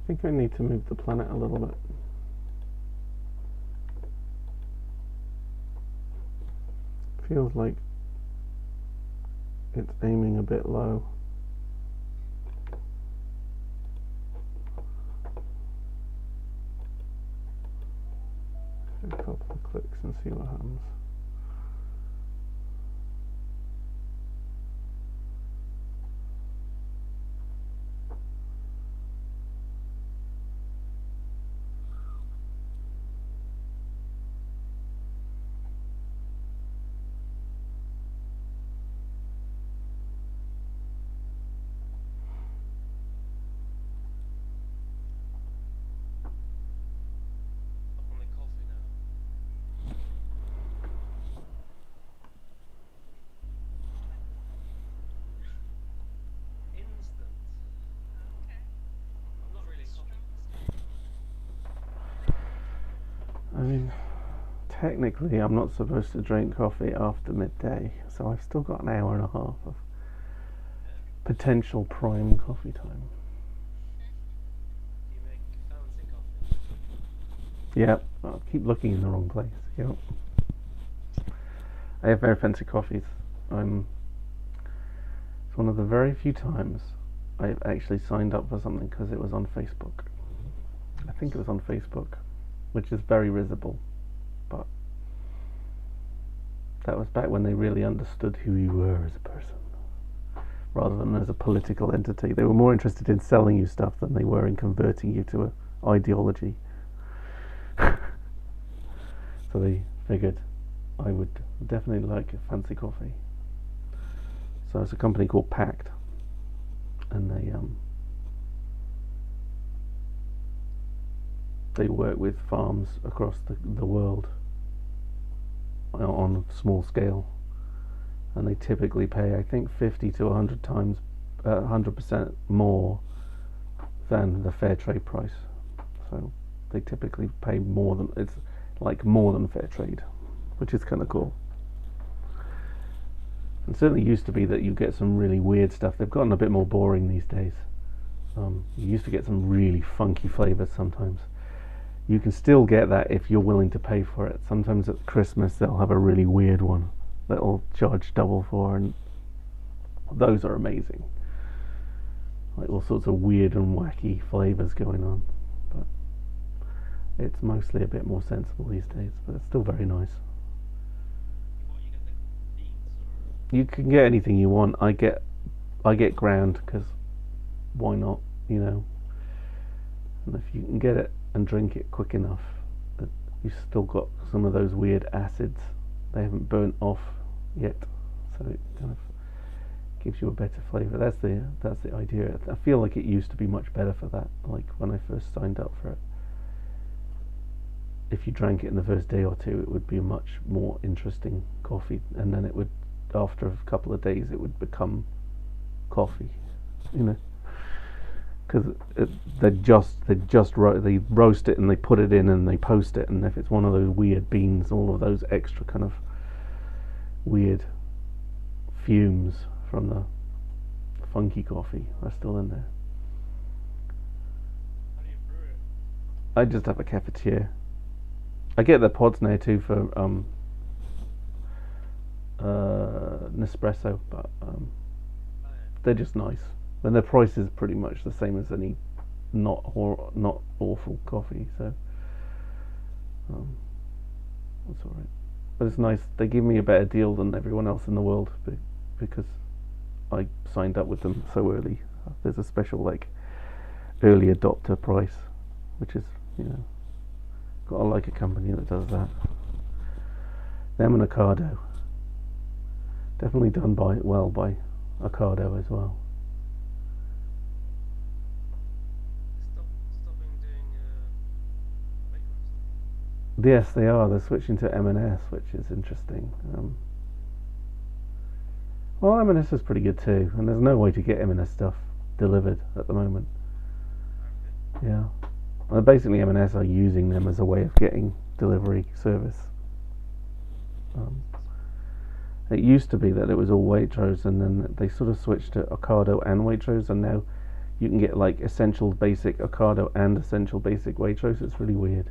think I need to move the planet a little bit. Feels like it's aiming a bit low. A couple of clicks and see what happens. Up on the coffee now. Instant. Okay. I'm not really a coffee Strong. I mean, technically I'm not supposed to drink coffee after midday, so I've still got an hour and a half of potential prime coffee time. Do you make fancy coffee? Yeah, I'll keep looking in the wrong place. Yep. I have very fancy coffees. It's one of the very few times I've actually signed up for something because it was on Facebook. I think it was on Facebook, which is very risible, but that was back when they really understood who you were as a person, rather than as a political entity. They were more interested in selling you stuff than they were in converting you to an ideology. So they figured I would definitely like a fancy coffee. So it's a company called Pact, and they work with farms across the world on a small scale, and they typically pay, I think, 50 to 100 times, 100% more than the fair trade price. So they typically pay more than, it's like more than fair trade, which is kind of cool. And certainly used to be that you get some really weird stuff. They've gotten a bit more boring these days. You used to get some really funky flavors sometimes. You can still get that if you're willing to pay for it. Sometimes at Christmas they'll have a really weird one that they'll charge double for, and those are amazing. Like all sorts of weird and wacky flavors going on. But it's mostly a bit more sensible these days, but it's still very nice. What, you get the beans or? You can get anything you want. I get ground because why not, you know? And if you can get it and drink it quick enough, that you've still got some of those weird acids. They haven't burnt off yet, so it kind of gives you a better flavour. That's the idea. I feel like it used to be much better for that. Like when I first signed up for it, if you drank it in the first day or two, it would be a much more interesting coffee, and then it would, after a couple of days, it would become coffee, you know. Because they roast it and they put it in and they post it, and if it's one of those weird beans, all of those extra kind of weird fumes from the funky coffee are still in there. How do you brew it? I just have a cafetiere. I get the pods now too for Nespresso, but Oh, yeah. they're just nice. And their price is pretty much the same as any not awful coffee, so that's alright. But it's nice. They give me a better deal than everyone else in the world because I signed up with them so early. There's a special like early adopter price, which is, you know, gotta like a company that does that. Them and Ocado. Definitely done by Ocado as well. Stopping doing weight roasting. Yes, they are. They're switching to M&S, which is interesting. Well, M&S is pretty good too, and there's no way to get M&S stuff delivered at the moment. Yeah. Well, basically, M&S are using them as a way of getting delivery service. It used to be that it was all Waitrose, and then they sort of switched to Ocado and Waitrose, and now you can get like essential basic Ocado and essential basic Waitrose. It's really weird.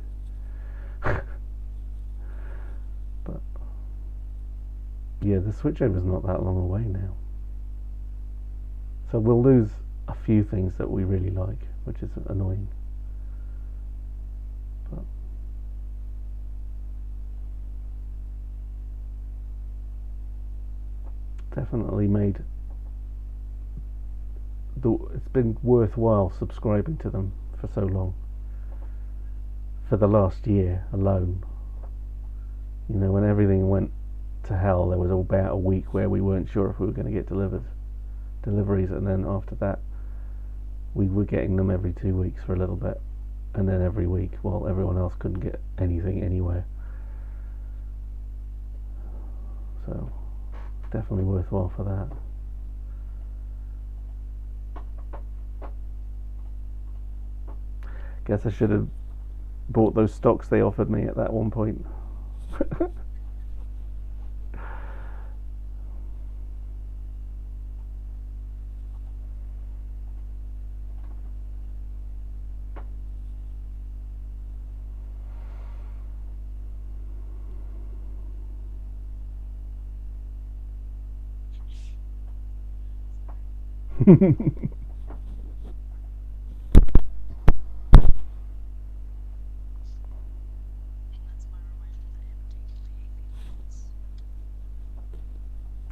But yeah, the switchover's not that long away now. So we'll lose a few things that we really like, which is annoying. But definitely made it's been worthwhile subscribing to them for so long. For the last year alone, you know, when everything went to hell, there was about a week where we weren't sure if we were going to get deliveries, and then after that we were getting them every 2 weeks for a little bit, and then every week while everyone else couldn't get anything anywhere. So definitely worthwhile for that. Guess I should have bought those stocks they offered me at that one point.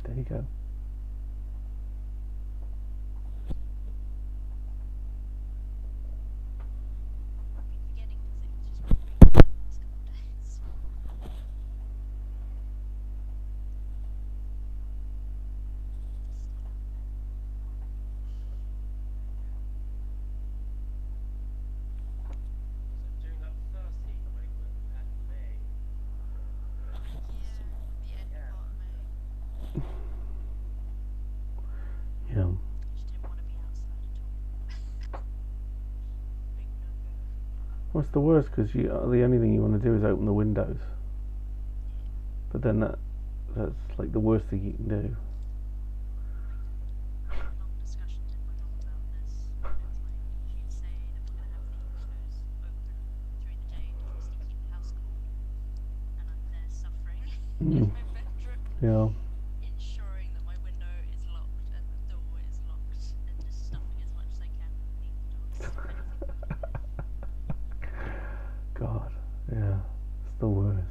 There you go. I've been forgetting because it was just been raining the last couple of days. So during that first heat wave that we had in May, Yeah, the end Yeah. part of May. Yeah. Just didn't want to be outside at all. Big no-go. Well, it's the worst because the only thing you want to do is open the windows. But then that's like the worst thing you can do. I had long discussions with my mum about this. It's like she'd say that we're going to have the windows open during the day just to keep the house cool, and I'm there suffering in my bedroom, Yeah. ensuring that my window is locked and the door is locked, and just stuffing as much as I can underneath the doors. If anything. God. Yeah. It's the worst.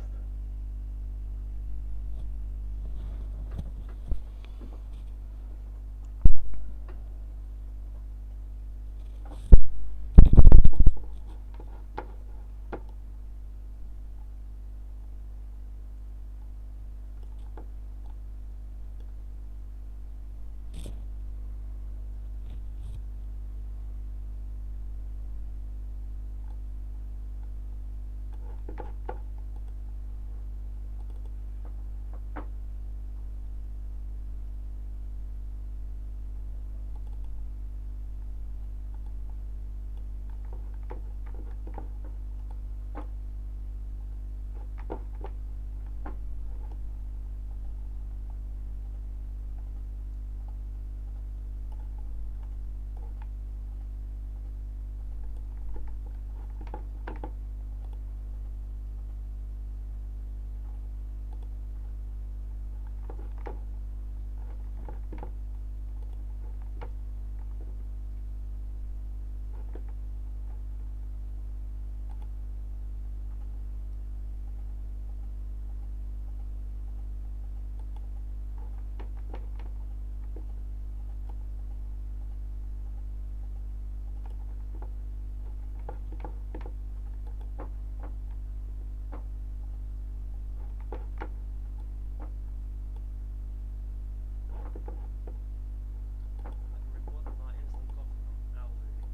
I can report that my instant coffee from Aldi is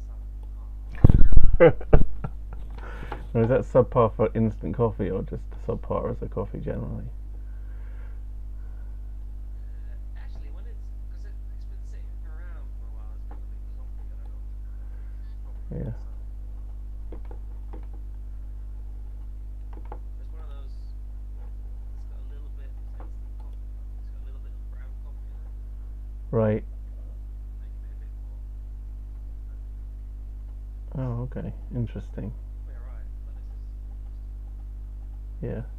subpar. Or is that subpar for instant coffee or just subpar as a coffee generally? Actually, when because it's been sitting around for a while, it's got a bit clumpy. I don't know. Probably Yeah. sun. It's one of those. It's got a little bit. It's instant coffee, but it's got a little bit of brown coffee in it, Right. making it a bit more Oh, okay. Interesting. We're right, but this is Yeah. not bringing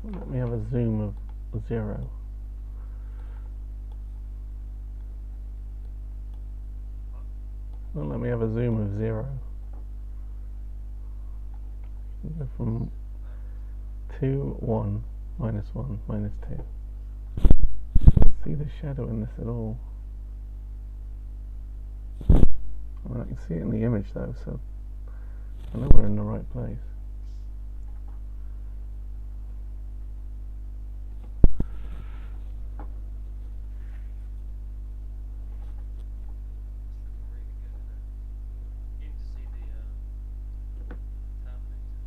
nicely. Let me have a zoom of 0. Well, let me have a zoom of 0. Go from 2, 1, -1, -2. Can't see the shadow in this at all. Well, I can see it in the image though, so I know we're in the right place. It's looking really good, isn't it? Beginning to see the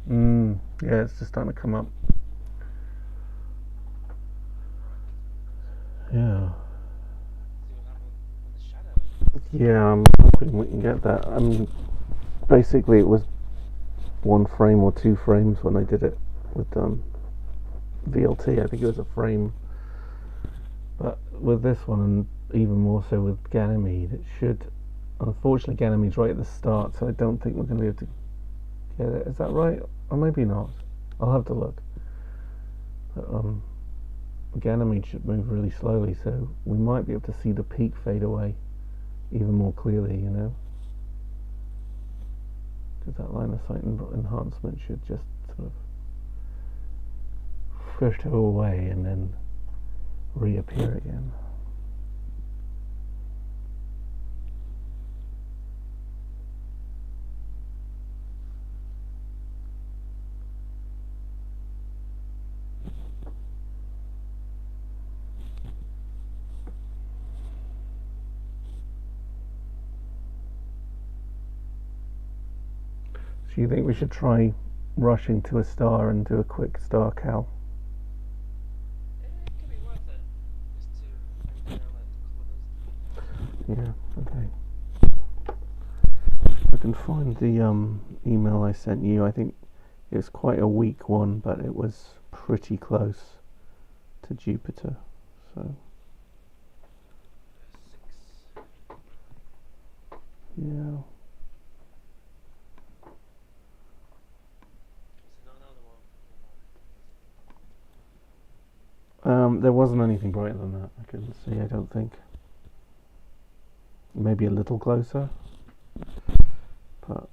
Terminator. Yeah, it's just starting to come up. How bright it's Yeah. See what happened when the shadow. Yeah, I'm hoping we can get that. Basically it was 1 frame or 2 frames when I did it with VLT. I think it was a frame. But with this one, and even more so with Ganymede, it should. Unfortunately, Ganymede's right at the start, so I don't think we're going to be able to get it. Is that right? Or maybe not. I'll have to look. But Ganymede should move really slowly, so we might be able to see the peak fade away even more clearly, you know? Because that line of sight enhancement should just sort of fritter away and then reappear again. So you think we should try rushing to a star and do a quick star cal? It could be worth it. Just to bring down the colours. Yeah, okay. I can find the email I sent you. I think it was quite a weak one, but it was pretty close to Jupiter. So 6, 9. yeah. So not another one. There wasn't anything brighter than that. I couldn't see. I don't think. Maybe a little closer, but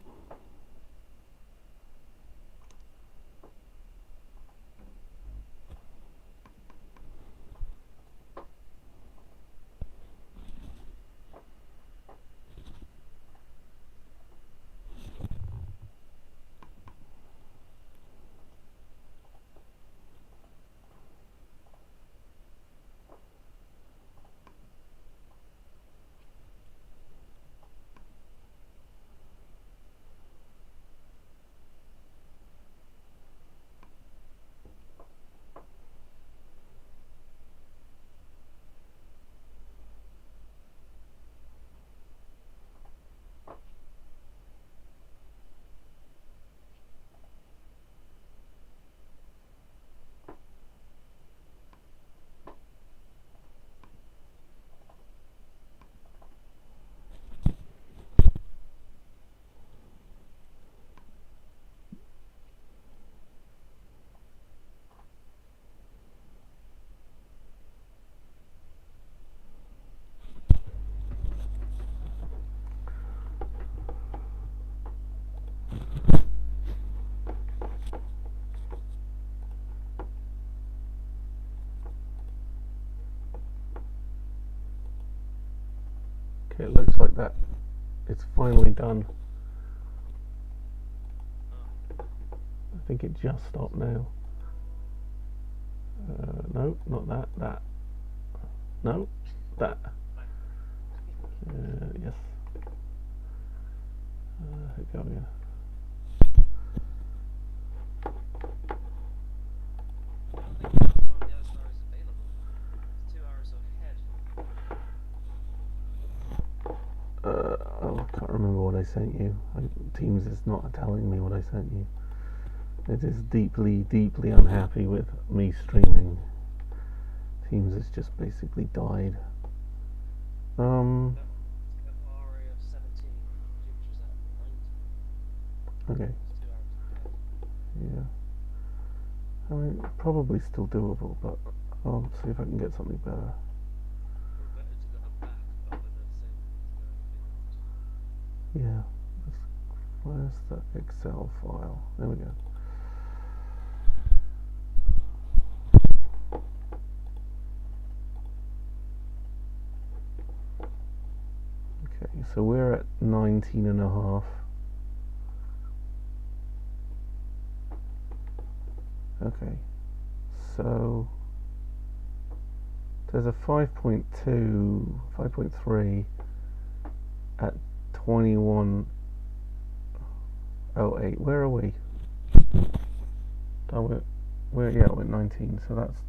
like that. It's finally done. I think it just stopped now. No, not that. That. No, that. Yes. Here we go again. I don't think the other one on the other star is available. It's 2 hours ahead. Oh, I can't remember what I sent you. Teams is not telling me what I sent you. It is deeply, deeply unhappy with me streaming. Teams has just basically died. It's got RA of 17. Jupiter's at 19. Okay. It's 2 hours ahead. Yeah. I mean, probably still doable, but I'll see if I can get something better. Or better to go back rather than same as going Yeah. Where's the Excel file? There we go. Okay, so we're at 19 and a half. Okay, so there's a 5.2, 5.3 at 21:08. Where are we? Oh, we're at 19. So that's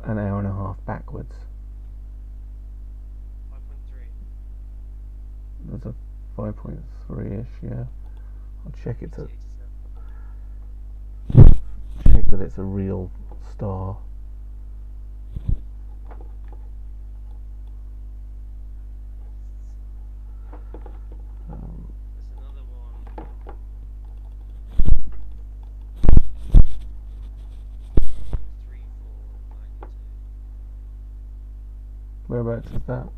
an hour and a half backwards. 5.3. There's a 5.3-ish. Yeah, I'll check it's a. 87. Check that it's a real star. There's another one. 3492. Whereabouts is that?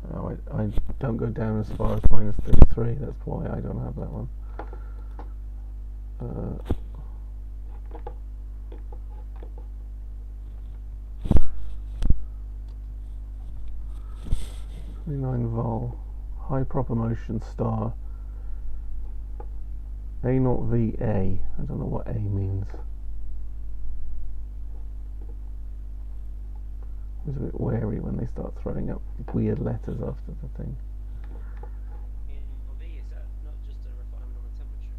21.4. Oh, I don't go down as far as -33. That's why I don't have that one. 29 vol, high proper motion star, A0VA. I don't know what A means. I was a bit wary when they start throwing up weird letters after the thing. V, is that not just a refinement on the temperature?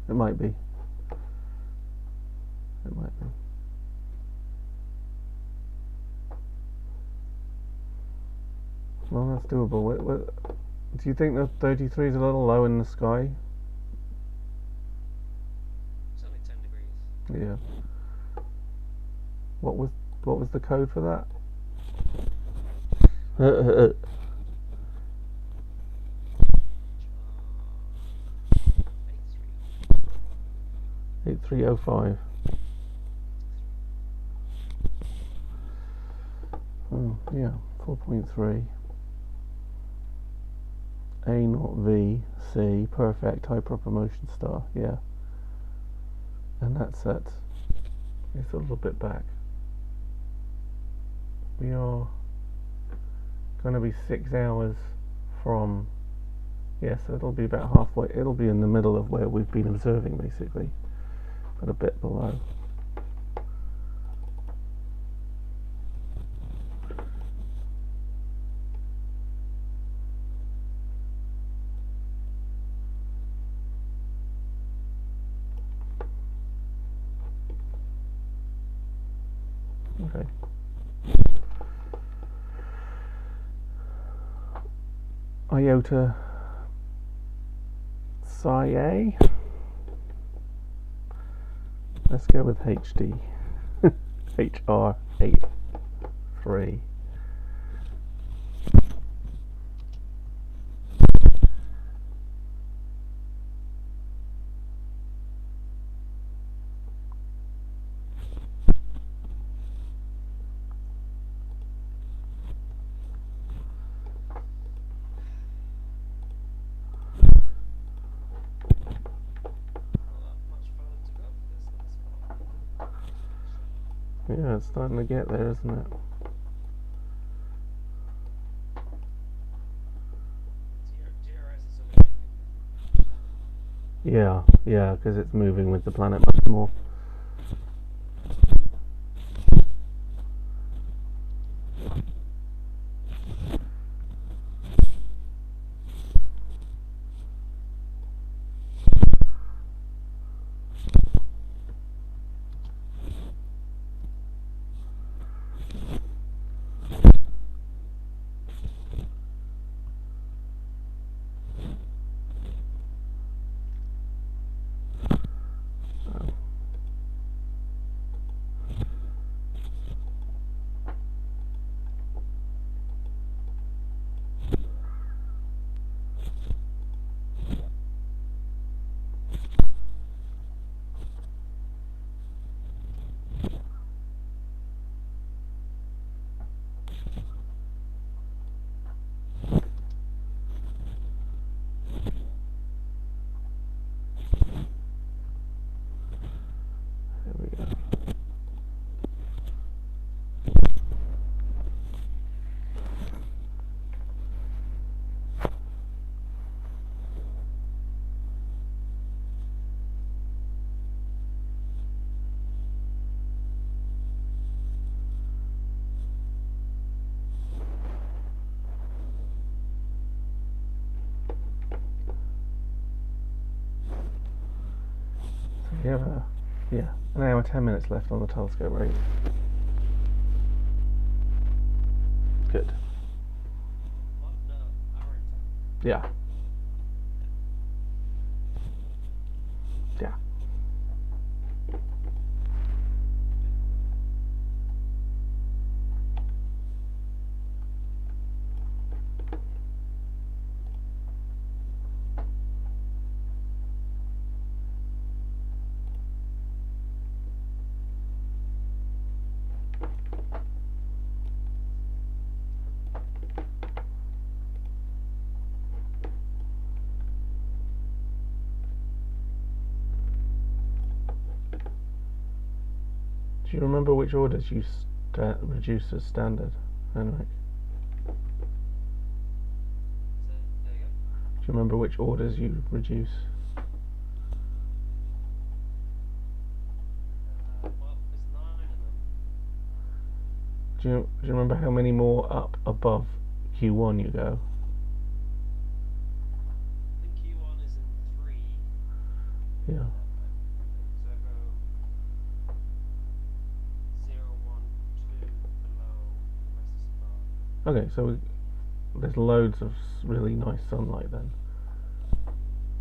It might be. It might be. Well, that's doable. Do you think that 33 is a little low in the sky? It's only 10 degrees. Yeah. What was the code for that? 8305. Oh, yeah, 4.3. A0V C, perfect, high proper motion star, yeah. And that's at, it's a little bit back. We are going to be 6 hours from, yeah, so it'll be about halfway, it'll be in the middle of where we've been observing basically, but a bit below. Okay. Iota Psi A. Let's go with HD. HR83. Not that much further to go for this last Yeah, it's starting to get there, isn't it? GRS is sort of taking Yeah, yeah, because it's moving with the planet much more. There we go. So we have an hour 10 minutes left on the telescope, right? Good. what? No, hour and 10. Yeah. Yeah. Do you remember which orders you reduced as standard, Henrik? So there you go. Do you remember which orders you reduce? Well, there's 9 of them. Do you remember how many more up above Q1 you go? I think Q1 is in 3. Yeah. So I go 0, 1, 2 below, and the rest is above. Okay, so there's loads of really nice sunlight then.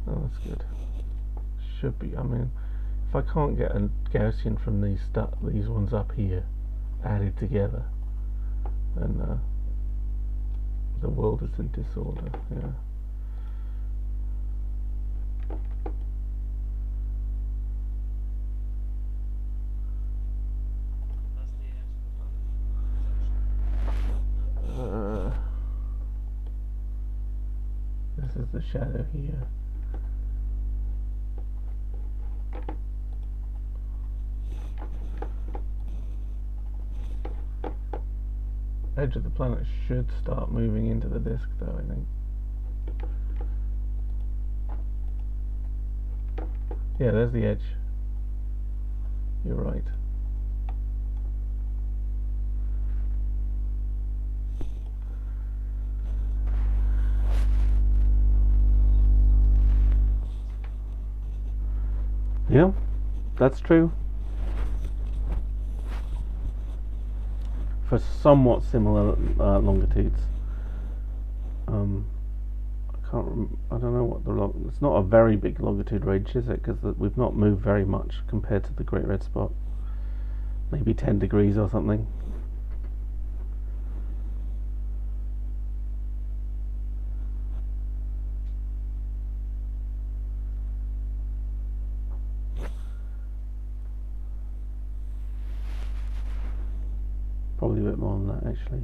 Oh, that's good. Should be. I mean, if I can't get a Gaussian from these ones up here added together, then the world is in disorder. Yeah. That's the edge of the planet. This is the shadow here. Edge of the planet should start moving into the disk, though, I think. Yeah, there's the edge. You're right. Yeah, that's true. For somewhat similar longitudes. I don't know what it's not a very big longitude range, is it? Because we've not moved very much compared to the Great Red Spot. Maybe 10 degrees or something. Probably a bit more than that, actually.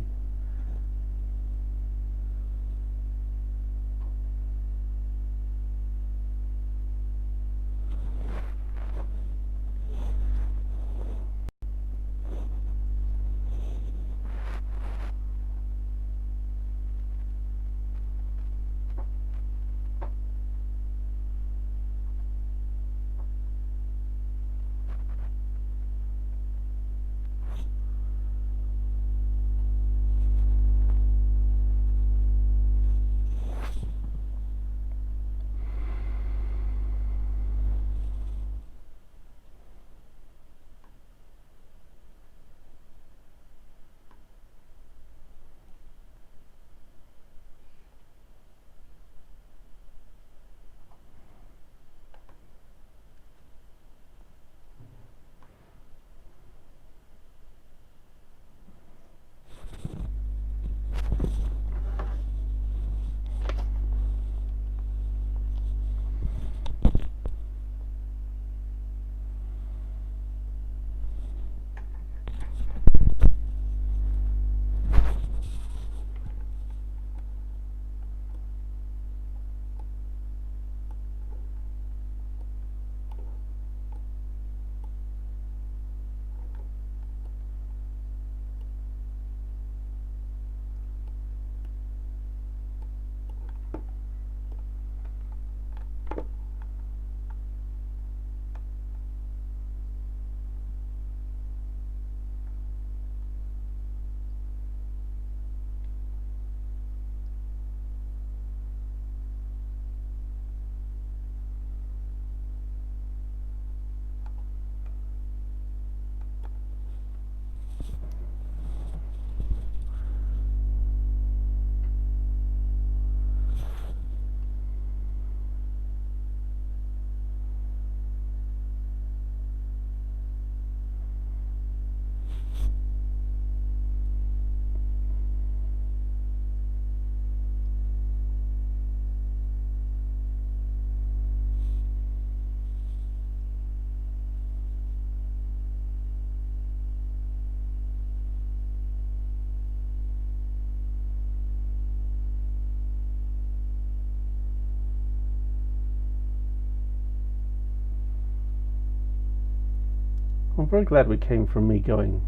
I'm very glad we came from me going,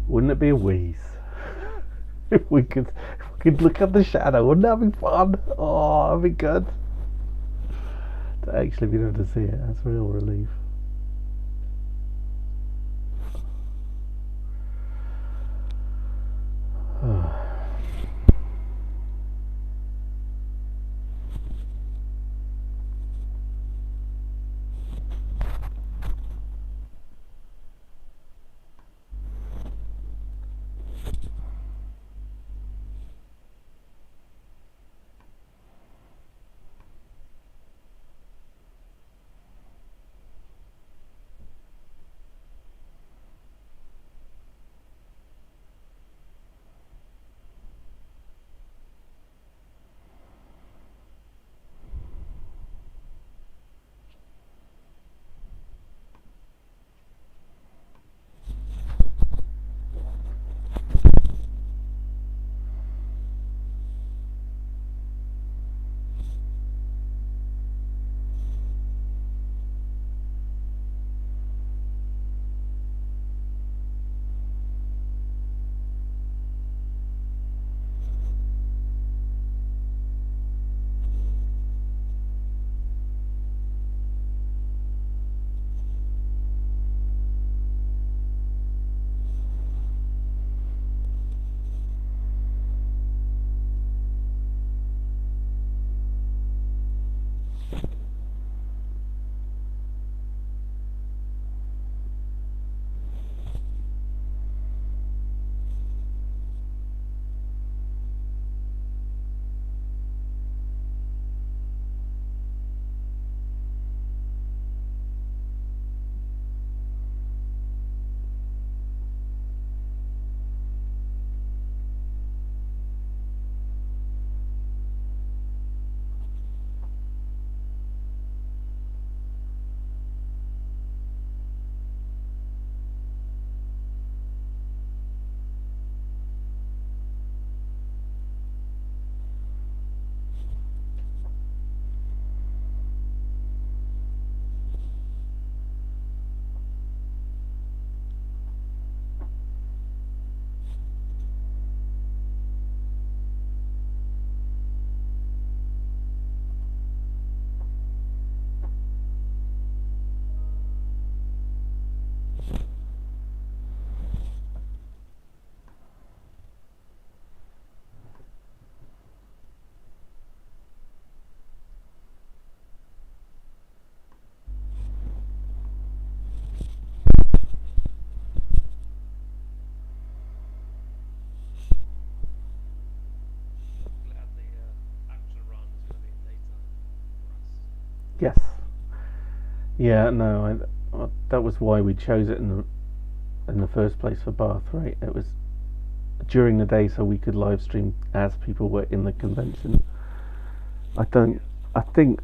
wouldn't it be a wheeze? if we could look at the shadow, wouldn't that be fun? Oh, that'd be good. To actually be able to see it, that's a real relief. Glad the actual run is going to be in daytime for us. Yes. Yeah, no, that was why we chose it in the first place for Bath, right? It was during the day so we could live stream as people were in the convention. I think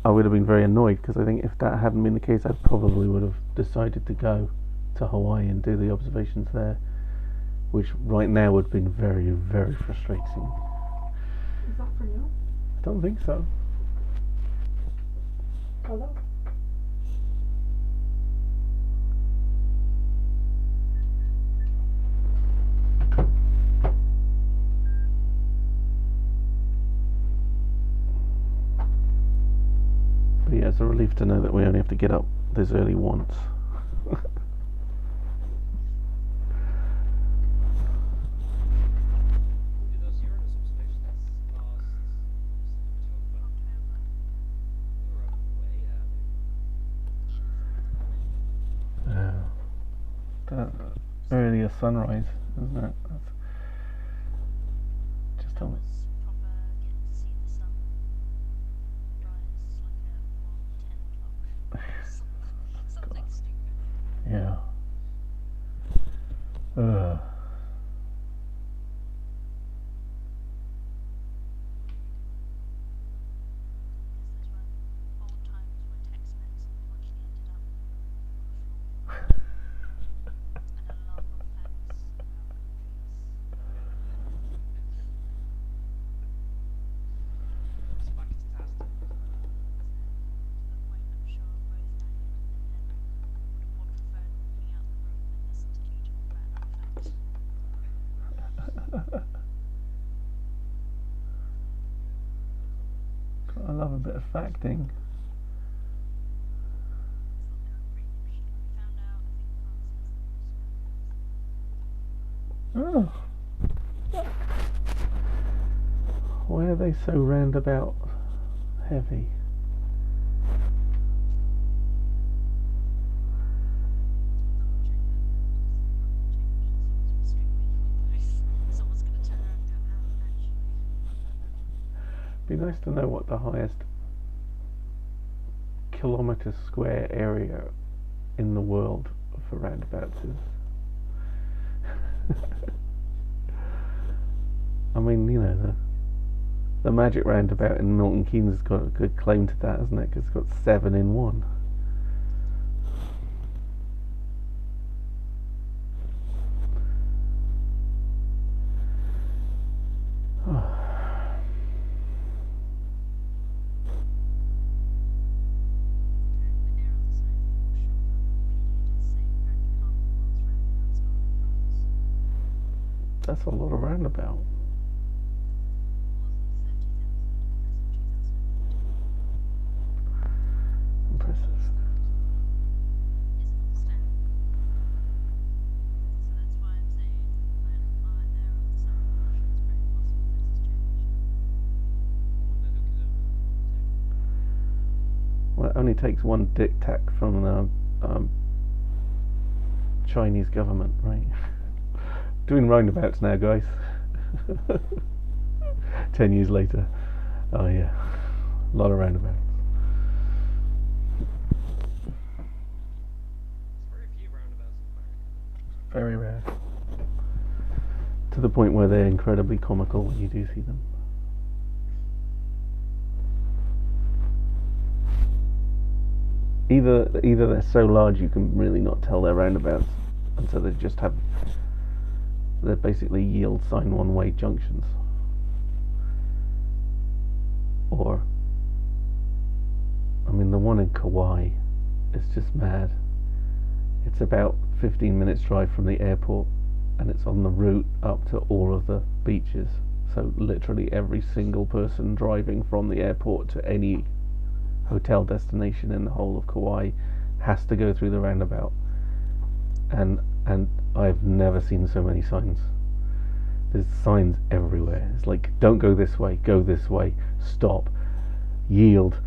I would have been very annoyed because I think if that hadn't been the case, I probably would have decided to go to Hawaii and do the observations there, which right now would have been very, very frustrating. Is that for you? I don't think so. Hello? But yeah, it's a relief to know that we only have to get up this early once. We did those Uranus observations last October. We were up way early. Yeah. That earlier sunrise, isn't it? That's just That tell me. was proper getting to see the sun rise like at 10 o'clock. Something stupid. Yeah. Because those were old times where Tex-Mex unfortunately ended up on the floor. And a love of Paris. I love a bit of facting. Oh. Why are they so roundabout heavy? Be nice to know what the highest kilometre square area in the world for roundabouts is. I mean, you know, the magic roundabout in Milton Keynes has got a good claim to that, hasn't it? Because it's got 7 in 1. That's a lot of roundabout. Impressive. Well, it only takes one diktat from the Chinese government, right? Doing roundabouts now, guys. 10 years later. Oh yeah, a lot of roundabouts. There's very few roundabouts in America. Very rare. To the point where they're incredibly comical when you do see them. Either they're so large you can really not tell they're roundabouts, and so they're basically yield sign one-way junctions. Or, I mean, the one in Kauai is just mad. It's about 15 minutes drive from the airport, and it's on the route up to all of the beaches. So literally every single person driving from the airport to any hotel destination in the whole of Kauai has to go through the roundabout. And I've never seen so many signs. There's signs everywhere. It's like, don't go this way, stop, yield,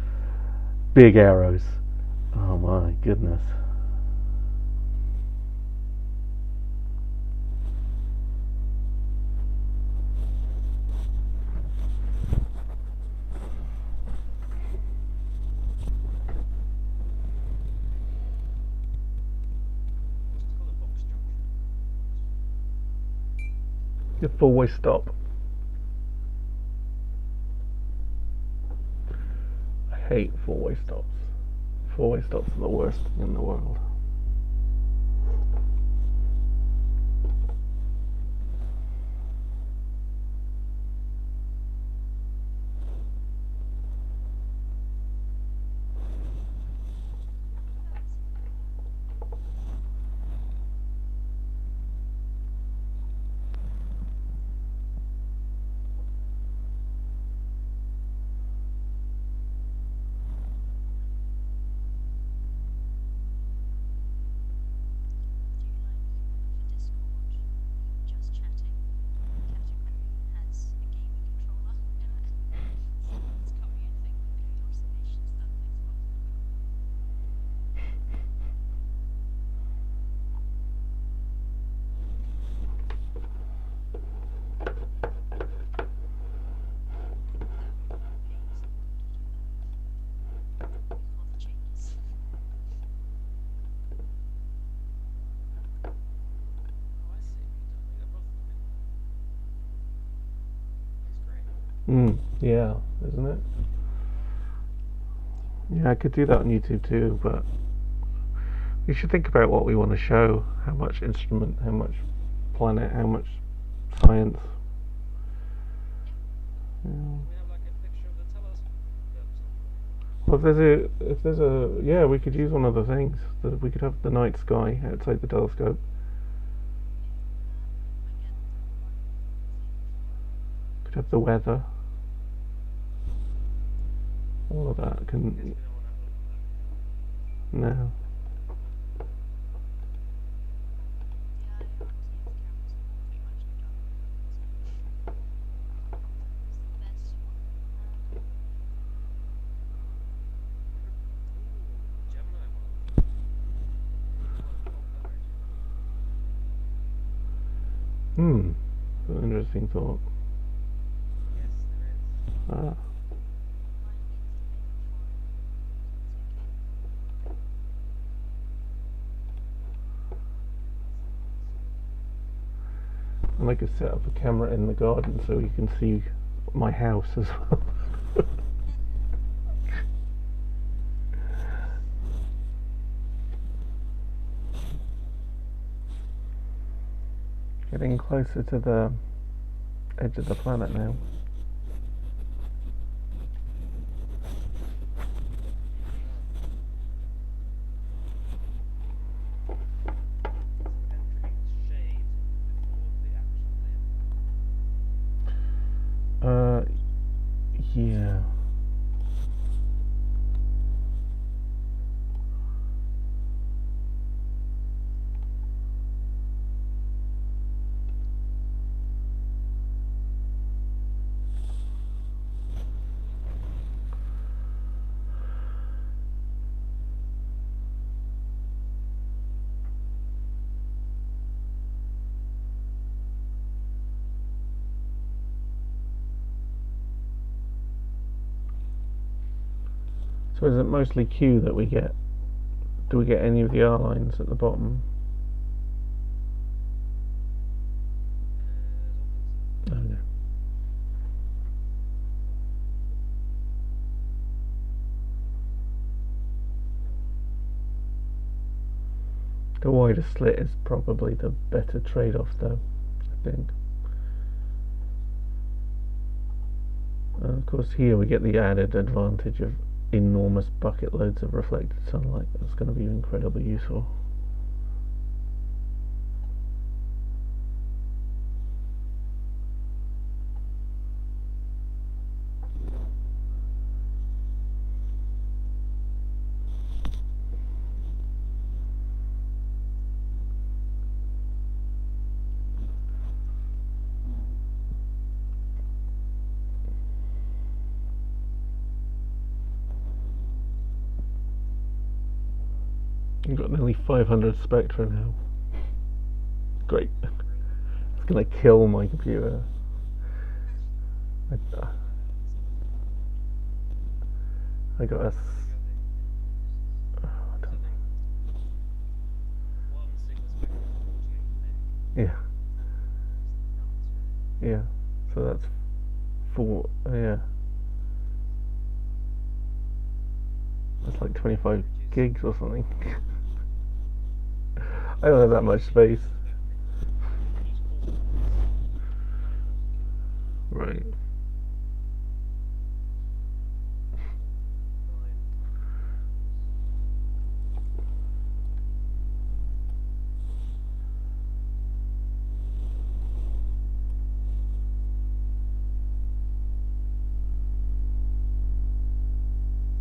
big arrows. Oh my goodness. What's it called, a box junction? Your four-way stop. I hate four-way stops. Four-way stops are the worst thing in the world. Yeah, isn't it? Yeah, I could do that on YouTube too, but we should think about what we want to show. How much instrument, how much planet, how much science. Yeah. We have like a picture of the telescope. Well, if there's a, yeah, we could use one of the things. We could have the night sky outside the telescope. aspect of the weather. All of that Guess can. we don't want to overlook that. No. The IRTF cameras are pretty much done. It's the best one. Ooh, Gemini one. What fog direction? An interesting thought. Yes, there is. Ah. Might need to pay for it. It's okay. And I could set up a camera in the garden so you can see my house as well. Getting closer to the edge of the planet now. Entering shade before the actual limb. Yeah. So is it mostly Q that we get? Do we get any of the R lines at the bottom? I don't think so. Oh, no. The wider slit is probably the better trade-off though, I think. Of course here we get the added advantage of enormous bucket loads of reflected sunlight. That's going to be incredibly useful. We've got nearly 500 spectra now. Great. It's going to kill my computer. I got a. I don't know. One single spectrum is 48 meg. Yeah. Yeah. So that's 4. Yeah. That's like 25 gigs or something. I don't have that much space. Each port is 9,000 Right.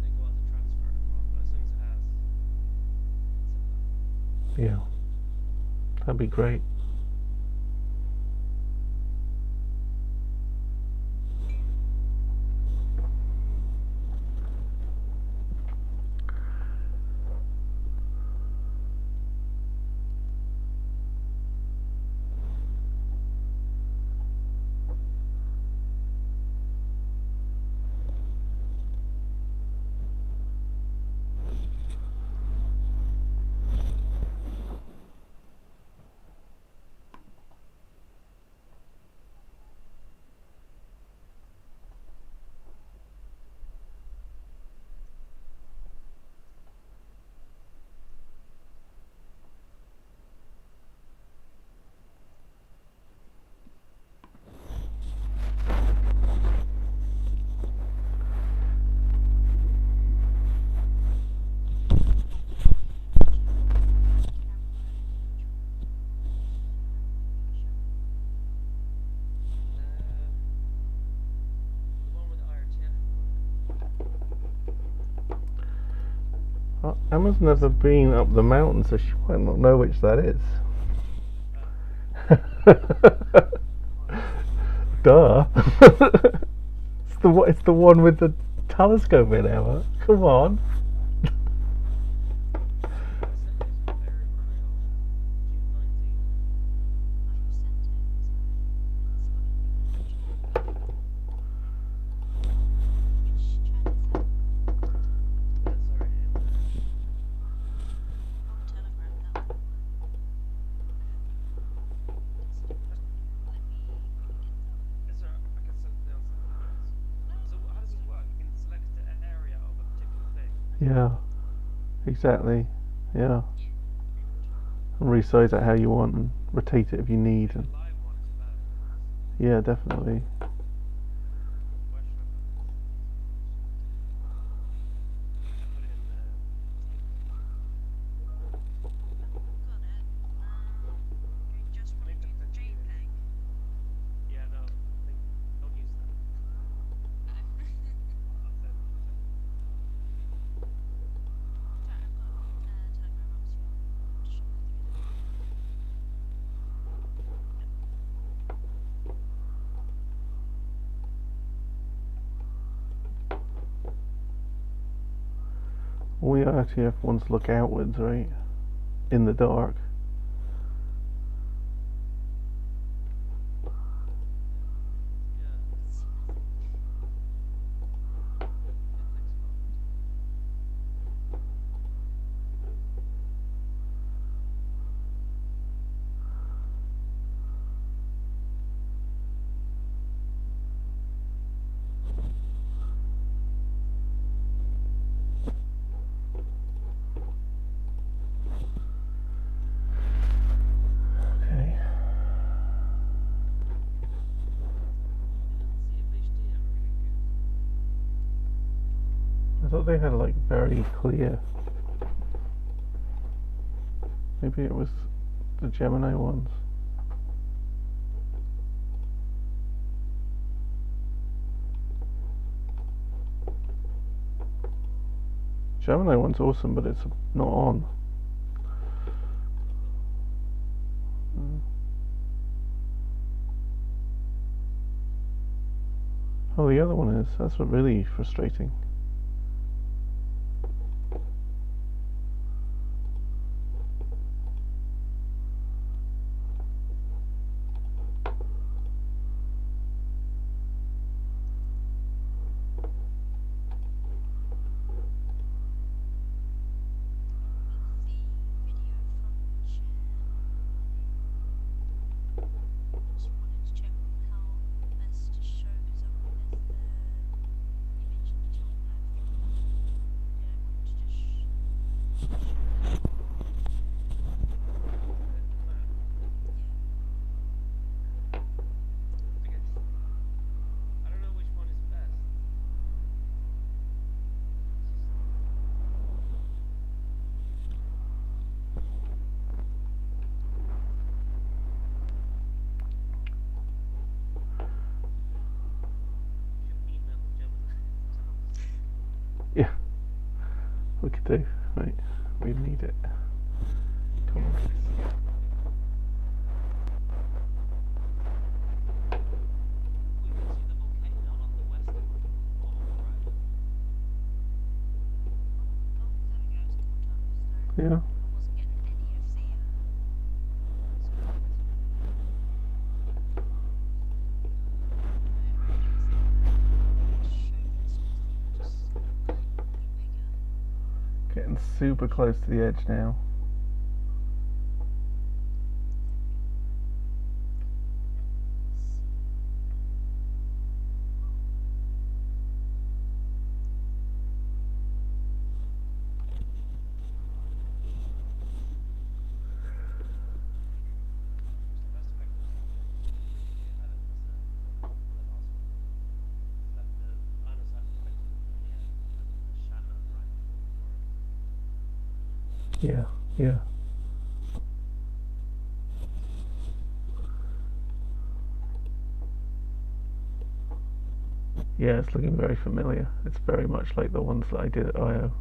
They go out to transfer it as well, but as soon as it has, it's Yeah. That'd be great. Emma's never been up the mountain, so she might not know which that is. Duh. It's the one with the telescope in, Emma. Come on. Yeah, exactly. Yeah. And resize it how you want and rotate it if you need. And yeah, definitely. All the IRTF ones look outwards, right? In the dark. Okay. I thought they had like very clear. Maybe it was the Gemini ones. Gemini one's awesome, but it's not on. Oh, the other one is. That's what really frustrating. Yeah, we could do. Right, we need it. Come on. Yeah. Getting super close to the edge now. Yeah, yeah. Yeah, it's looking very familiar. It's very much like the ones that I did at IO.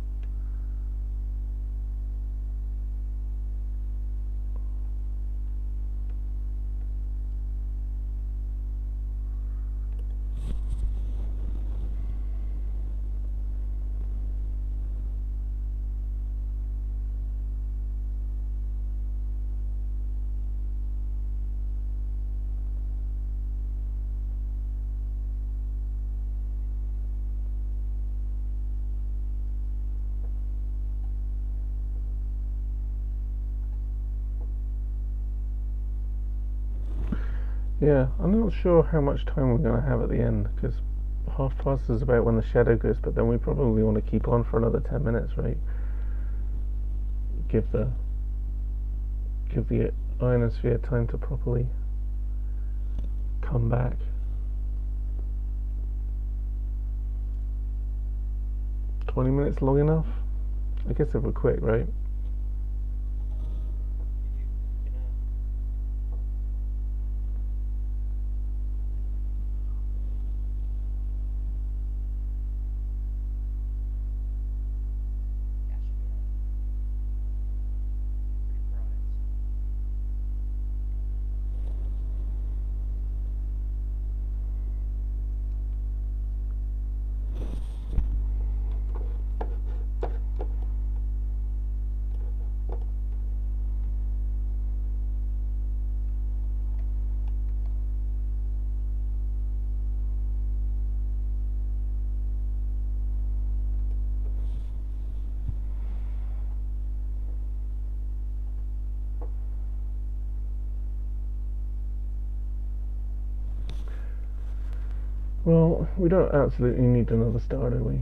Yeah, I'm not sure how much time we're going to have at the end, because 1:30 is about when the shadow goes, but then we probably want to keep on for another 10 minutes, right? Give the ionosphere time to properly come back. $20 long enough? I guess if we're quick, right? Yeah, should be alright. Pretty bright. Well, we don't absolutely need another star, do we?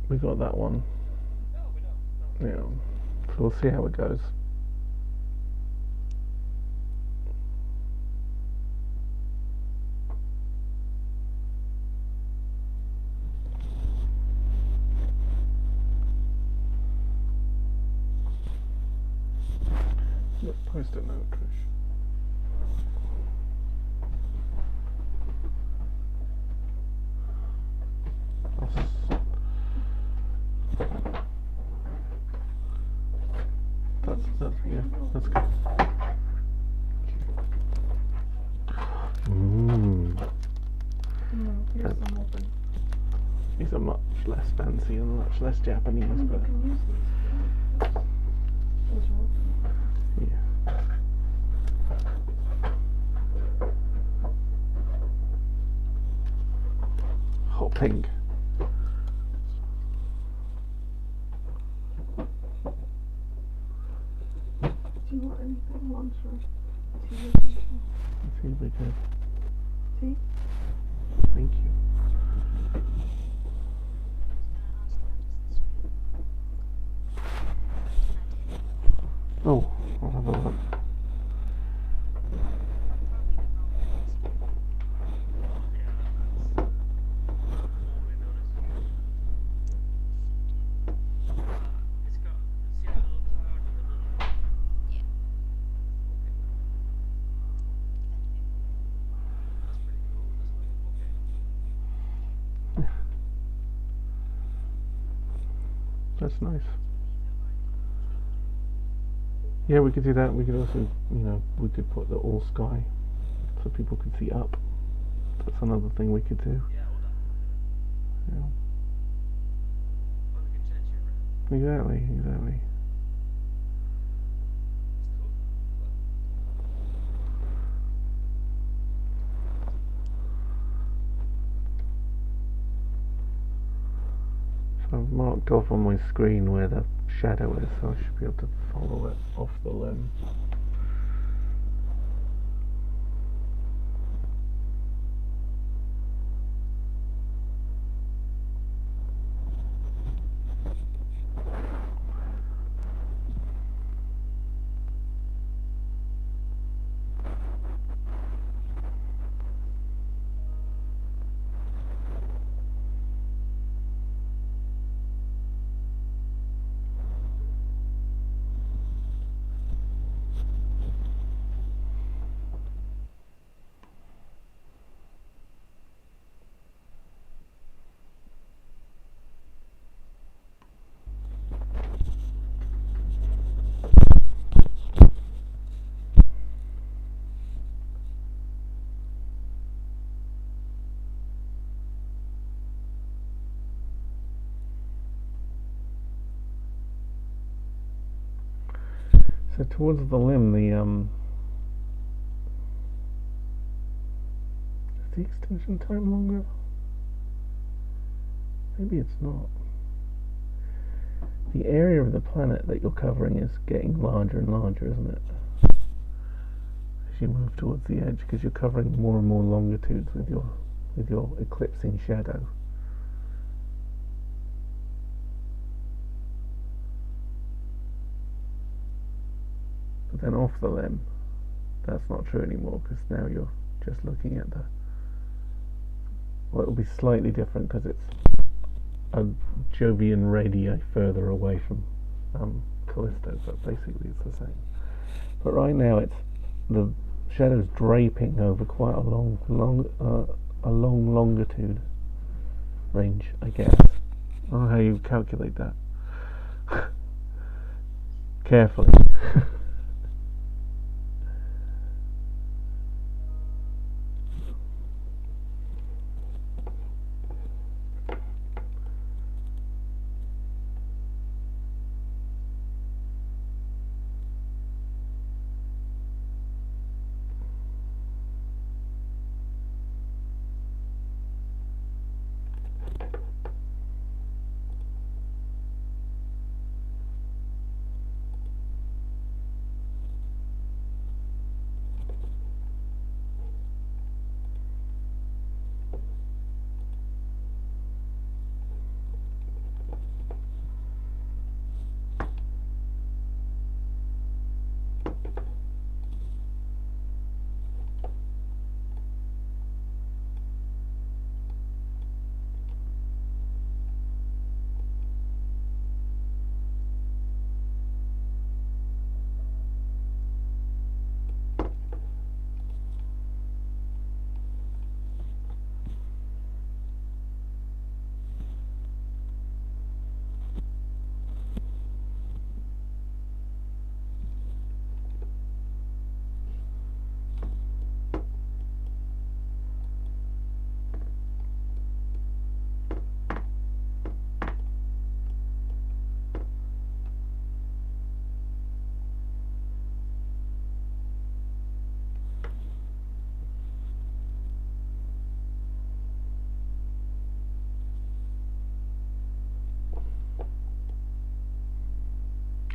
We got that one. No, we don't. No. Yeah. So we'll see how it goes. Post-it note, Trish. That's yeah, that's good. Here's some open. These are much less fancy and much less Japanese, You but can use these. Those are open. yeah. Hot pink. Do you want anything lunch or tea or something? Let's see if we can. Tea? Thank you. Oh, I'll have a look. Yeah, that's normally known as it's got, see that little cloud in the middle? Yeah. Okay. That's pretty cool. That's like a bouquet. That's nice. Yeah, we could do that. We could also, we could put the all sky so people could see up. That's another thing we could do. Yeah, all that. Yeah. Well, we can change it around. Exactly. It's cool. So I've marked off on my screen where the shadow is, so I should be able to follow it off the limb. So towards the limb, is the extension time longer? Maybe it's not. The area of the planet that you're covering is getting larger and larger, isn't it? As as you move towards the edge, because you're covering more and more longitudes with your eclipsing shadow. But then off the limb, that's not true anymore, because now you're just looking at well, it'll be slightly different because it's a Jovian radii further away from Callisto, but basically it's the same. But right now the shadow's draping over quite a long longitude range, I guess. I don't know how you calculate that. Carefully.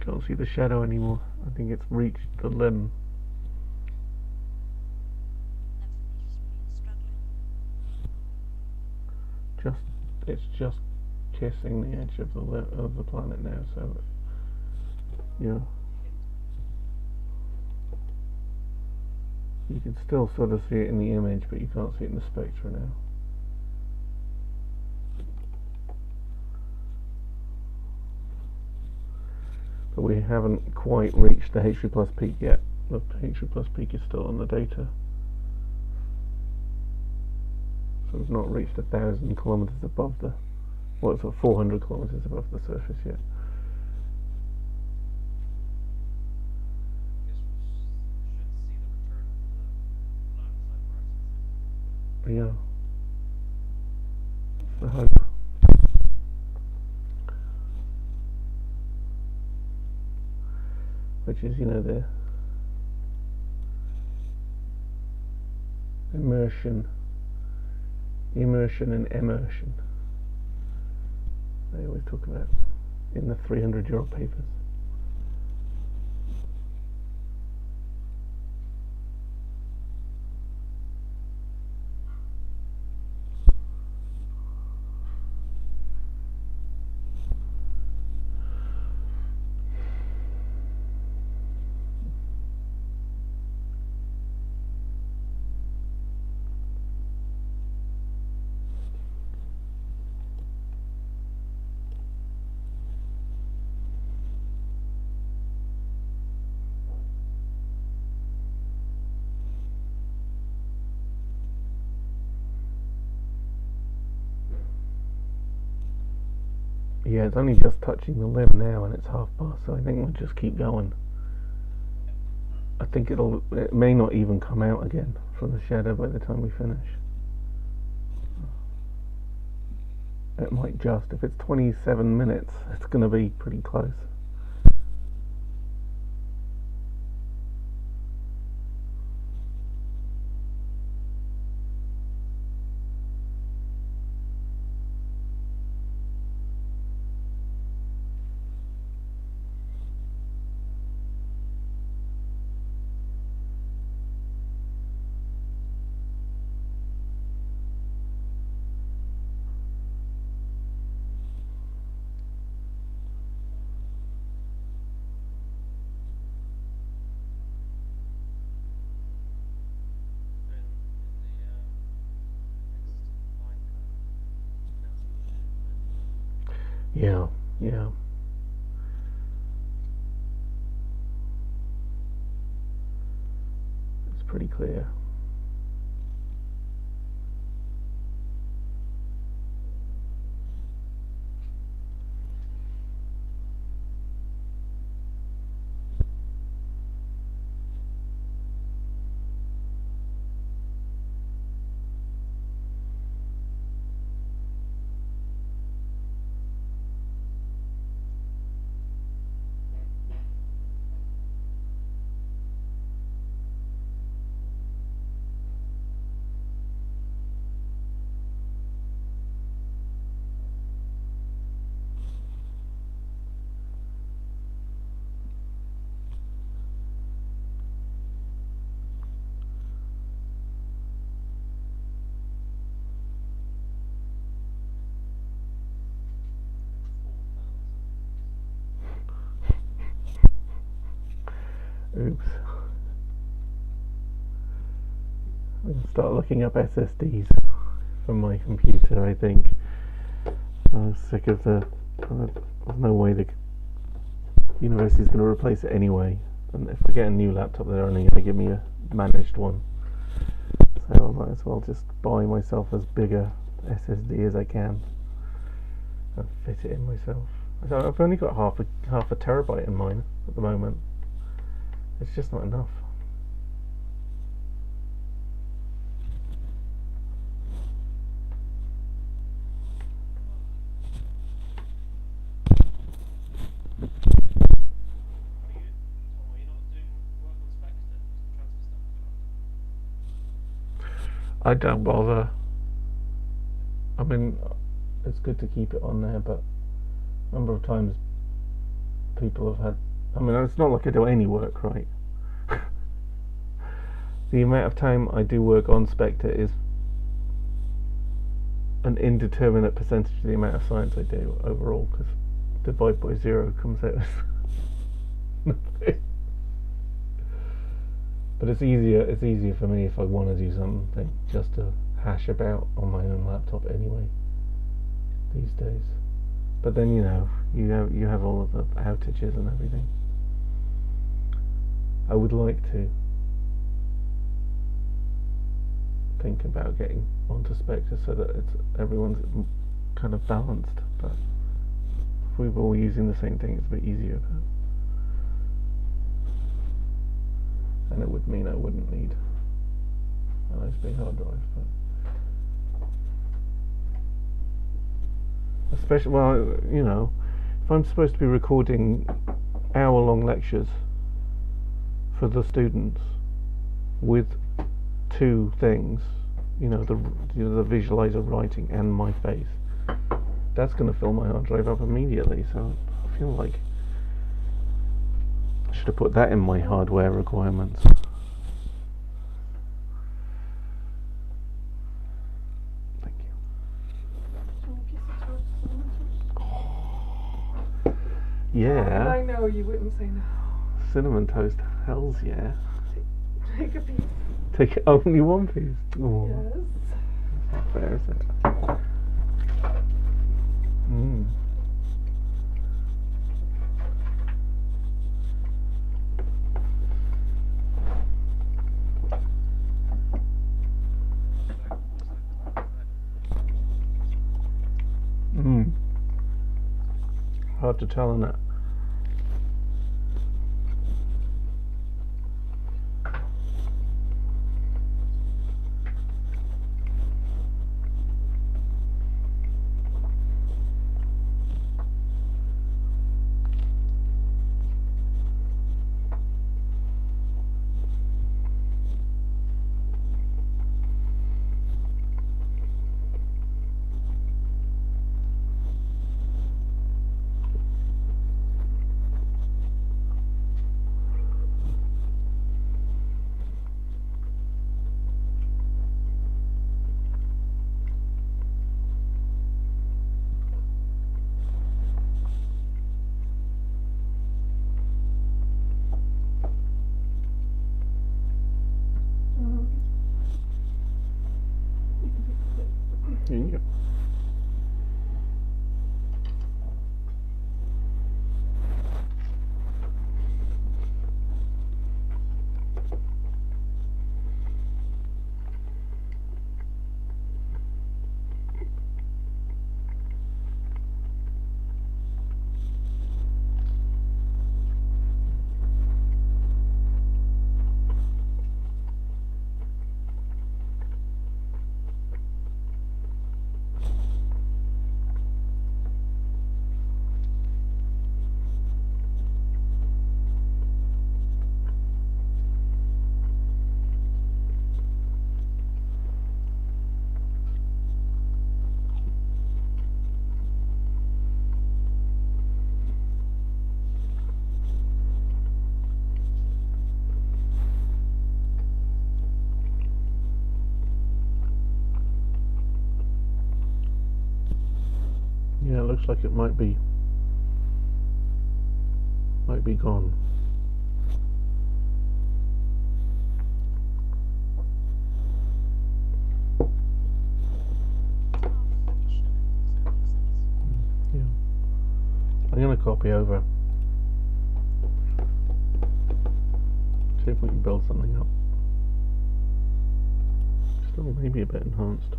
Can't see the shadow anymore. I think it's reached the limb. It's just kissing the edge of the planet now. So yeah, you can still sort of see it in the image, but you can't see it in the spectra now. But we haven't quite reached the H3 plus peak yet. The H3 plus peak is still on the data. So we've not reached 1,000 kilometers above the, well, it's 400 kilometers above the surface yet. I guess we should see the return of the line of sight horizons. Yeah. That's the hope. Which is, the immersion and immersion they always talk about in the 300-year-old papers. Yeah, it's only just touching the limb now and it's past, so I think we'll just keep going. I think it may not even come out again from the shadow by the time we finish. It might just, if it's 27 minutes, it's going to be pretty close. Yeah, yeah. It's pretty clear. Oops. I'm gonna start looking up SSDs from my computer, I think. I'm sick of there's no way the university's going to replace it anyway. And if I get a new laptop, they're only going to give me a managed one. So I might as well just buy myself as big a SSD as I can and fit it in myself. So I've only got half a terabyte in mine at the moment. It's just not enough. Are you not doing work on spectra? Transfer stuff? I don't bother. I mean, it's good to keep it on there, but a number of times people have had. I mean, it's not like I do any work, right? The amount of time I do work on Spectre is an indeterminate percentage of the amount of science I do overall, because divide by 0 comes out as nothing. But it's easier for me if I want to do something just to hash about on my own laptop anyway these days. But then you have all of the outages and everything. I would like to think about getting onto Spectre so that everyone's kind of balanced, but if we were all using the same thing, it's a bit easier. And it would mean I wouldn't need a nice big hard drive, but especially, well, if I'm supposed to be recording hour-long lectures for the students with two things, the visualizer writing and my face, that's going to fill my hard drive up immediately. So I feel like I should have put that in my hardware requirements. Thank you. Do you want a piece of toast? Cinnamon toast? Yeah. I know you wouldn't say no. Cinnamon toast, hells yeah. Take a piece. Take only one piece. Oh, Yes. that's not fair, is it? Mm. Hard to tell, isn't it? looks like it might be gone. Yeah. I'm going to copy over. See if we can build something up. Still maybe a bit enhanced.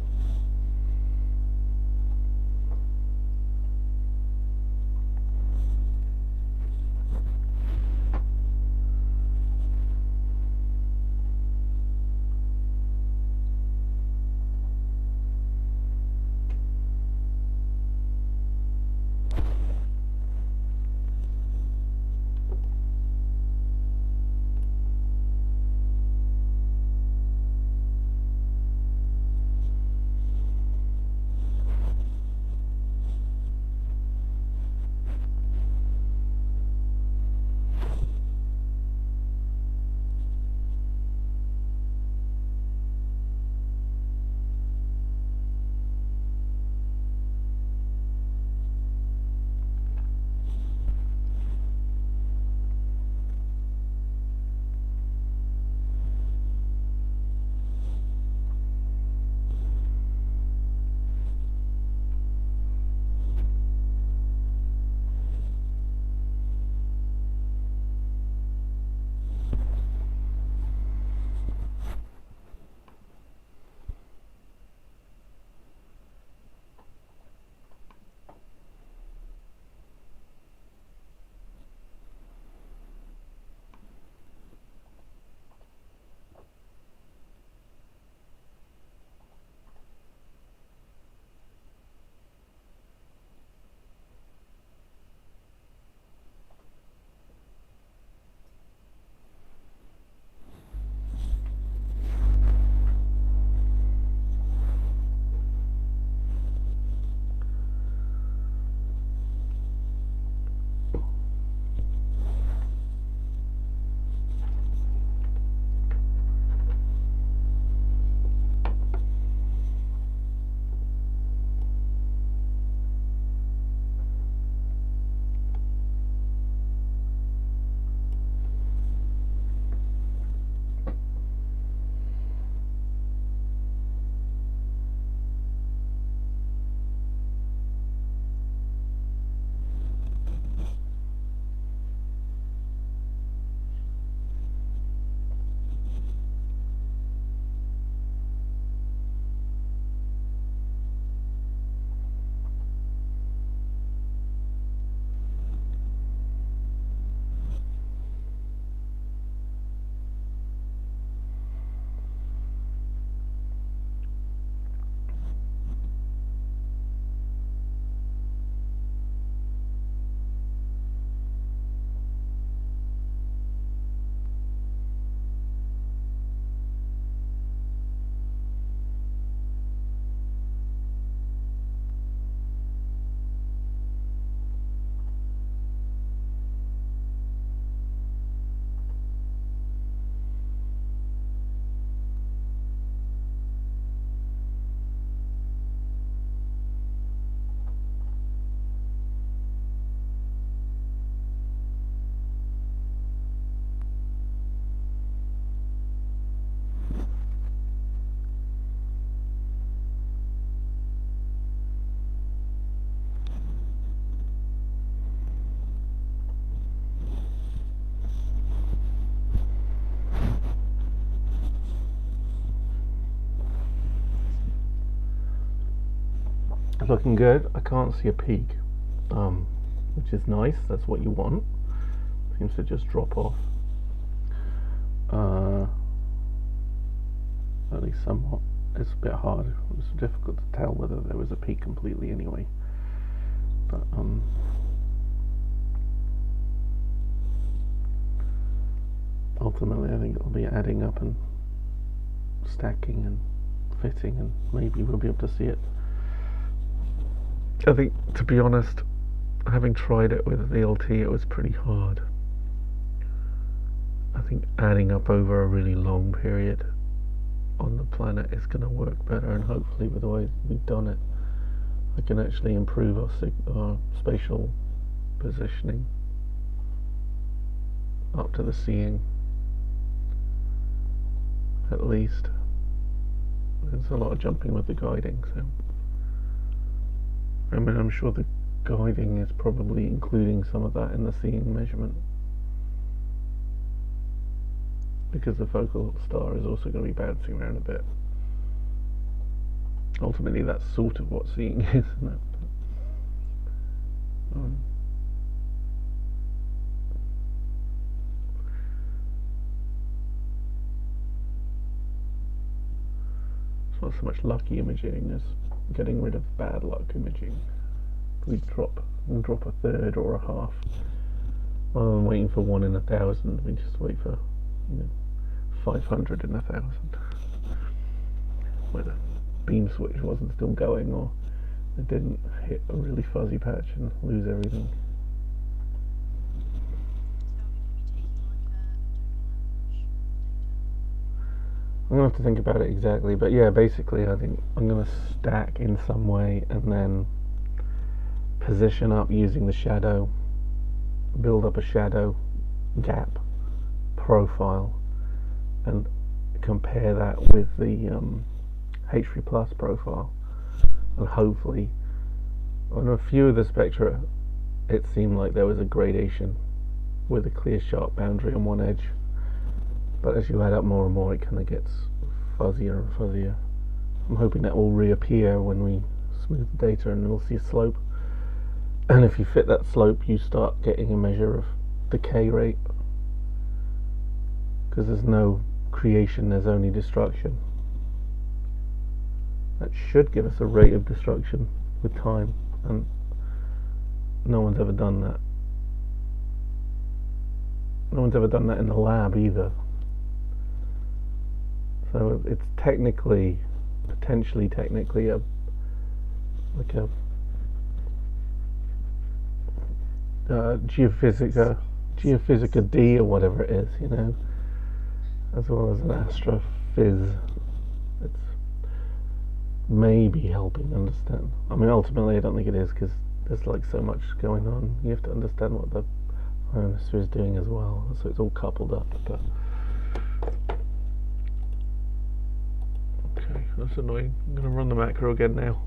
It's looking good. I can't see a peak, which is nice. That's what you want. Seems to just drop off. At least somewhat. It's a bit hard. It was difficult to tell whether there was a peak completely anyway. But ultimately I think it'll be adding up and stacking and fitting, and maybe we'll be able to see it. I think, to be honest, having tried it with the LT, it was pretty hard. I think adding up over a really long period on the planet is going to work better, and hopefully with the way we've done it, I can actually improve our spatial positioning up to the seeing, at least. There's a lot of jumping with the guiding, so I mean, I'm sure the guiding is probably including some of that in the seeing measurement, because the focal star is also going to be bouncing around a bit. Ultimately, that's sort of what seeing is, isn't it? It's not so much lucky imaging as getting rid of bad luck imaging. We drop a third or a half. Rather than waiting for 1 in 1,000, we just wait for 500 in 1,000. Where the beam switch wasn't still going, or it didn't hit a really fuzzy patch and lose everything. I'm going to have to think about it exactly, but yeah, basically I think I'm going to stack in some way and then position up using the shadow, build up a shadow gap profile, and compare that with the H3 Plus profile, and hopefully on a few of the spectra it seemed like there was a gradation with a clear sharp boundary on one edge, but as you add up more and more it kind of gets fuzzier and fuzzier. I'm hoping that will reappear when we smooth the data and we'll see a slope, and if you fit that slope you start getting a measure of decay rate, because there's no creation, there's only destruction. That should give us a rate of destruction with time, and no one's ever done that. No one's ever done that in the lab either. So it's potentially technically a geophysica D or whatever it is, as well as an astrophys. It's maybe helping understand. I mean, ultimately I don't think it is, because there's like so much going on. You have to understand what the ionosphere is doing as well, so it's all coupled up. But okay, that's annoying. I'm going to run the macro again now.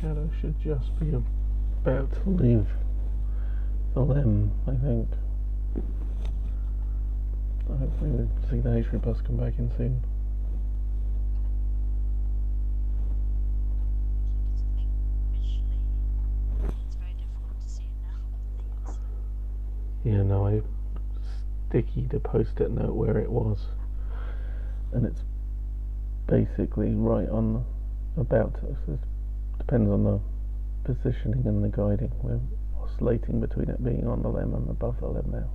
Shadow should just be about to leave the limb, I think. Hopefully we'll see the H3 Plus come back in soon. It's a thing visually, it's very Yeah, no, I stickied a post-it note where it was, and it's basically right on the about. So it depends on the positioning and the guiding. We're oscillating between it being on the limb and above the limb now.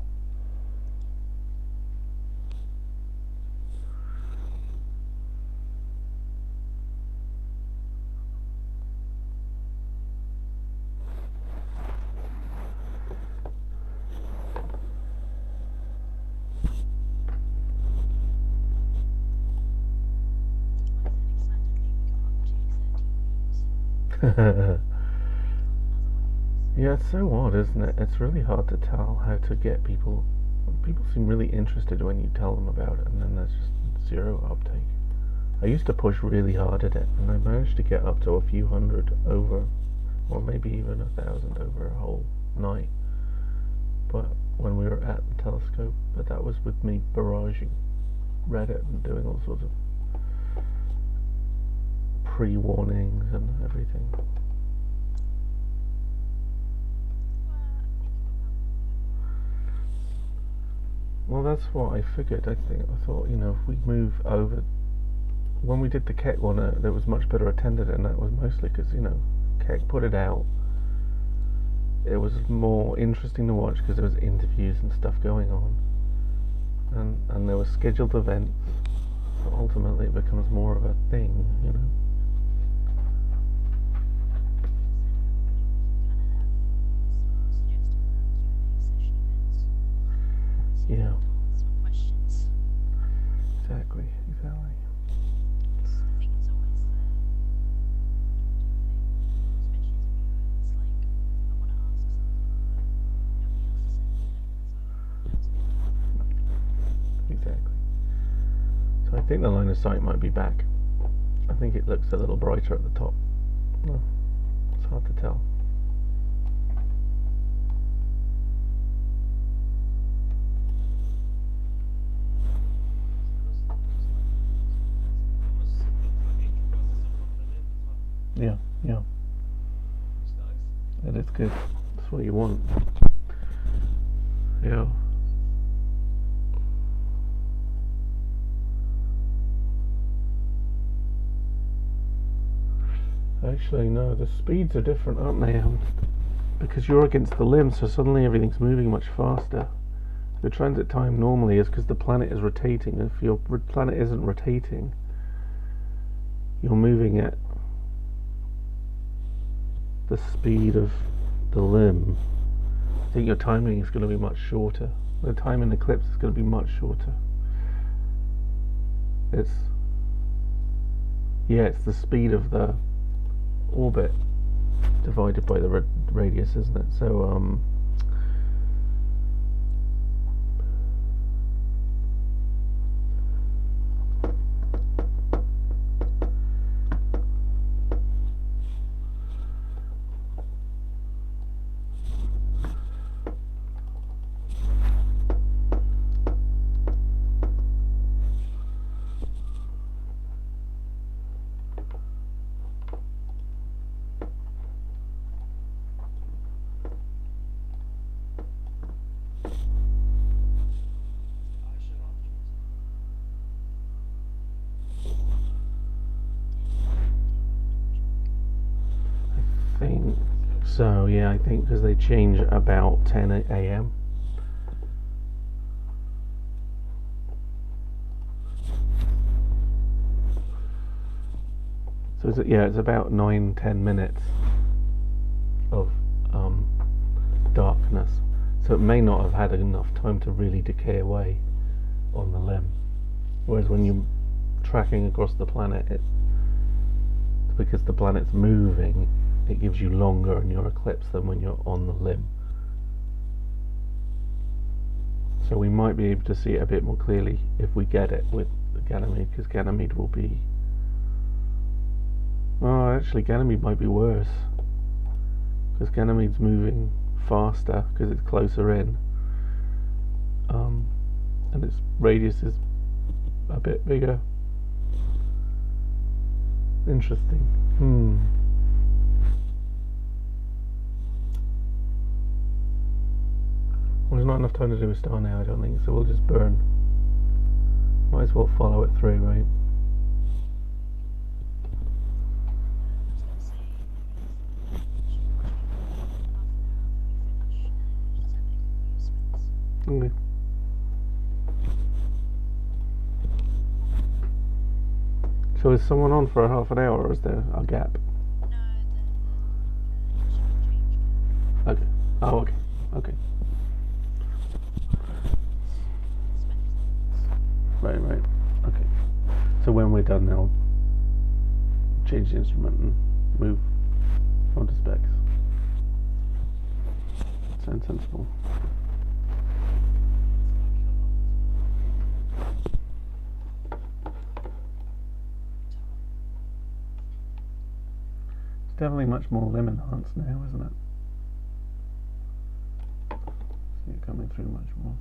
Why is it excitedly we got up to 13 views? Yeah, it's so odd, isn't it? It's really hard to tell how to get people. People seem really interested when you tell them about it, and then there's just zero uptake. I used to push really hard at it, and I managed to get up to a few hundred over, or maybe even 1,000 over a whole night. But when we were at the telescope, but that was with me barraging Reddit and doing all sorts of pre-warnings and everything. Well, that's what I figured. I thought, if we move over, when we did the Keck one, there was much better attended, and that was mostly because, Keck put it out. It was more interesting to watch because there was interviews and stuff going on, and there were scheduled events. So ultimately, it becomes more of a thing, Yeah, Some questions. exactly. I think it's always the thing, especially as a viewer. It's like I want to ask something, but nobody else is saying anything, so Exactly. So I think the line of sight might be back. I think it looks a little brighter at the top. No, it's hard to tell. Almost looks like it crosses up on the limb as well. Yeah, It's nice. that is good. That's what you want. Yeah. Actually, no, the speeds are different, aren't they? Because you're against the limb, so suddenly everything's moving much faster. The transit time normally is because the planet is rotating. If your planet isn't rotating, you're moving at the speed of the limb. I think your timing is going to be much shorter. The time in eclipse is going to be much shorter. It's the speed of the orbit divided by the radius, isn't it? So I should afterwards. I think so. Yeah, I think because they change about 10 a.m. So it's about 9-10 minutes of darkness. So it may not have had enough time to really decay away on the limb. Whereas when you're tracking across the planet, because the planet's moving, it gives you longer in your eclipse than when you're on the limb. So we might be able to see it a bit more clearly if we get it with Ganymede, because Ganymede will be... Oh, actually Ganymede might be worse, because Ganymede's moving faster because it's closer in, and its radius is a bit bigger. Interesting. Well, there's not enough enough time to do a star now, I don't think, so we'll just burn. Might as well follow it through, right? Okay. So is someone on for a half an hour, or is there a gap? Okay. Oh, okay. Okay. Right, right. Okay. So when we're done, they'll change the instrument and move onto specs. Sounds sensible. It's definitely much more limb enhanced now, isn't it? See it coming through much more.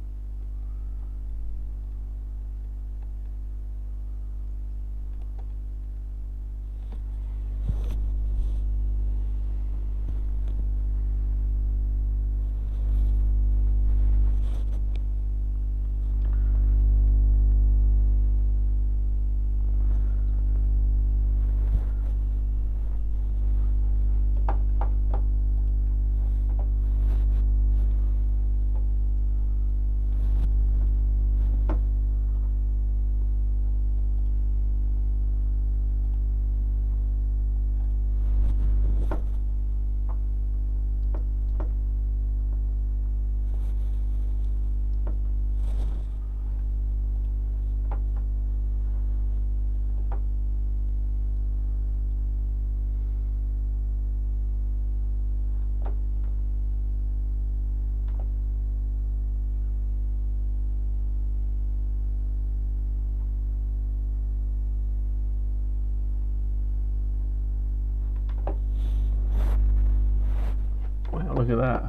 Wow, look at that.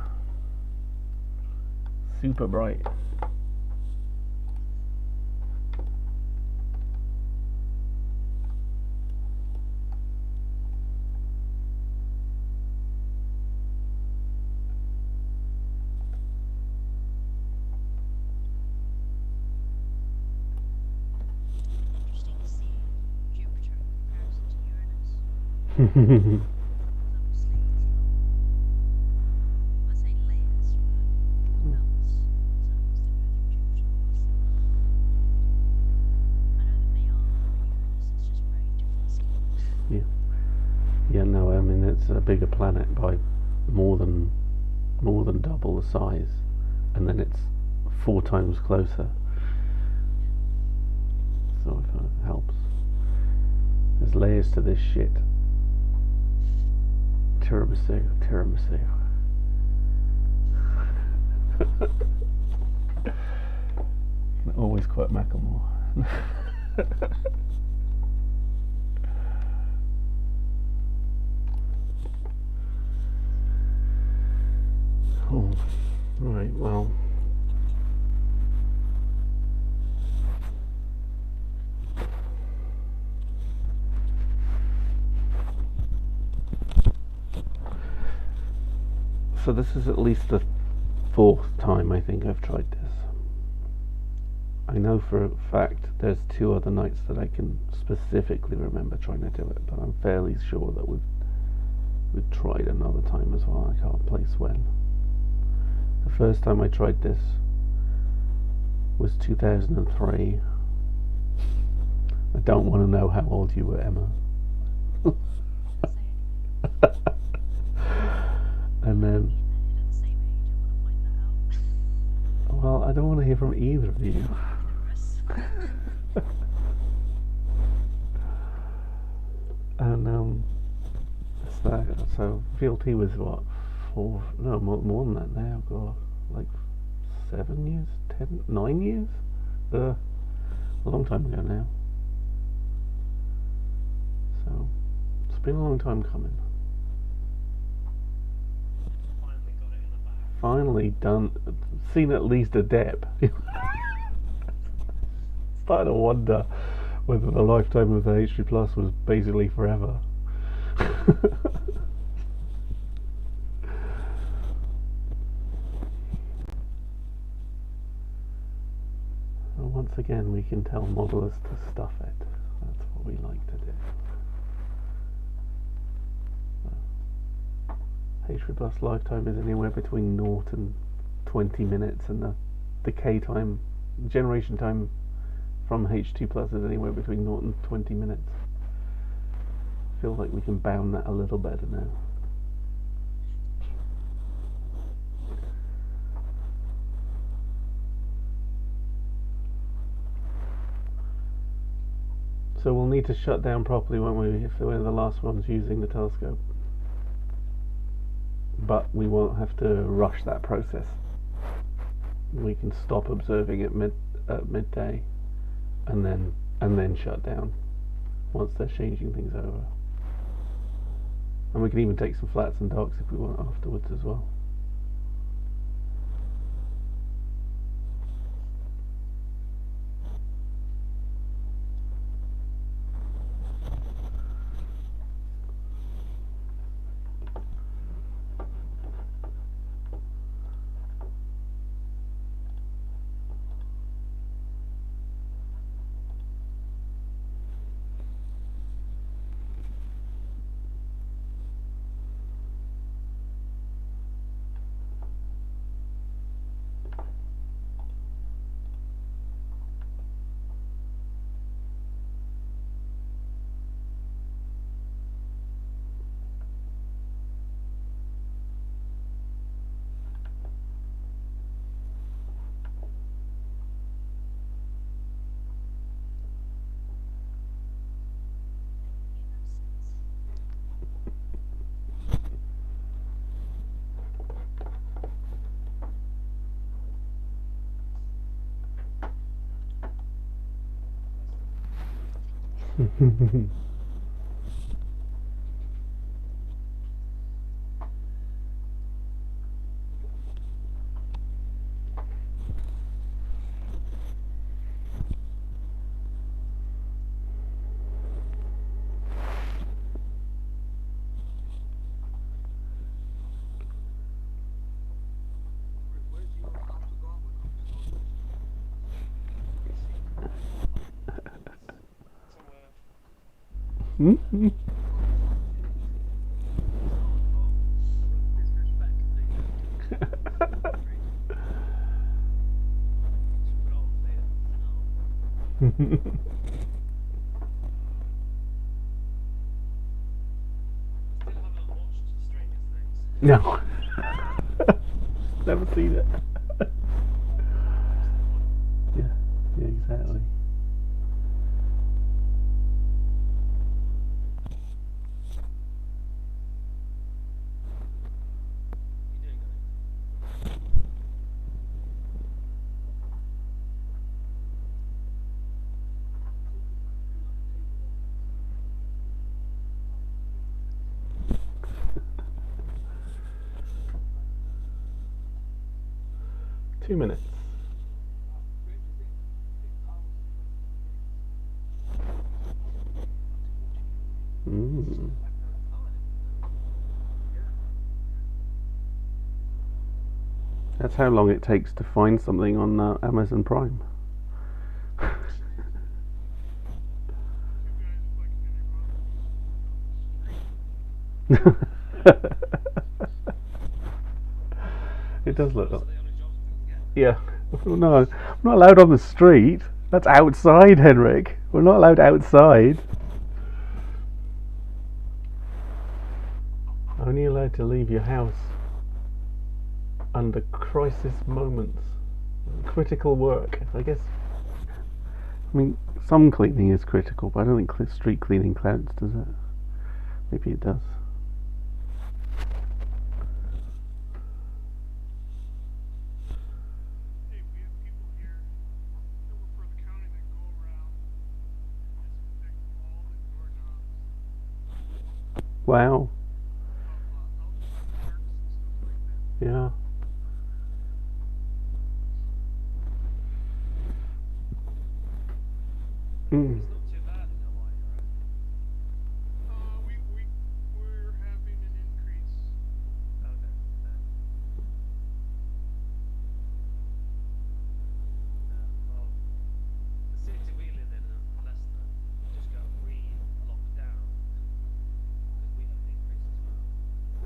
Super bright. Interesting to see Jupiter in comparison to Uranus. Obviously, I say layers, but belts. So as they go through Jupiter, I know that they are. Uranus is just very different scale. Yeah, no, I mean it's a bigger planet by more than double the size, and then it's 4 times closer. So it helps. There's layers to this shit. Tiramisu. You can always quote Macklemore. Oh, right, well. So this is at least the 4th time I think I've tried this. I know for a fact there's 2 other nights that I can specifically remember trying to do it, but I'm fairly sure that we've tried another time as well. I can't place when. The first time I tried this was 2003. I don't want to know how old you were, Emma. And then, They're the same age, I want to point that out. well, I don't want to hear from either of you. And so VLT was what, 4? No, more than that now. God, like 7 years, 10, 9 years. A long time ago now. So it's been a long time coming. Finally got it in the bag. Finally done, seen at least a dip. Starting to wonder whether the lifetime of the H3 Plus was basically forever. once again we can tell modelers to stuff it. That's what we like to do. H3 plus lifetime is anywhere between 0 and 20 minutes, and the decay time, generation time from H2 plus is anywhere between 0 and 20 minutes. Feel like we can bound that a little better now. So we'll need to shut down properly, won't we, if we're the last ones using the telescope. But we won't have to rush that process. We can stop observing at midday, and then shut down once they're changing things over. And we can even take some flats and darks if we want afterwards as well. Where's your house going with Somewhere. Hmm? Still haven't watched Stranger Things. No. Never seen it. Yeah, exactly. What are you doing, guys? 2 minutes. Mm. That's how long it takes to find something on Amazon Prime. It does look like. Those are the only jobs we can get. Yeah. No, I'm not allowed on the street. That's outside, Henrik. We're not allowed outside. Only allowed to leave your house under crisis moments. Critical work, I guess. I mean, some cleaning is critical, but I don't think street cleaning counts, does it? Maybe it does. Hey, we have people here that work for the county that go around and disinfect all the doorknobs Wow. of outside parks and stuff like that. Yeah. Mm. It's not too bad in Hawaii, right? We're having an increase. Okay. Well,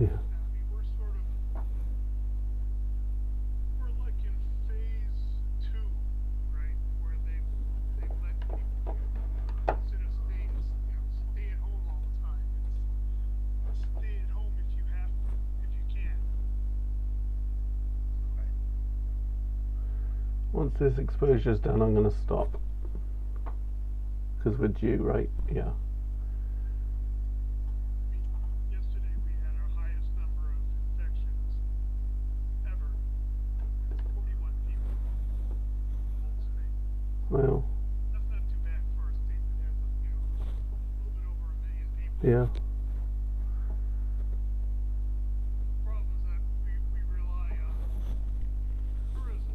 Yeah. I mean, we're sort of, we're like in phase 2, right? Where they've let people, instead of staying, stay at home all the time, it's stay at home if you have to, if you can. Right. Once this exposure's done, I'm going to stop. Because we're due, right? Yeah. I mean, yesterday we had our highest number of infections ever. 41 people in the whole state. Well, That's not too bad for a state that has, a little bit over 1 million people. yeah. The problem is that we rely on tourism,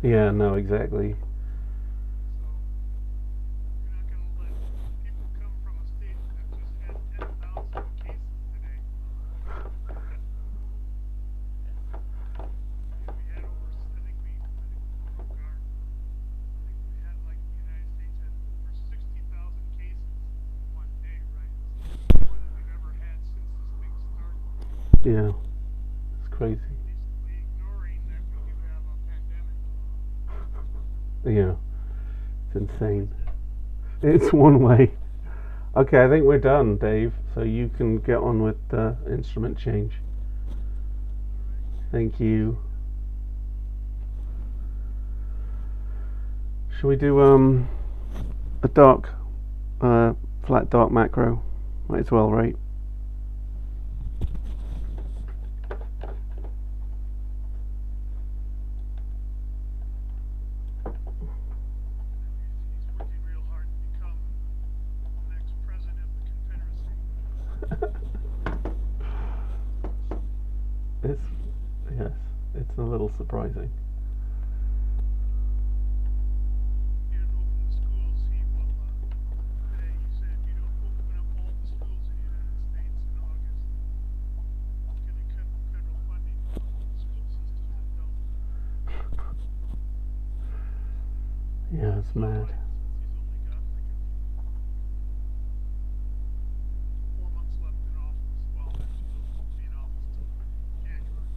Yeah, no, exactly. so you're not going to let people come from a state that just had 10,000 cases today. We had over, I think we broke our, I think we had like the United States had over 60,000 cases in one day, right? It's more than we've ever had since this thing started. Yeah. It's crazy. Basically ignoring that we do have a pandemic. Yeah. It's insane. It's one way. Okay, I think we're done, Dave. So you can get on with the instrument change. Thank you. Shall we do a dark, flat dark macro? Might as well, right? He's working real hard to become the next president of the Confederacy. It's yes, it's a little surprising. If you don't open the schools, he will, today he said if you don't open up all the schools in the United States in August, he's going to cut federal funding to the school systems that don't. Yeah, it's mad. Since he's only got like 4 months left in office. Well, actually, he'll be in office till January.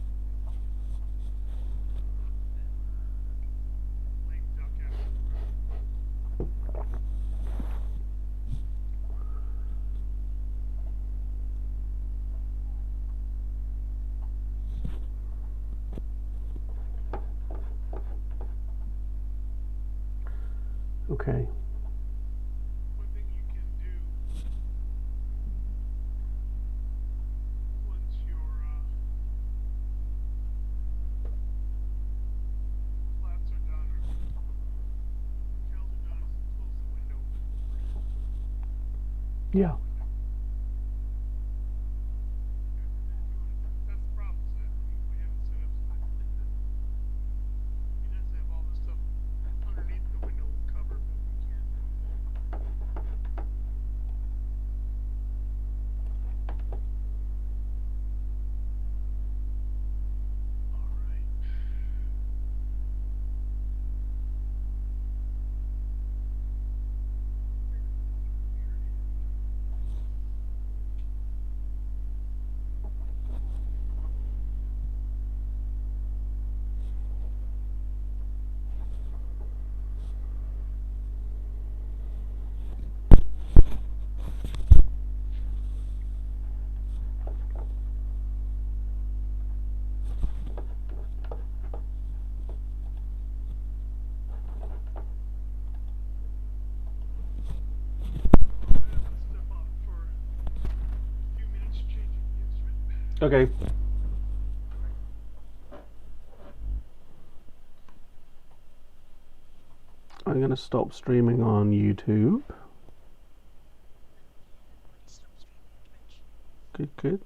Lame duck after the rest. Okay. One thing you can do once your flats are done or cows are done is close the window first. Yeah. That's the problem, is that we have it set up so that he does have all this stuff underneath the window cover, but we can't do that. All right. I'm gonna step out for a few minutes changing the instrument. Okay. I'm gonna stop streaming on YouTube. Stop streaming on Twitch. Good, good.